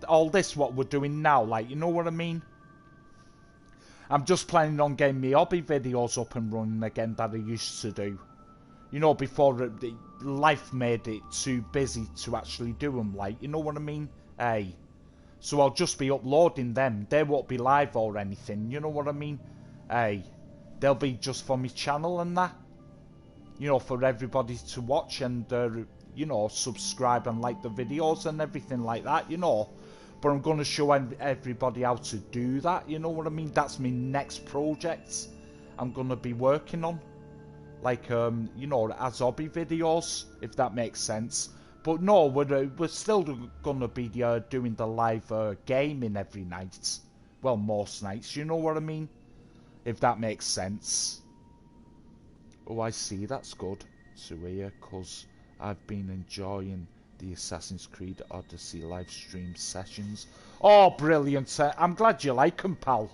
S1: all this what we're doing now, like, you know what I mean? I'm just planning on getting my hobby videos up and running again that I used to do. You know, before life made it too busy to actually do them, like, you know what I mean? Hey. So I'll just be uploading them. They won't be live or anything, you know what I mean? Hey. They'll be just for my channel and that. You know, for everybody to watch and, you know, subscribe and like the videos and everything like that, you know. But I'm going to show everybody how to do that, you know what I mean? That's my next project I'm going to be working on. Like, you know, as hobby videos, if that makes sense. But no, we're still going to be doing the live gaming every night. Well, most nights, you know what I mean? If that makes sense. Oh, I see, that's good to hear, because I've been enjoying the Assassin's Creed Odyssey live stream sessions. Oh, brilliant. I'm glad you like them, pal.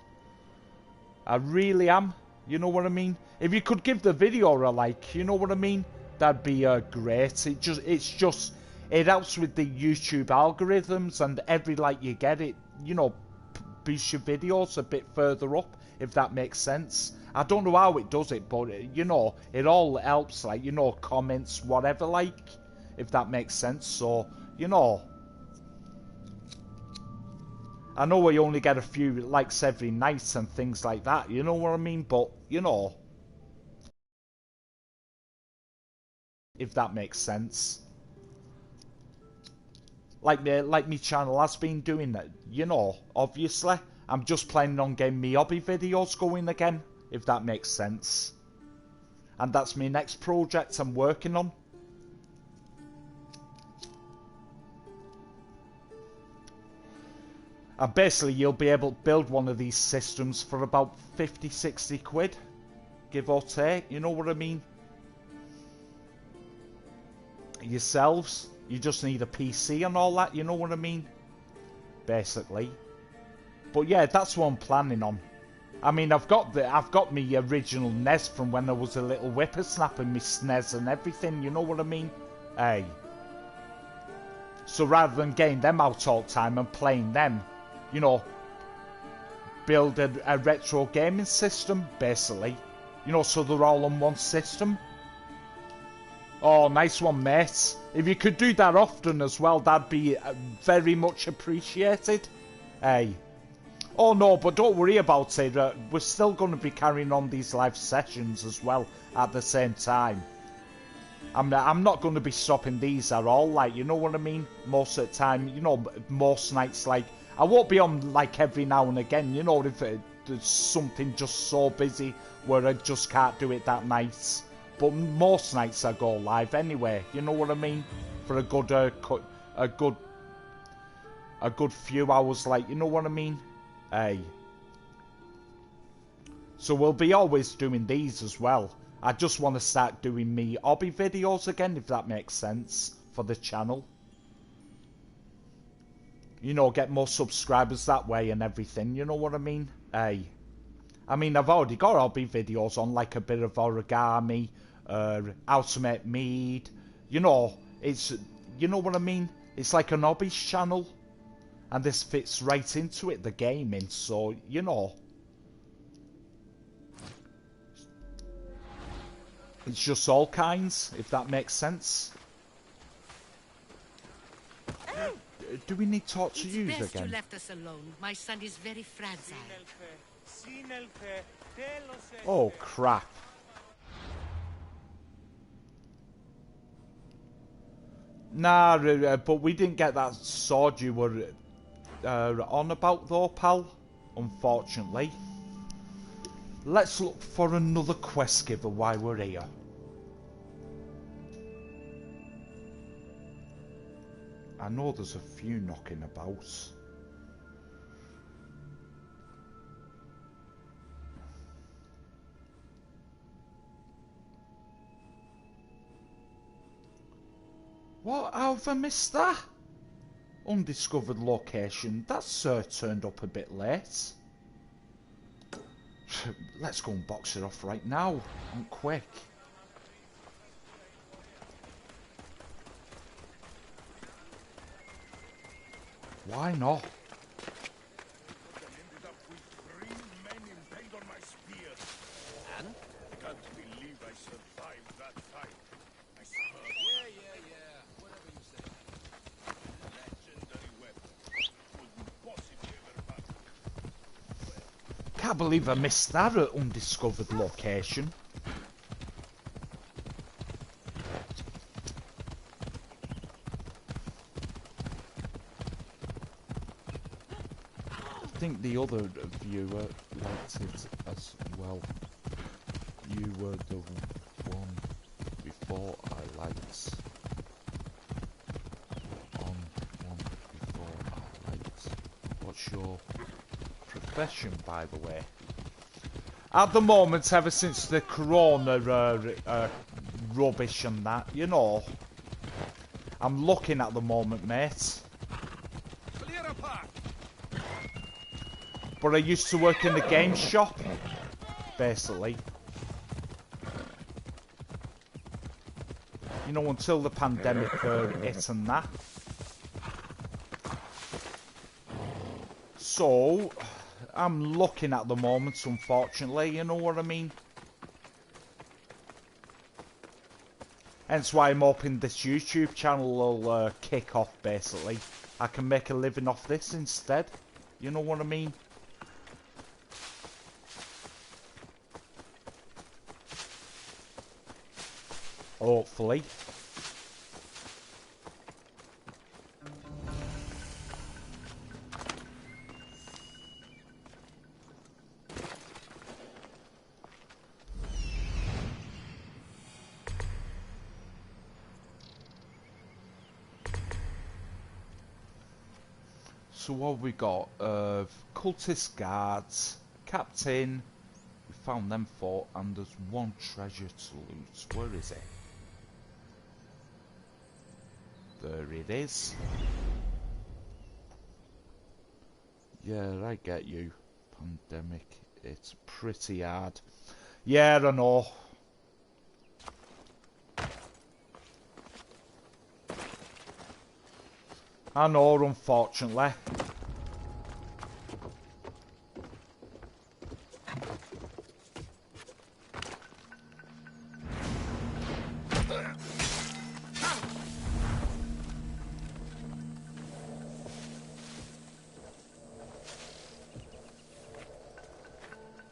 S1: I really am. You know what I mean? If you could give the video a like, you know what I mean? That'd be great. It helps with the YouTube algorithms, and every like you get, it, you know, boosts your videos a bit further up, if that makes sense. I don't know how it does it, but, you know, it all helps, like, you know, comments, whatever, like, if that makes sense. So, you know, I know we only get a few likes every night and things like that, you know what I mean? But, you know, if that makes sense. Like me channel has been doing that, you know, obviously. I'm just planning on getting me hobby videos going again, if that makes sense. And that's my next project I'm working on. And basically you'll be able to build one of these systems for about 50-60 quid, give or take, you know what I mean? Yourselves, you just need a PC and all that, you know what I mean? Basically. But yeah, that's what I'm planning on. I mean, I've got my original NES from when I was a little whippersnapper, my SNES and everything, you know what I mean? Hey. So rather than getting them out all the time and playing them, you know, build a retro gaming system, basically. You know, so they're all on one system. Oh, nice one, mate. If you could do that often as well, that'd be very much appreciated. Hey. Oh no, but don't worry about it. We're still going to be carrying on these live sessions as well at the same time. I'm not going to be stopping these at all, like, you know what I mean? Most of the time, you know, most nights, like, I won't be on, like, every now and again, you know, if there's something just so busy where I just can't do it that night. But most nights I go live anyway, you know what I mean? For a good few hours, like, you know what I mean? Hey. So we'll be always doing these as well. I just want to start doing me hobby videos again, if that makes sense, for the channel. You know, get more subscribers that way and everything, you know what I mean? Hey. I mean, I've already got hobby videos on, like a bit of origami, how to make mead. You know, it's, you know what I mean? It's like an hobbies channel. And this fits right into it, the gaming, so, you know. It's just all kinds, if that makes sense. Do we need to talk to you again?
S16: You left us alone. My son is very fragile.
S1: Oh, crap. Nah, but we didn't get that sword you were on about though, pal. Unfortunately. Let's look for another quest giver while we're here. I know there's a few knocking about. What? How have I missed that? Undiscovered location. That's turned up a bit late. Let's go and box it off right now. And quick. Why not?
S13: And? Can't believe I survived that fight. Yeah. Whatever you say. Legendary weapon. Couldn't possibly ever pass.
S1: Can't believe I missed that at undiscovered location. I think the other viewer liked it as well. You were the one before I liked. One before I liked. What's your profession, by the way? At the moment, ever since the corona rubbish and that, you know, I'm looking at the moment, mate. But I used to work in the game shop, basically. You know, until the pandemic hit and that. So, I'm looking at the moment, unfortunately, you know what I mean? Hence why I'm hoping this YouTube channel will kick off, basically. I can make a living off this instead, you know what I mean? Hopefully. So what have we got? Cultist guards, captain. We found them 4, and there's 1 treasure to loot. Where is it? There it is. Yeah, I get you. Pandemic, it's pretty hard. Yeah, I know. I know, unfortunately.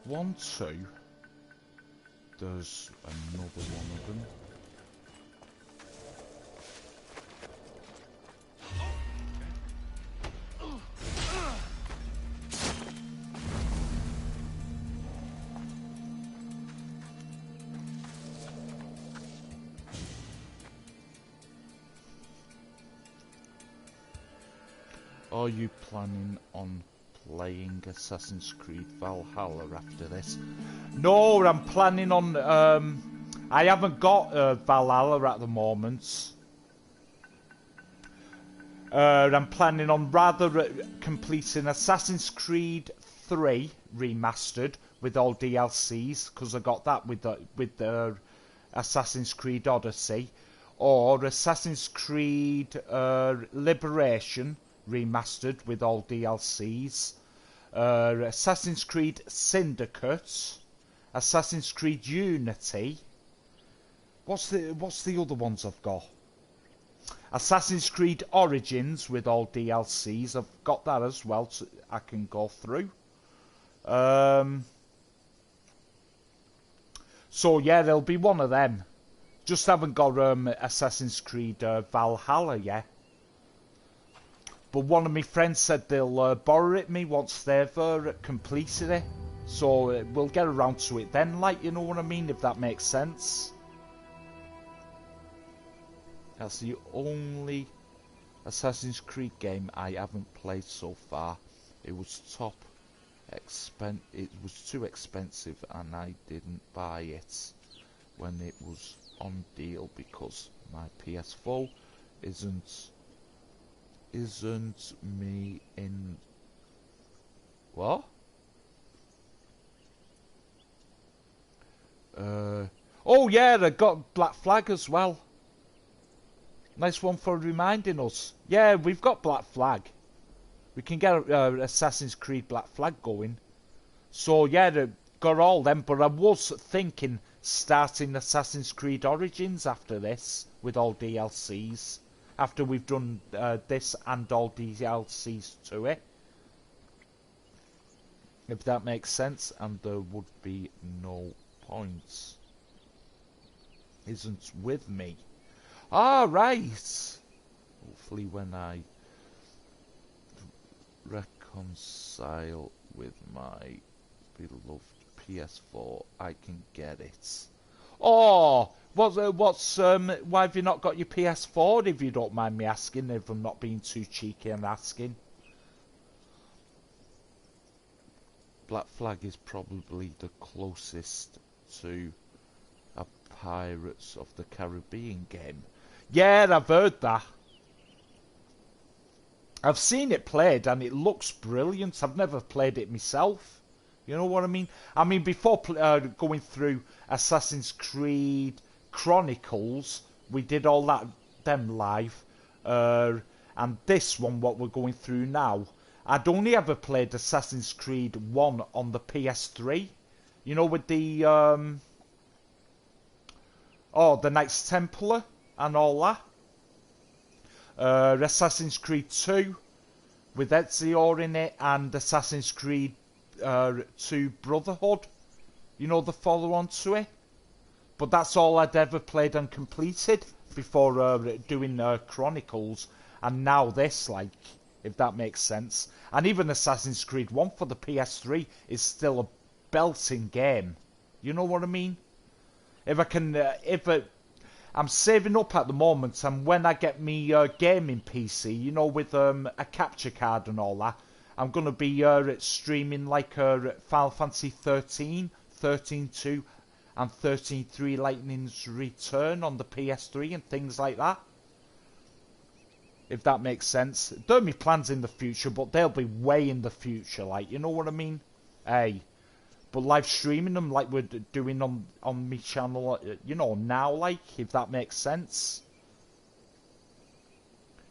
S1: One, 2. There's another one of them. Are you planning on playing Assassin's Creed Valhalla after this? No, I'm planning on... I haven't got Valhalla at the moment. I'm planning on rather completing Assassin's Creed 3 Remastered with all DLCs, because I got that with the Assassin's Creed Odyssey, or Assassin's Creed Liberation Remastered with all DLCs, Assassin's Creed Syndicate, Assassin's Creed Unity. What's the other ones I've got? Assassin's Creed Origins with all DLCs. I've got that as well, so I can go through. So yeah, there'll be one of them. Just haven't got Assassin's Creed Valhalla yet. But one of my friends said they'll borrow it me once they've completed it. So we'll get around to it then, like, you know what I mean, if that makes sense. That's the only Assassin's Creed game I haven't played so far. It was it was too expensive and I didn't buy it when it was on deal because my PS4 isn't me in what? Oh yeah, I got Black Flag as well. Nice one for reminding us. Yeah, we've got Black Flag. We can get Assassin's Creed Black Flag going. So yeah, got all them, but I was thinking starting Assassin's Creed Origins after this, with all DLCs. After we've done this and all DLCs to it. If that makes sense, and there would be no points. Isn't with me. Ah, right. Hopefully when I reconcile with my beloved PS4, I can get it. Oh, why have you not got your PS4, if you don't mind me asking, if I'm not being too cheeky and asking? Black Flag is probably the closest to a Pirates of the Caribbean game. Yeah, I've heard that. I've seen it played and it looks brilliant. I've never played it myself. You know what I mean? I mean, before going through Assassin's Creed Chronicles, we did all them live. And this one, what we're going through now, I'd only ever played Assassin's Creed 1 on the PS3. You know, with the the Knights Templar and all that. Assassin's Creed 2 with Ezio in it, and Assassin's Creed 2 Brotherhood. You know, the follow-on to it. But that's all I'd ever played and completed before doing Chronicles. And now this, like, if that makes sense. And even Assassin's Creed 1 for the PS3 is still a belting game. You know what I mean? If I can, I'm saving up at the moment, and when I get me gaming PC, you know, with a capture card and all that, I'm going to be streaming like Final Fantasy 13, 13.2, and 13.3 Lightning's Return on the PS3 and things like that. If that makes sense. Don't be plans in the future, but they'll be way in the future, like, you know what I mean? Hey. But live streaming them like we're doing on my channel, you know, now, like, if that makes sense.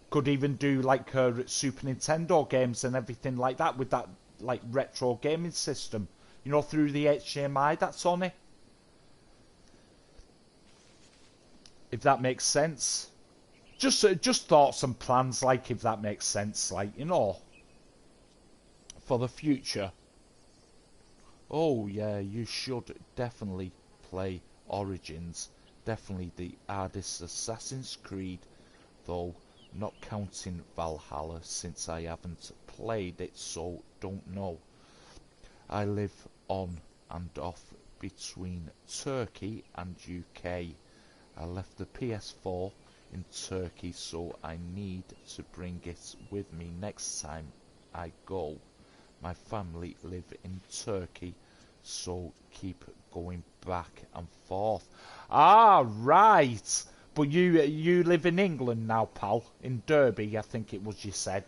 S1: Could even do, like, Super Nintendo games and everything like that with that, like, retro gaming system. You know, through the HDMI that's on it. If that makes sense. Just thoughts and plans, like, if that makes sense, like, you know. For the future. Oh yeah, you should definitely play Origins. Definitely the hardest Assassin's Creed, though not counting Valhalla since I haven't played it, so don't know. I live on and off between Turkey and UK. I left the PS4 in Turkey, so I need to bring it with me next time I go. My family live in Turkey, so keep going back and forth. Ah, right. But you live in England now, pal. In Derby, I think it was you said.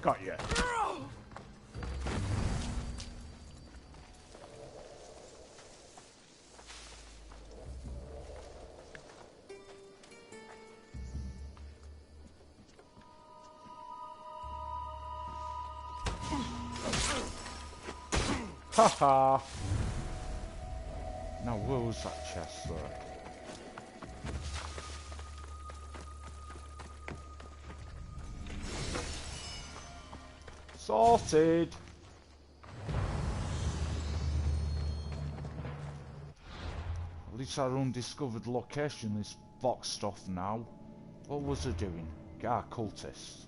S1: Got you. Haha. Now, where was that chest there? Sorted! At least our undiscovered location is boxed off now. What was it doing? Ah, cultists.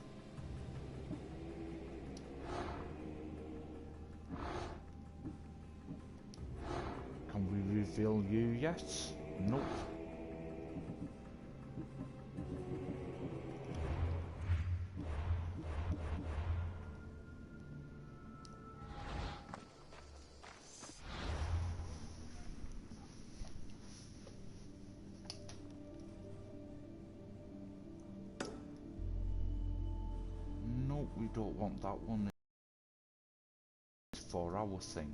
S1: Can we reveal you yet? Nope. Nope, we don't want that one. It's for our thing.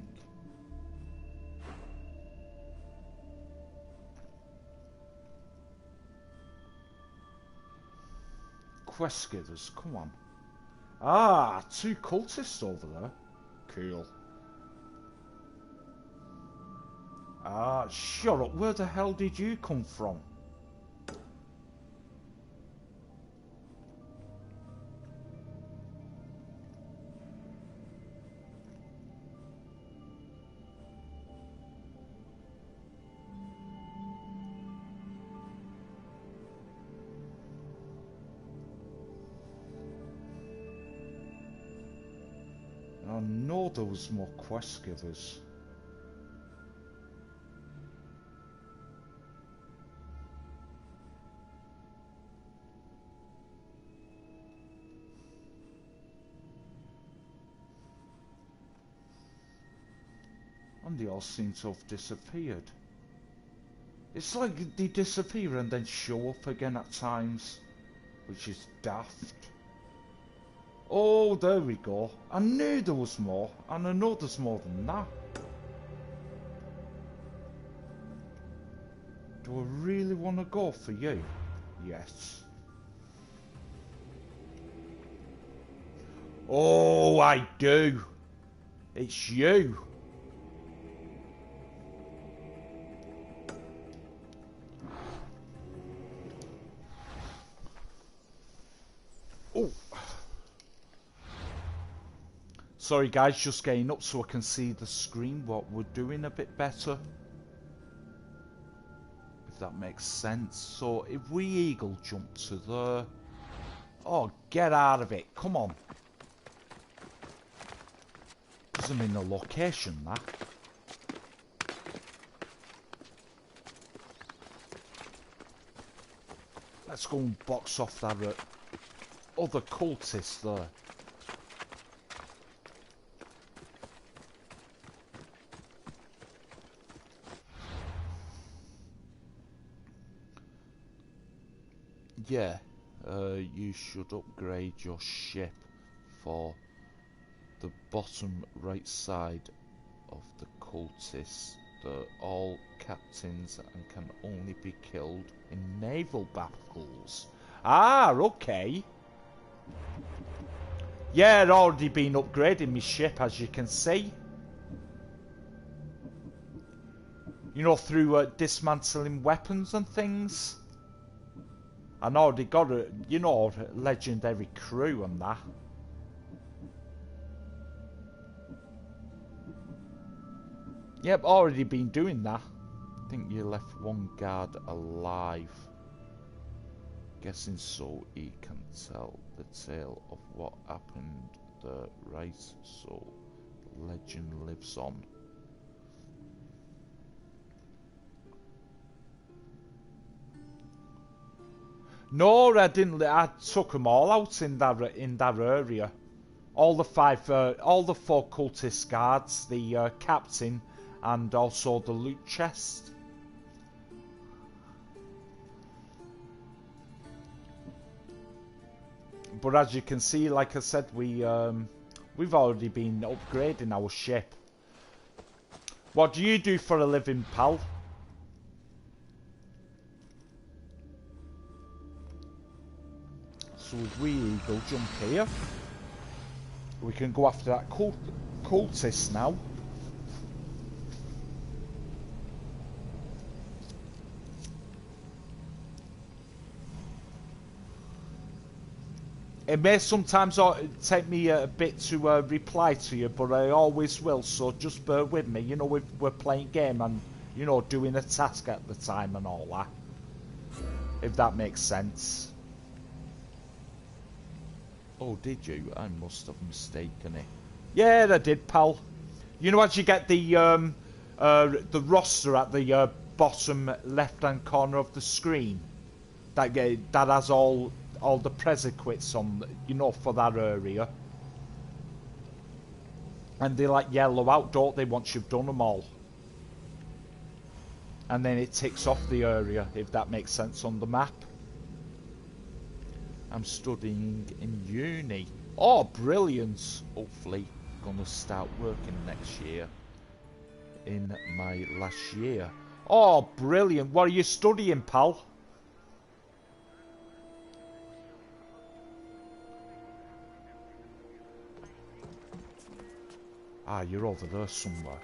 S1: Quest givers, come on. Ah, 2 cultists over there. Cool. Ah, shut up. Where the hell did you come from? I know there was more quest givers. And they all seem to have disappeared. It's like they disappear and then show up again at times, which is daft. Oh, there we go. I knew there was more, and I know there's more than that. Do I really want to go for you? Yes. Oh, I do. It's you. Oh. Sorry guys, just getting up so I can see the screen, what we're doing a bit better. If that makes sense. So if we eagle jump to there... Oh, get out of it. Come on. Because I'm in the location, that. Let's go and box off that other cultist there. Yeah, you should upgrade your ship for the bottom right side of the cultists. They're all captains and can only be killed in naval battles. Ah, okay. Yeah, I'd already been upgrading my ship, as you can see. You know, through dismantling weapons and things. And already got a, you know, legendary crew and that. Yep, already been doing that. I think you left one guard alive. Guessing so he can tell the tale of what happened there, right? So legend lives on. No, I didn't. I took them all out in that area. All the 4 cultist guards, the captain, and also the loot chest. But as you can see, like I said, we've already been upgrading our ship. What do you do for a living, pal? So if we eagle jump here, we can go after that cultist now. It may sometimes take me a bit to reply to you, but I always will, so just bear with me. You know, we're playing game and, you know, doing a task at the time and all that. If that makes sense. Oh, did you? I must have mistaken it. Yeah, I did, pal. You know, as you get the roster at the bottom left-hand corner of the screen, that has all the prerequisites on, you know, for that area. And they like yellow out, don't they, once you've done them all. And then it ticks off the area, if that makes sense, on the map. I'm studying in uni. Oh, brilliant. Hopefully gonna start working next year. In my last year. Oh, brilliant. What are you studying, pal? Ah, you're over there somewhere.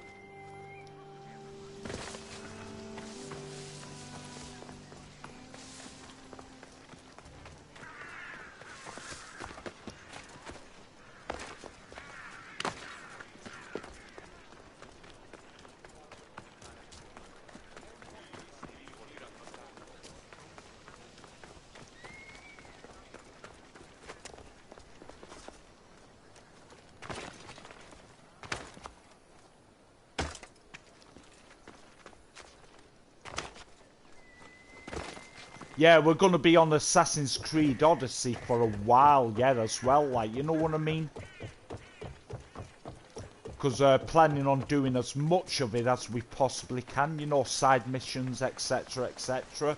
S1: Yeah, we're going to be on Assassin's Creed Odyssey for a while, yeah, as well, like, you know what I mean? Because planning on doing as much of it as we possibly can, you know, side missions, etc, etc.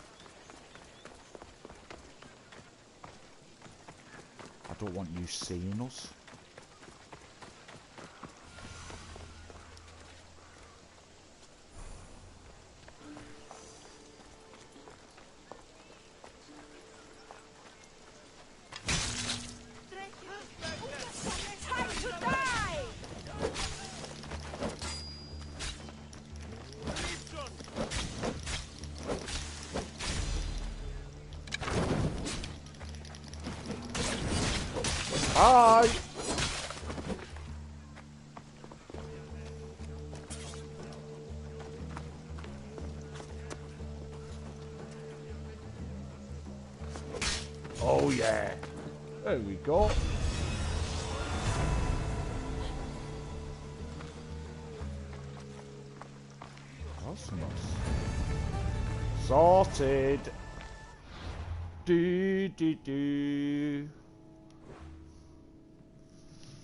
S1: I don't want you seeing us. Hi! Oh yeah! There we go. That's nice. Sorted! Do.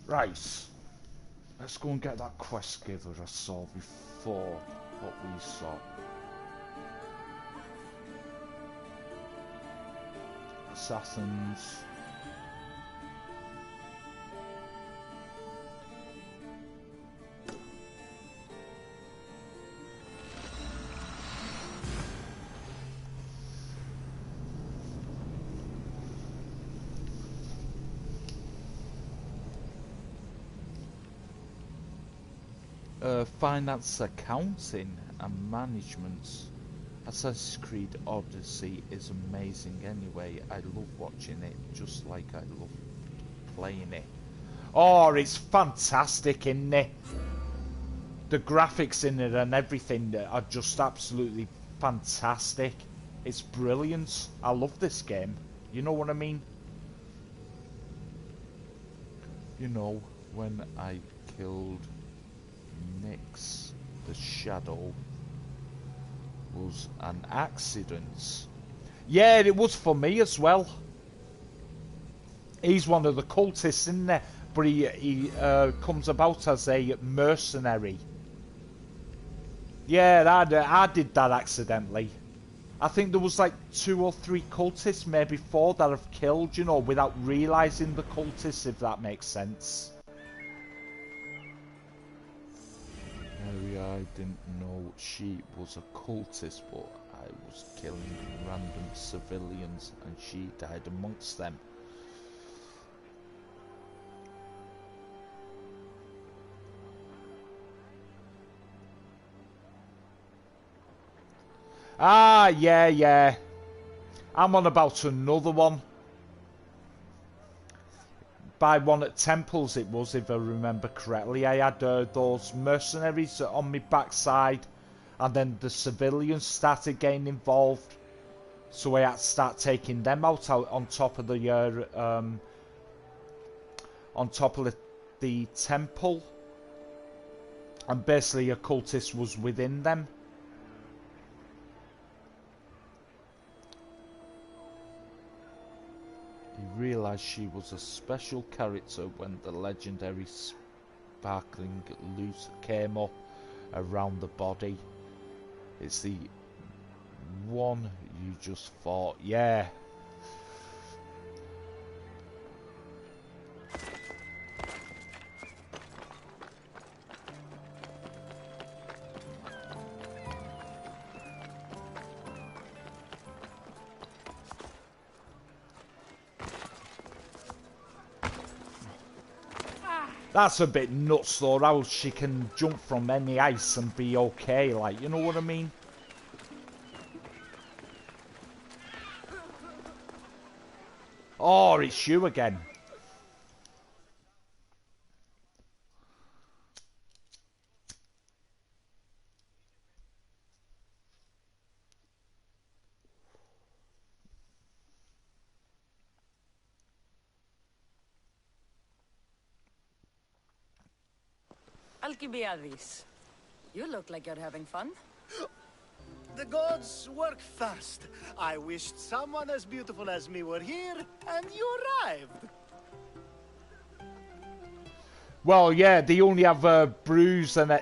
S1: Right. Let's go and get that quest giver I saw before what we saw. Assassins. Finance, accounting and management. Assassin's Creed Odyssey is amazing anyway. I love watching it just like I love playing it. Oh, it's fantastic, isn't it? The graphics in it and everything are just absolutely fantastic. It's brilliant. I love this game. You know what I mean? You know, when I killed Nyx, the shadow was an accident. Yeah, it was for me as well. He's one of the cultists, isn't he? But he comes about as a mercenary. Yeah, I did that accidentally. I think there was like 2 or 3 cultists, maybe 4, that I've killed, you know, without realising the cultists, if that makes sense. Maybe I didn't know she was a cultist, but I was killing random civilians and she died amongst them. Ah, yeah. I'm on about another one. by one at Temples it was, if I remember correctly. I had those mercenaries on my backside, and then the civilians started getting involved, so I had to start taking them out on top of the temple, and basically a cultist was within them. He realised she was a special character when the legendary sparkling loot came up around the body. It's the one you just fought. Yeah. That's a bit nuts though, how she can jump from any ice and be okay, like, you know what I mean? Oh, it's you again.
S15: Alcibiades, you look like you're having fun.
S20: The gods work fast. I wished someone as beautiful as me were here, and you arrived.
S1: Well, yeah, they only have brooms and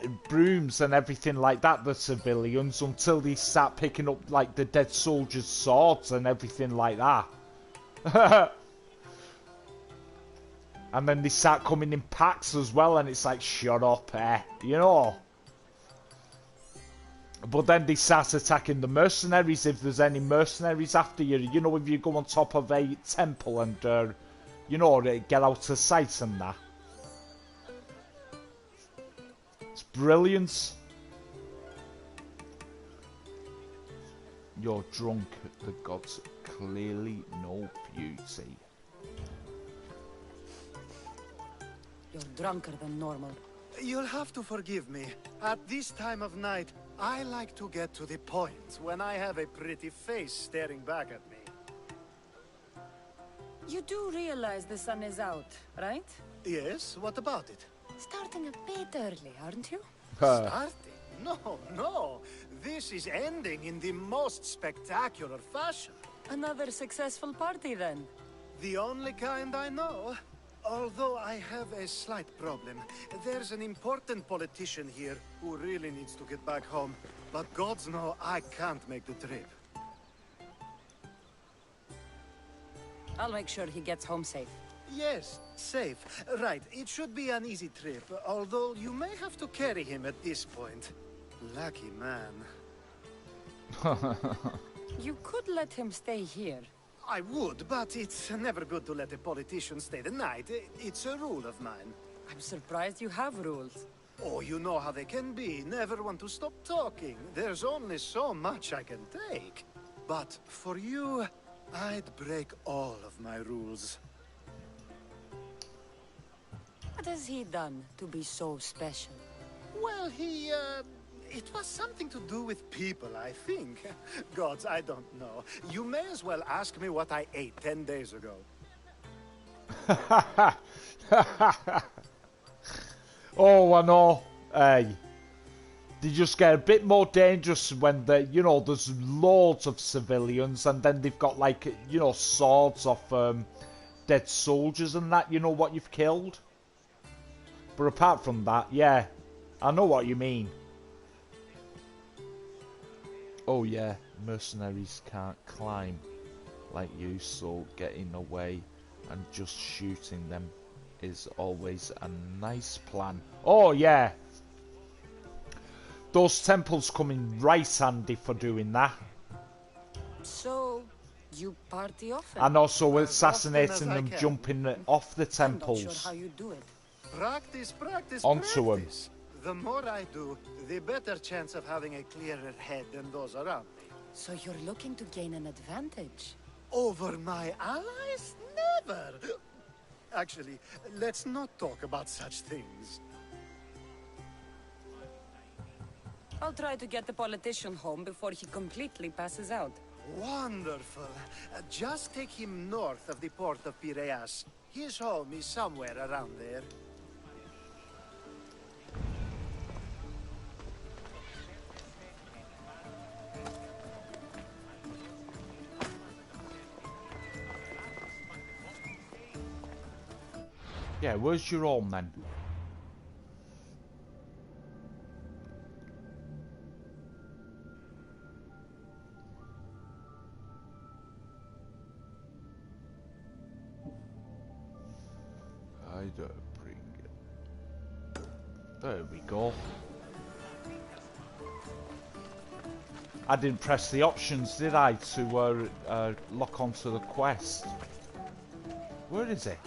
S1: everything like that, the civilians, until they start picking up, like, the dead soldiers' swords and everything like that. And then they start coming in packs as well, and it's like, shut up, you know? But then they start attacking the mercenaries, if there's any mercenaries after you. You know, if you go on top of a temple and, you know, get out of sight and that. It's brilliant. You're drunk. The gods clearly know beauty.
S15: You're drunker than normal.
S20: You'll have to forgive me. At this time of night, I like to get to the point when I have a pretty face staring back at me.
S15: You do realize the sun is out, right?
S20: Yes, what about it?
S15: Starting a bit early, aren't you?
S20: Starting? No, no. This is ending in the most spectacular fashion.
S15: Another successful party, then?
S20: The only kind I know. Although I have a slight problem. There's an important politician here who really needs to get back home. But gods know I can't make the trip.
S15: I'll make sure he gets home safe.
S20: Yes, safe. Right, it should be an easy trip, although you may have to carry him at this point. Lucky man.
S15: You could let him stay here.
S20: I would, but it's never good to let a politician stay the night. It's a rule of mine.
S15: I'm surprised you have rules.
S20: Oh, you know how they can be. Never want to stop talking. There's only so much I can take. But for you, I'd break all of my rules.
S15: What has he done to be so special?
S20: Well, it was something to do with people, I think. Gods, I don't know. You may as well ask me what I ate 10 days ago.
S1: Oh, I know. Hey. They just get a bit more dangerous when you know, there's loads of civilians, and then they've got, like, you know, swords off dead soldiers and that, you know, what you've killed. But apart from that, yeah, I know what you mean. Oh yeah, mercenaries can't climb like you, so getting away and just shooting them is always a nice plan. Oh yeah, those temples come in right handy for doing that.
S15: So, you party often?
S1: And also assassinating them, jumping off the temples.
S15: I'm not sure how you do it.
S20: Practice, practice,
S1: onto
S20: practice. The more I do, the better chance of having a clearer head than those around me.
S15: So you're looking to gain an advantage?
S20: Over my allies? Never! Actually, let's not talk about such things.
S15: I'll try to get the politician home before he completely passes out.
S20: Wonderful. Just take him north of the port of Piraeus. His home is somewhere around there.
S1: Yeah, where's your home then? I don't bring it. There we go. I didn't press the options, did I, to lock onto the quest? Where is it?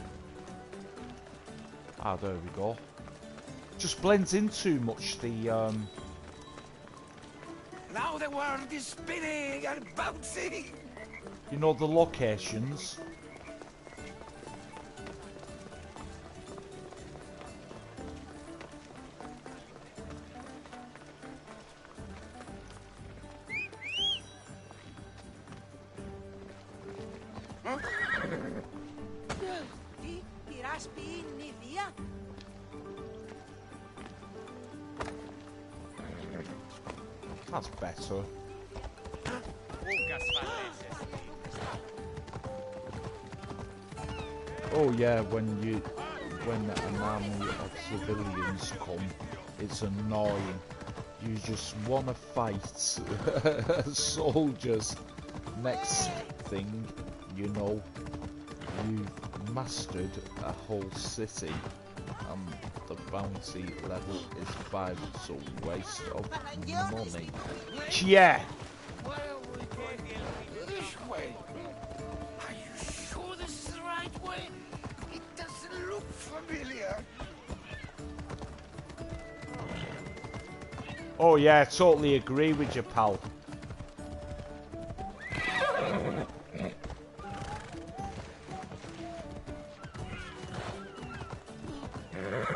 S1: Ah, there we go. Just blends in too much, the
S10: Now the world is spinning and bouncing!
S1: you know, the locations. That's better. Oh yeah, when an army of civilians come, it's annoying. You just want to fight soldiers. Next thing, you know, you've mastered a whole city, and the bounty level is 5, so waste of money. Yeah!
S10: This way. Are you sure this is the right way? It doesn't look familiar.
S1: Oh yeah, I totally agree with you, pal.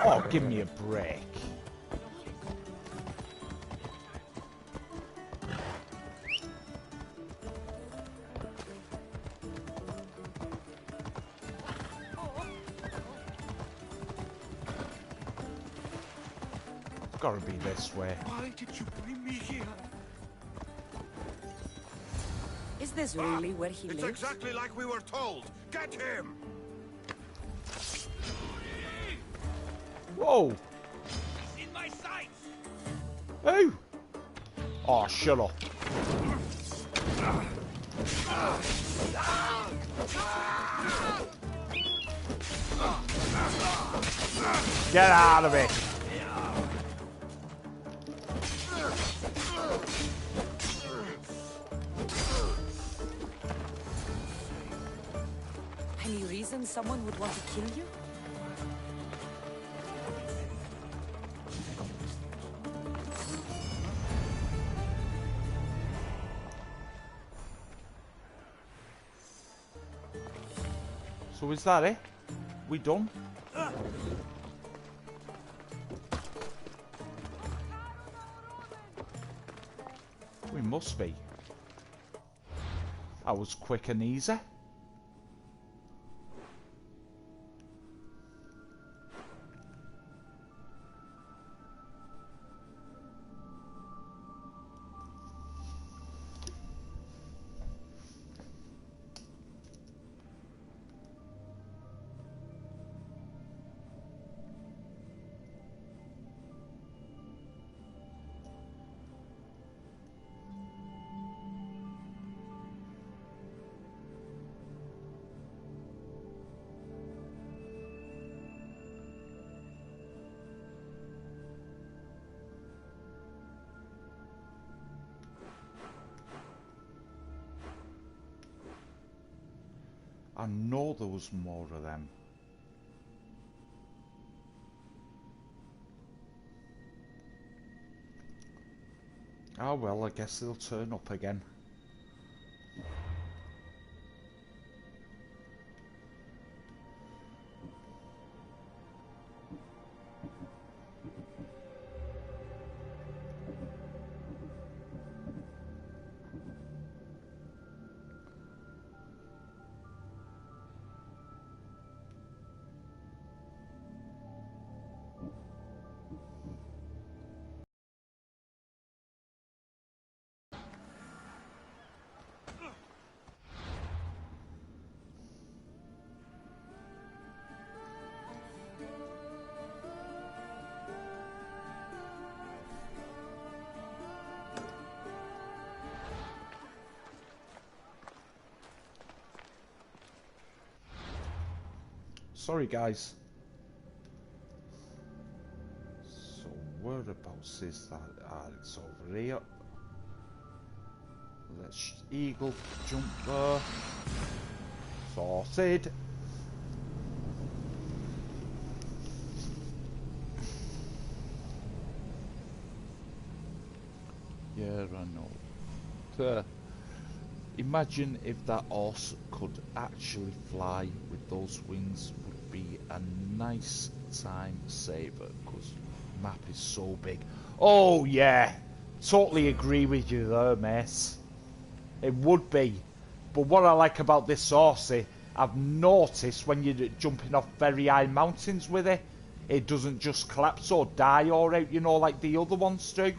S1: Oh, give me a break. Gotta be this way.
S10: Why did you bring me here?
S15: Is this really where he
S13: It's
S15: lives?
S13: exactly like we were told. Get him!
S1: Whoa!
S10: He's in my sights!
S1: Who? Oh, shut up. Get out of it!
S15: Any reason someone would want to kill you?
S1: So is that it? We done? We must be. That was quick and easy. I know there was more of them. Oh well, I guess they'll turn up again. Sorry, guys. So whereabouts is that? Ah, it's over here. Let's eagle jump there. Sorted. Yeah, I know. Imagine if that horse could actually fly with those wings. Would be a nice time saver, because map is so big. Oh yeah, totally agree with you there, mate. It would be. But what I like about this horsey, I've noticed when you're jumping off very high mountains with it, it doesn't just collapse or die or out, you know, like the other ones do.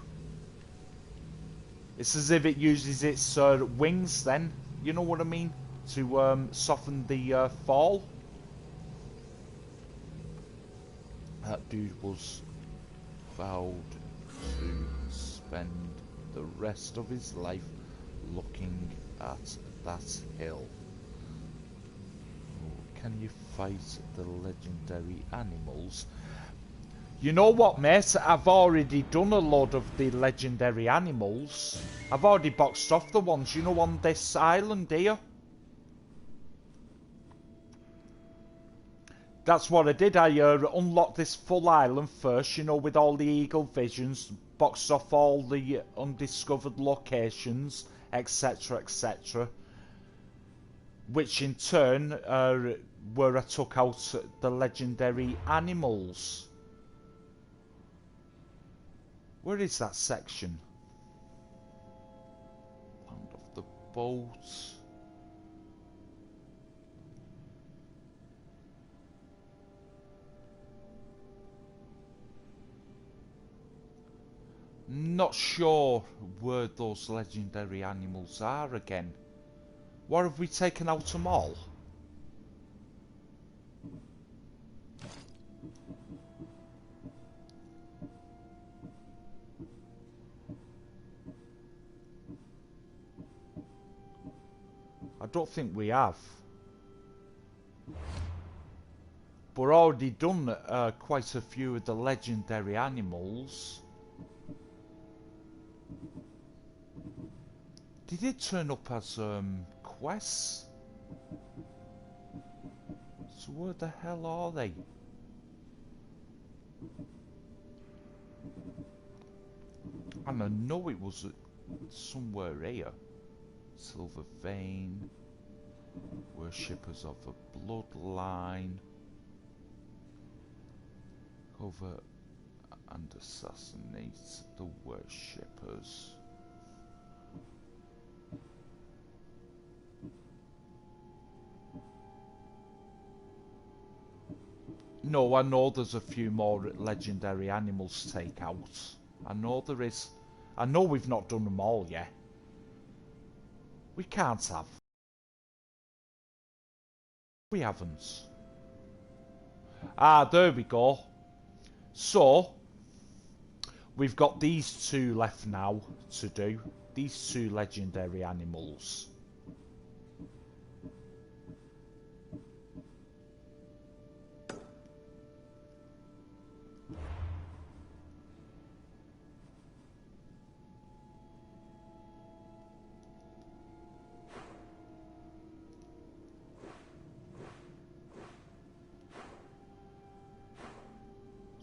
S1: It's as if it uses its wings then, you know what I mean, to soften the fall. That dude was vowed to spend the rest of his life looking at that hill. Oh, can you fight the legendary animals? You know what, mate? I've already done a load of the legendary animals. I've already boxed off the ones, you know, on this island here. That's what I did. I unlocked this full island first, you know, with all the eagle visions, boxed off all the undiscovered locations, etc, etc. Which in turn, where I took out the legendary animals. Where is that section? Land of the boats. Not sure where those legendary animals are again. What, have we taken out them all? I don't think we have. But already done quite a few of the legendary animals. Did it turn up as quests? So where the hell are they? And I know it was somewhere here. Silver Vein, Worshippers of a Bloodline, cover and assassinate the Worshippers. No, I know there's a few more legendary animals to take out. I know there is. I know we've not done them all yet. We can't have. We haven't. Ah, there we go. So, we've got these two left now to do. These two legendary animals.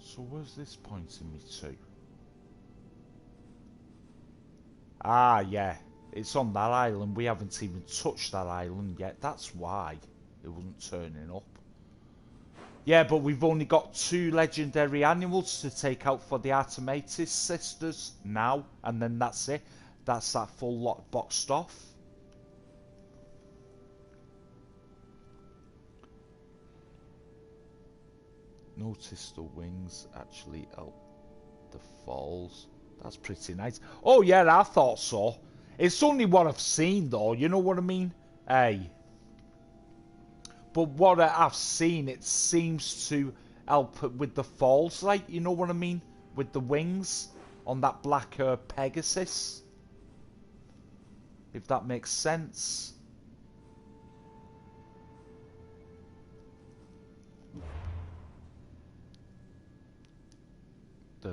S1: So where's this pointing me to? Ah, yeah. It's on that island. We haven't even touched that island yet. That's why it wasn't turning up. Yeah, but we've only got 2 legendary animals to take out for the Artematis sisters now. And then that's it. That's that full lot boxed off. Notice the wings actually help the falls. That's pretty nice. Oh yeah, I thought so. It's only what I've seen though, you know what I mean? Hey. But what I've seen, it seems to help with the falls, like, you know what I mean? With the wings on that black Pegasus. If that makes sense.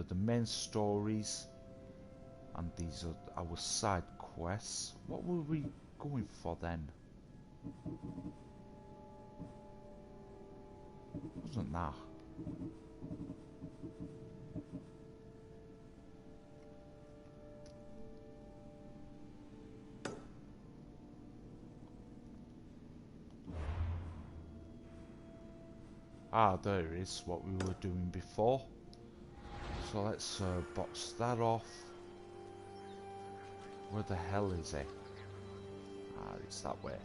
S1: the main stories, and these are our side quests. What were we going for then? Wasn't that? Ah, there it is, what we were doing before. So let's box that off. Where the hell is it? Ah, it's that way.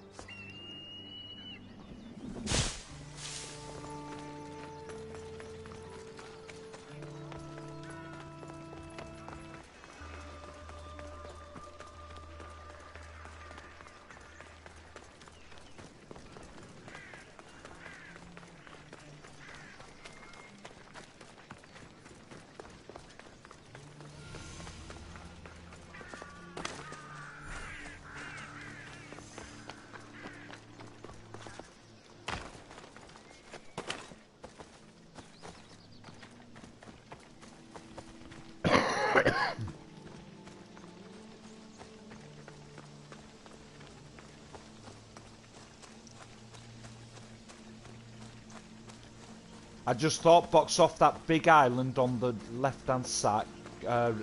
S1: I just thought box off that big island on the left-hand side, top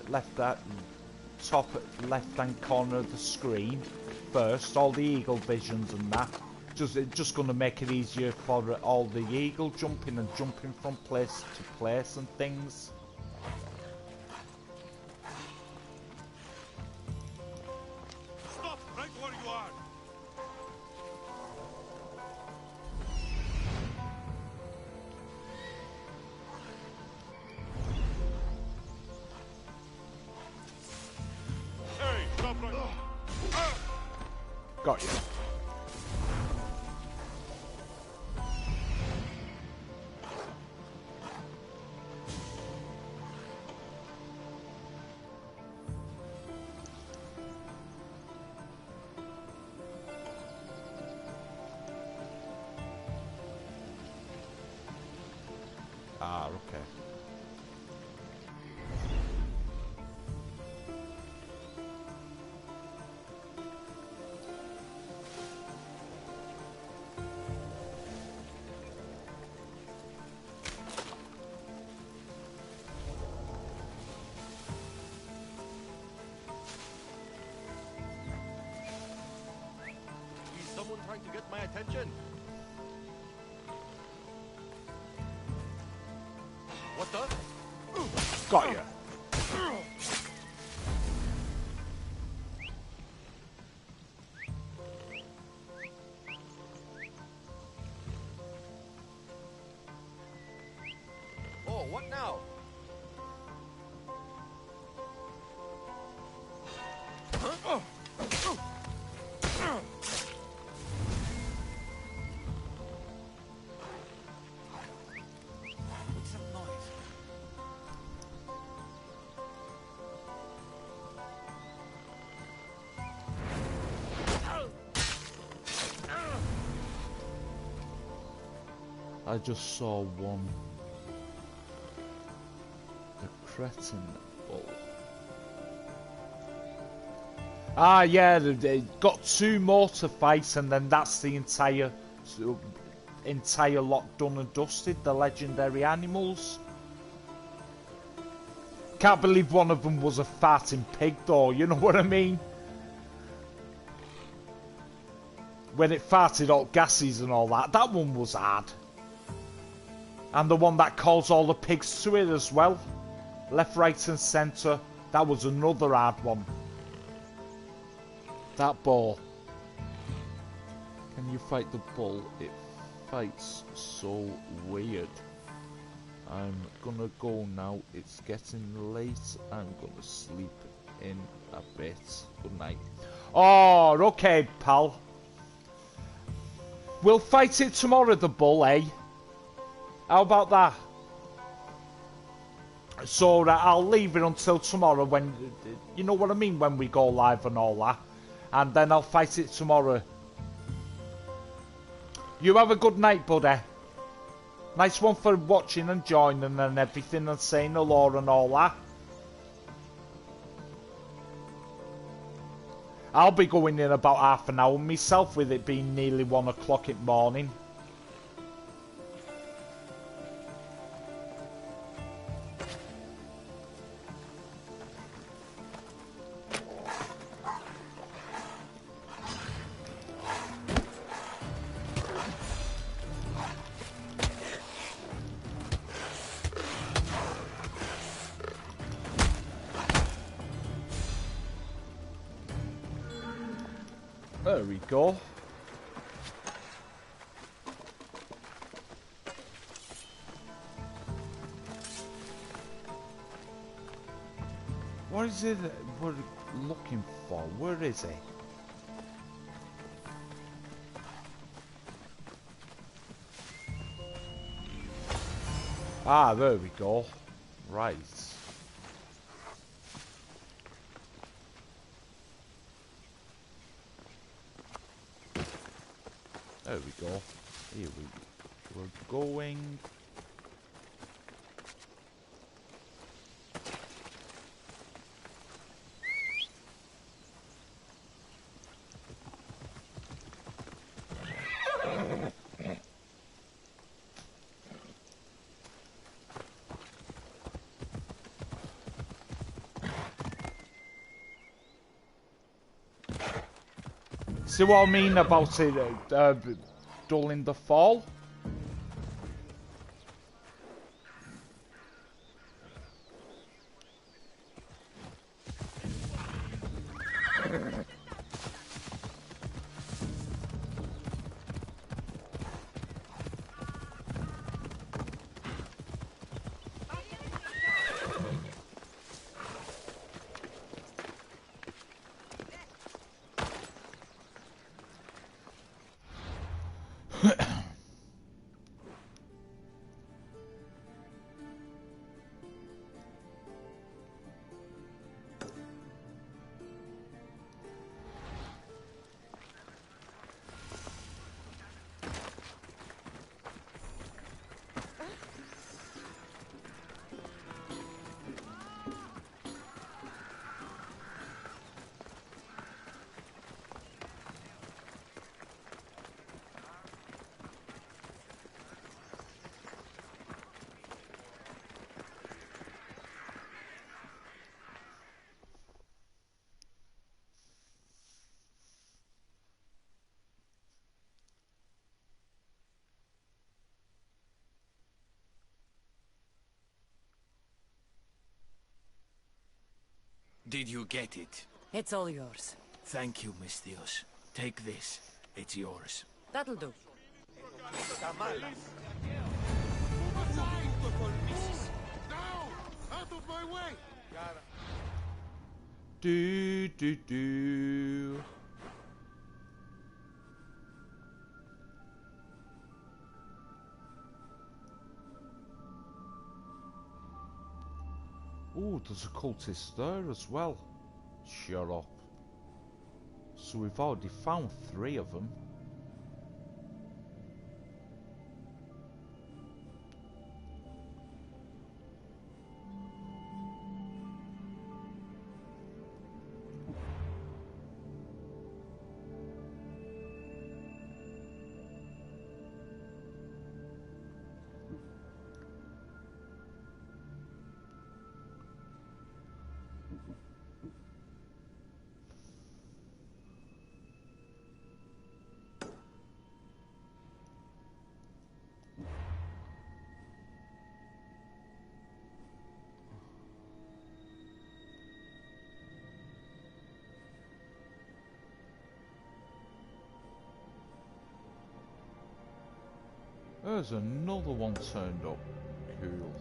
S1: left-hand corner of the screen first. All the eagle visions and that. Just going to make it easier for all the eagle jumping and jumping from place to place and things.
S7: Stop right where you are. Hey, stop right.
S1: Got you. Ah, okay.
S9: Is someone trying to get my attention? What the?
S1: Got you.
S9: Oh, what now? Huh? What's that noise?
S1: I just saw one. The cretin bull. Ah, yeah, they got 2 more to fight, and then that's the entire lot done and dusted. The legendary animals. Can't believe one of them was a farting pig, though. You know what I mean? When it farted all gases and all that, that one was hard. And the one that calls all the pigs to it as well. Left, right and centre. That was another hard one. That ball. Can you fight the bull? It fights so weird. I'm gonna go now. It's getting late. I'm gonna sleep in a bit. Good night. Oh, okay, pal. We'll fight it tomorrow, the bull, eh? How about that? So I'll leave it until tomorrow when, you know what I mean, when we go live and all that. And then I'll fight it tomorrow. You have a good night, buddy. Nice one for watching and joining and everything and saying hello and all that. I'll be going in about half an hour myself with it being nearly 1 o'clock in the morning. There we go. What is it we're looking for? Where is it? Ah, there we go. Right. There we go. Here we're going. See what I mean about it dulling the fall?
S10: Did you get it?
S15: It's all yours.
S10: Thank you, Mistios. Take this. It's yours.
S15: That'll do.
S9: Out of my way!
S1: Do. Ooh, there's a cultist there as well. Shut up. So we've already found 3 of them. There's another one turned up. Cool.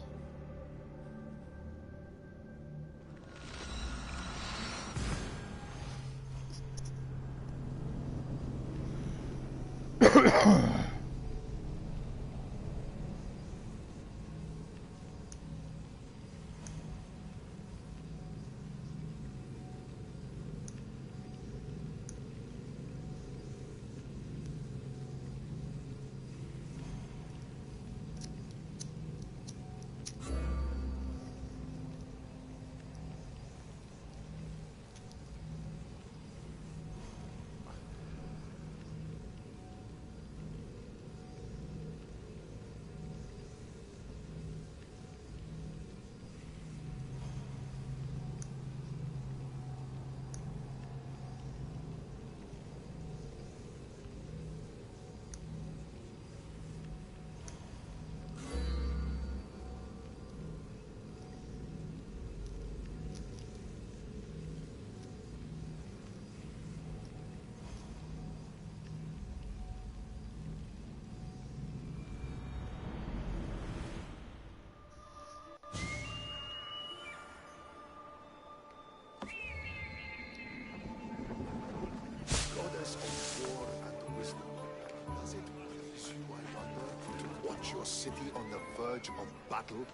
S21: watch your city on the verge of battle?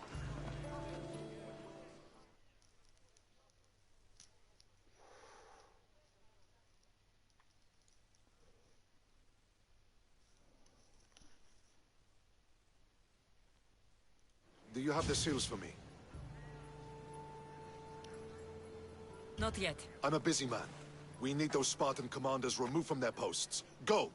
S21: Do you have the seals for me?
S15: Not yet.
S21: I'm a busy man. We need those Spartan commanders removed from their posts. Go!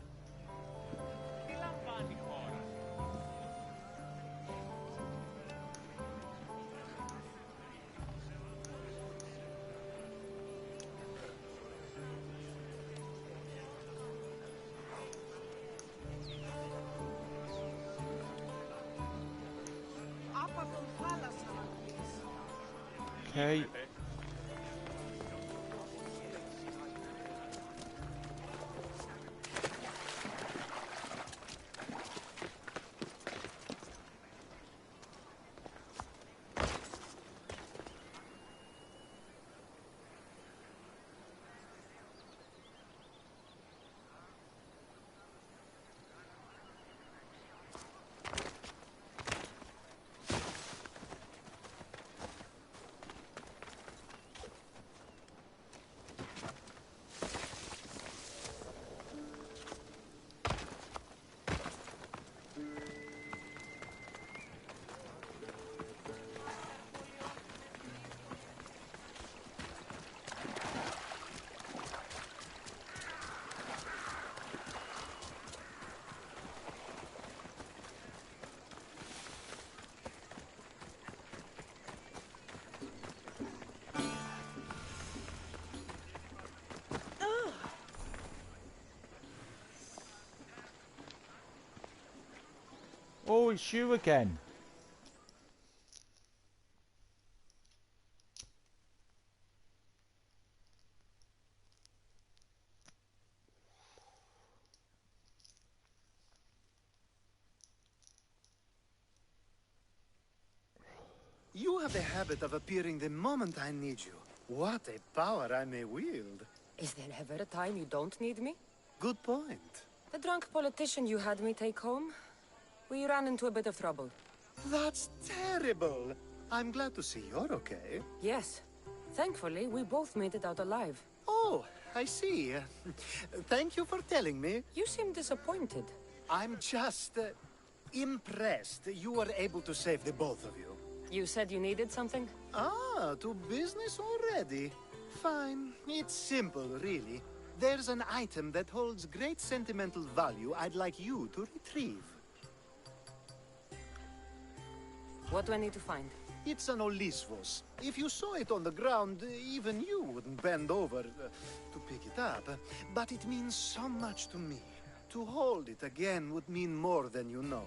S1: Okay. Oh, it's you again.
S20: You have a habit of appearing the moment I need you. What a power I may wield.
S15: Is there ever a time you don't need me?
S20: Good point.
S15: The drunk politician you had me take home? We ran into a bit of trouble.
S20: That's terrible. I'm glad to see you're okay.
S15: Yes. Thankfully, we both made it out alive.
S20: Oh, I see. Thank you for telling me.
S15: You seem disappointed.
S20: I'm just impressed you were able to save the both of you.
S15: You said you needed something?
S20: Ah, to business already. Fine. It's simple, really. There's an item that holds great sentimental value I'd like you to retrieve.
S15: What do I need to find?
S20: It's an Olisvos. If you saw it on the ground, even you wouldn't bend over to pick it up. But it means so much to me. To hold it again would mean more than you know.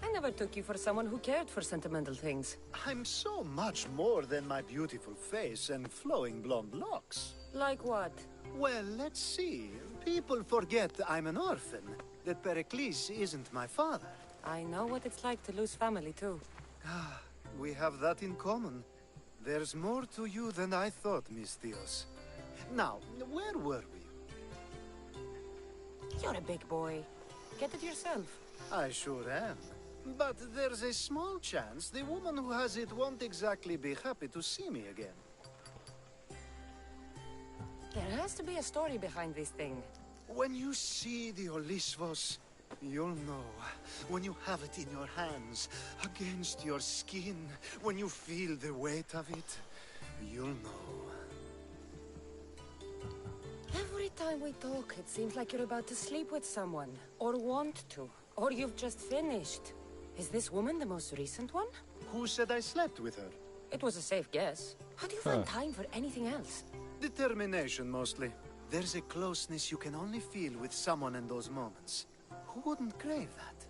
S15: I never took you for someone who cared for sentimental things.
S20: I'm so much more than my beautiful face and flowing blonde locks.
S15: Like what?
S20: Well, let's see. People forget I'm an orphan, that Pericles isn't my father.
S15: I know what it's like to lose family, too.
S20: Ah, we have that in common. There's more to you than I thought, Mistios. Now, where were we?
S15: You're a big boy. Get it yourself.
S20: I sure am. But there's a small chance the woman who has it won't exactly be happy to see me again.
S15: There has to be a story behind this thing.
S20: When you see the Olisvos, you'll know. When you have it in your hands, against your skin, when you feel the weight of it, you'll know.
S15: Every time we talk, it seems like you're about to sleep with someone. Or want to. Or you've just finished. Is this woman the most recent one?
S20: Who said I slept with her?
S15: It was a safe guess. How do you find time for anything else?
S20: Determination, mostly. There's a closeness you can only feel with someone in those moments. Who wouldn't crave that?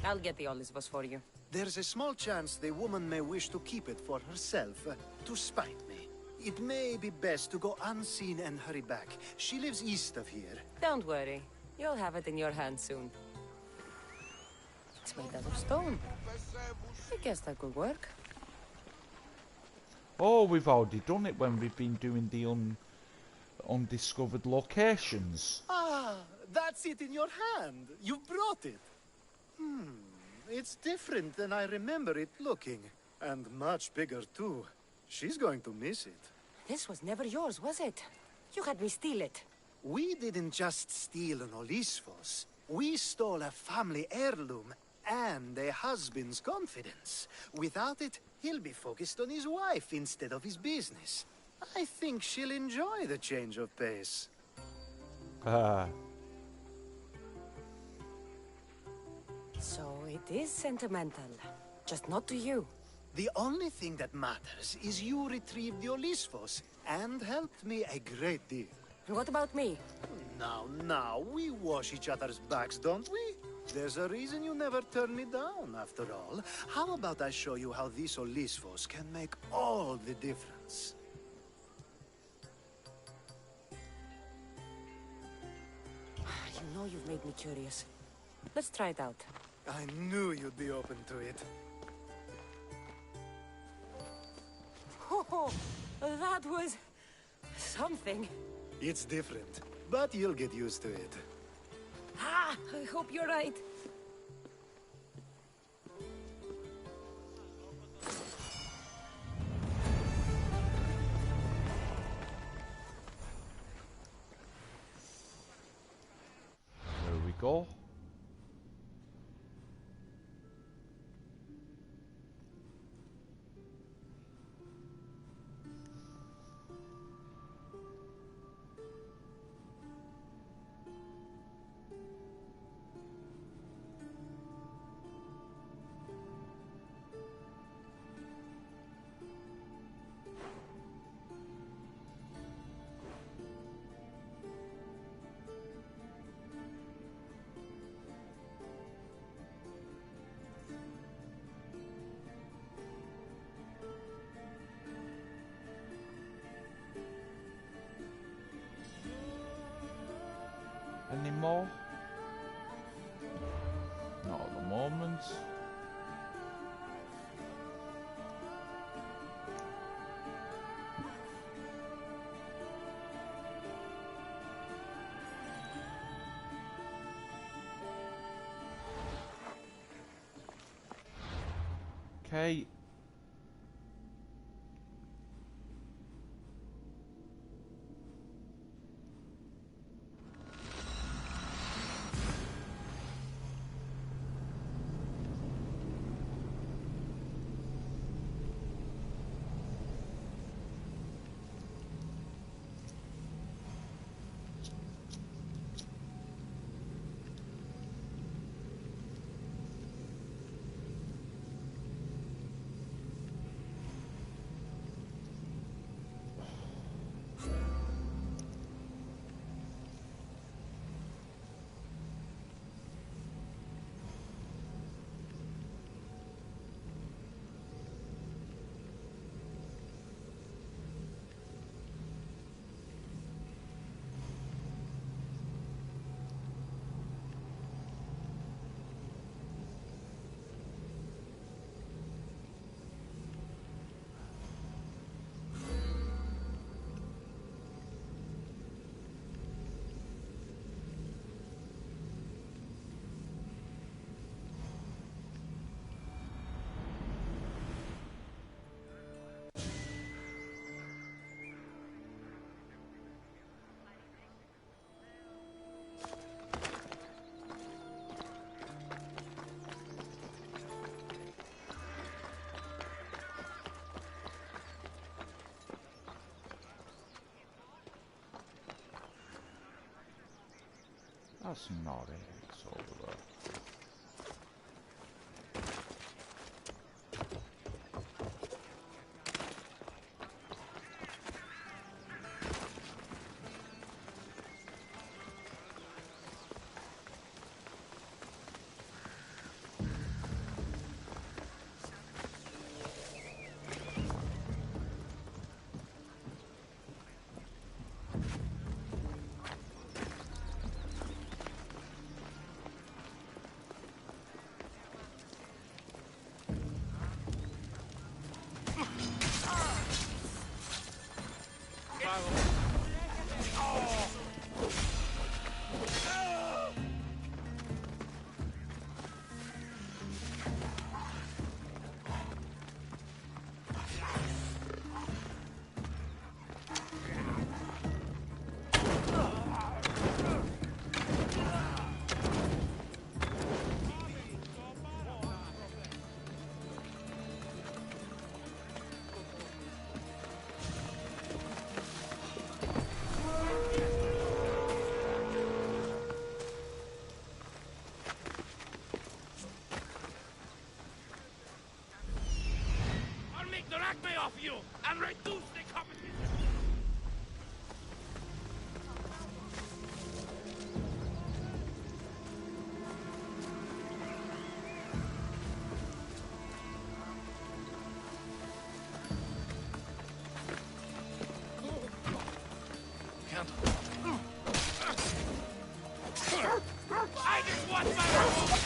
S15: I'll get the Olisvos for you.
S20: There's a small chance the woman may wish to keep it for herself, to spite me. It may be best to go unseen and hurry back. She lives east of here.
S15: Don't worry. You'll have it in your hand soon. It's made out of stone. I guess that could work.
S1: Oh, we've already done it when we've been doing the undiscovered locations.
S20: Ah, that's it in your hand. You brought it. It's different than I remember it looking. And much bigger, too. She's going to miss it.
S15: This was never yours, was it? You had me steal it.
S20: We didn't just steal an Olisfos. We stole a family heirloom and a husband's confidence. Without it, he'll be focused on his wife instead of his business. I think she'll enjoy the change of pace.
S15: So it is sentimental. Just not to you.
S20: The only thing that matters is you retrieved the Olisfos and helped me a great deal.
S15: And what about me?
S20: Now, we wash each other's backs, don't we? There's a reason you never turned me down, after all. How about I show you how these Olisfos can make all the difference?
S15: You know you've made me curious. Let's try it out.
S20: I knew you'd be open to it.
S15: Oh, that was... something.
S20: It's different, but you'll get used to it.
S15: Ah, I hope you're right.
S1: There we go. Any more? Not at the moment. Okay. That's not it. It's over there.
S6: the acme off you and reduce the competition. I just want my reward.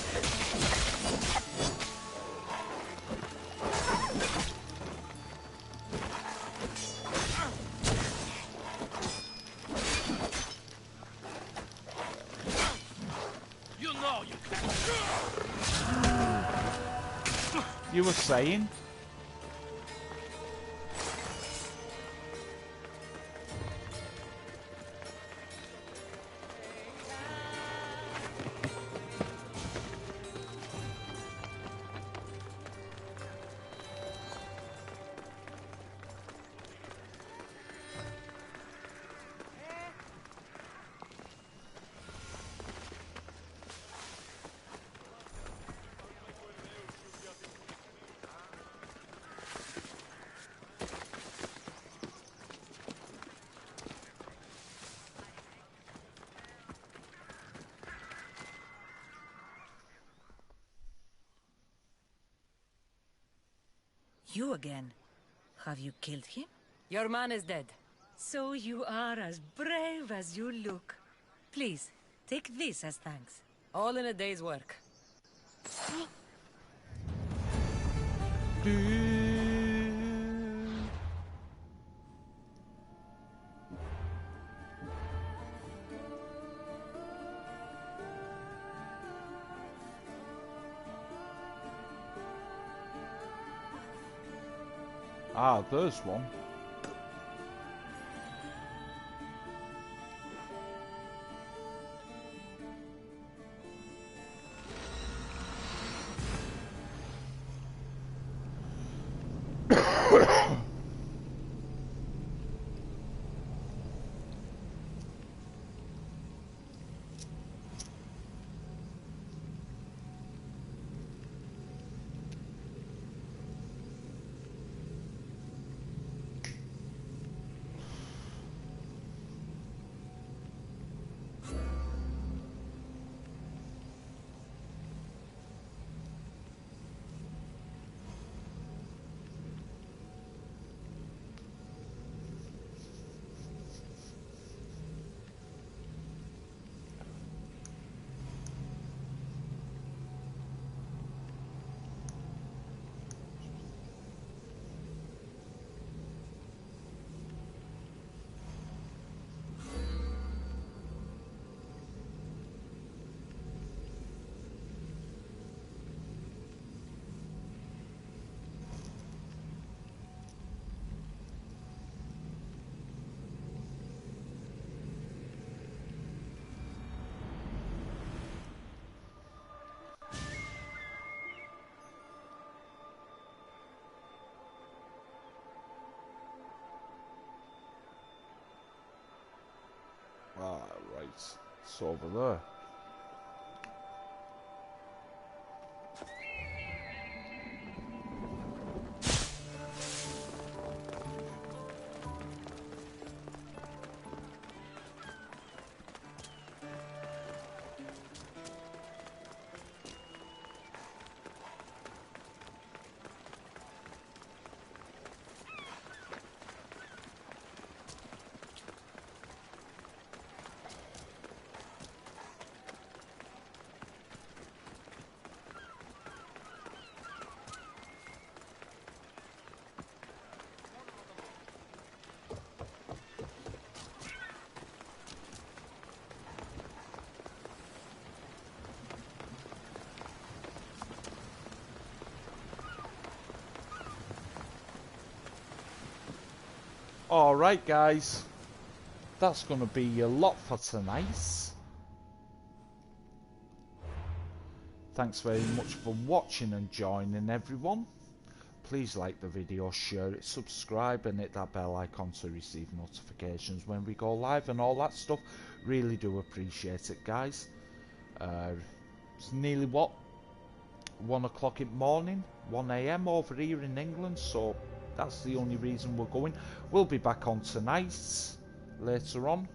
S6: You know you can't.
S1: You were saying?
S12: You again. Have you killed him?
S15: Your man is dead.
S12: So you are as brave as you look. Please, take this as thanks.
S15: All in a day's work.
S1: Ah, there's one. Ah, right. It's over there. Alright guys, that's going to be a lot for tonight. Thanks very much for watching and joining everyone. Please like the video, share it, subscribe and hit that bell icon to receive notifications when we go live and all that stuff. Really do appreciate it guys. It's nearly what? 1 o'clock in the morning, 1 AM over here in England, so That's the only reason we're going. We'll be back on tonight, later on.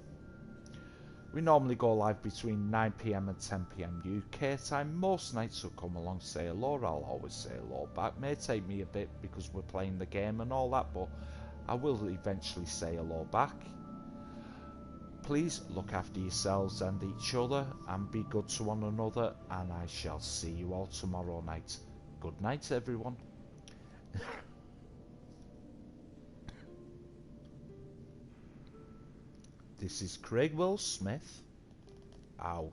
S1: We normally go live between 9 PM and 10 PM UK time. Most nights will come along, say hello. I'll always say hello back. May take me a bit because we're playing the game and all that, but I will eventually say hello back. Please look after yourselves and each other and be good to one another, and I shall see you all tomorrow night. Good night, everyone. This is Craig Will Smith, out.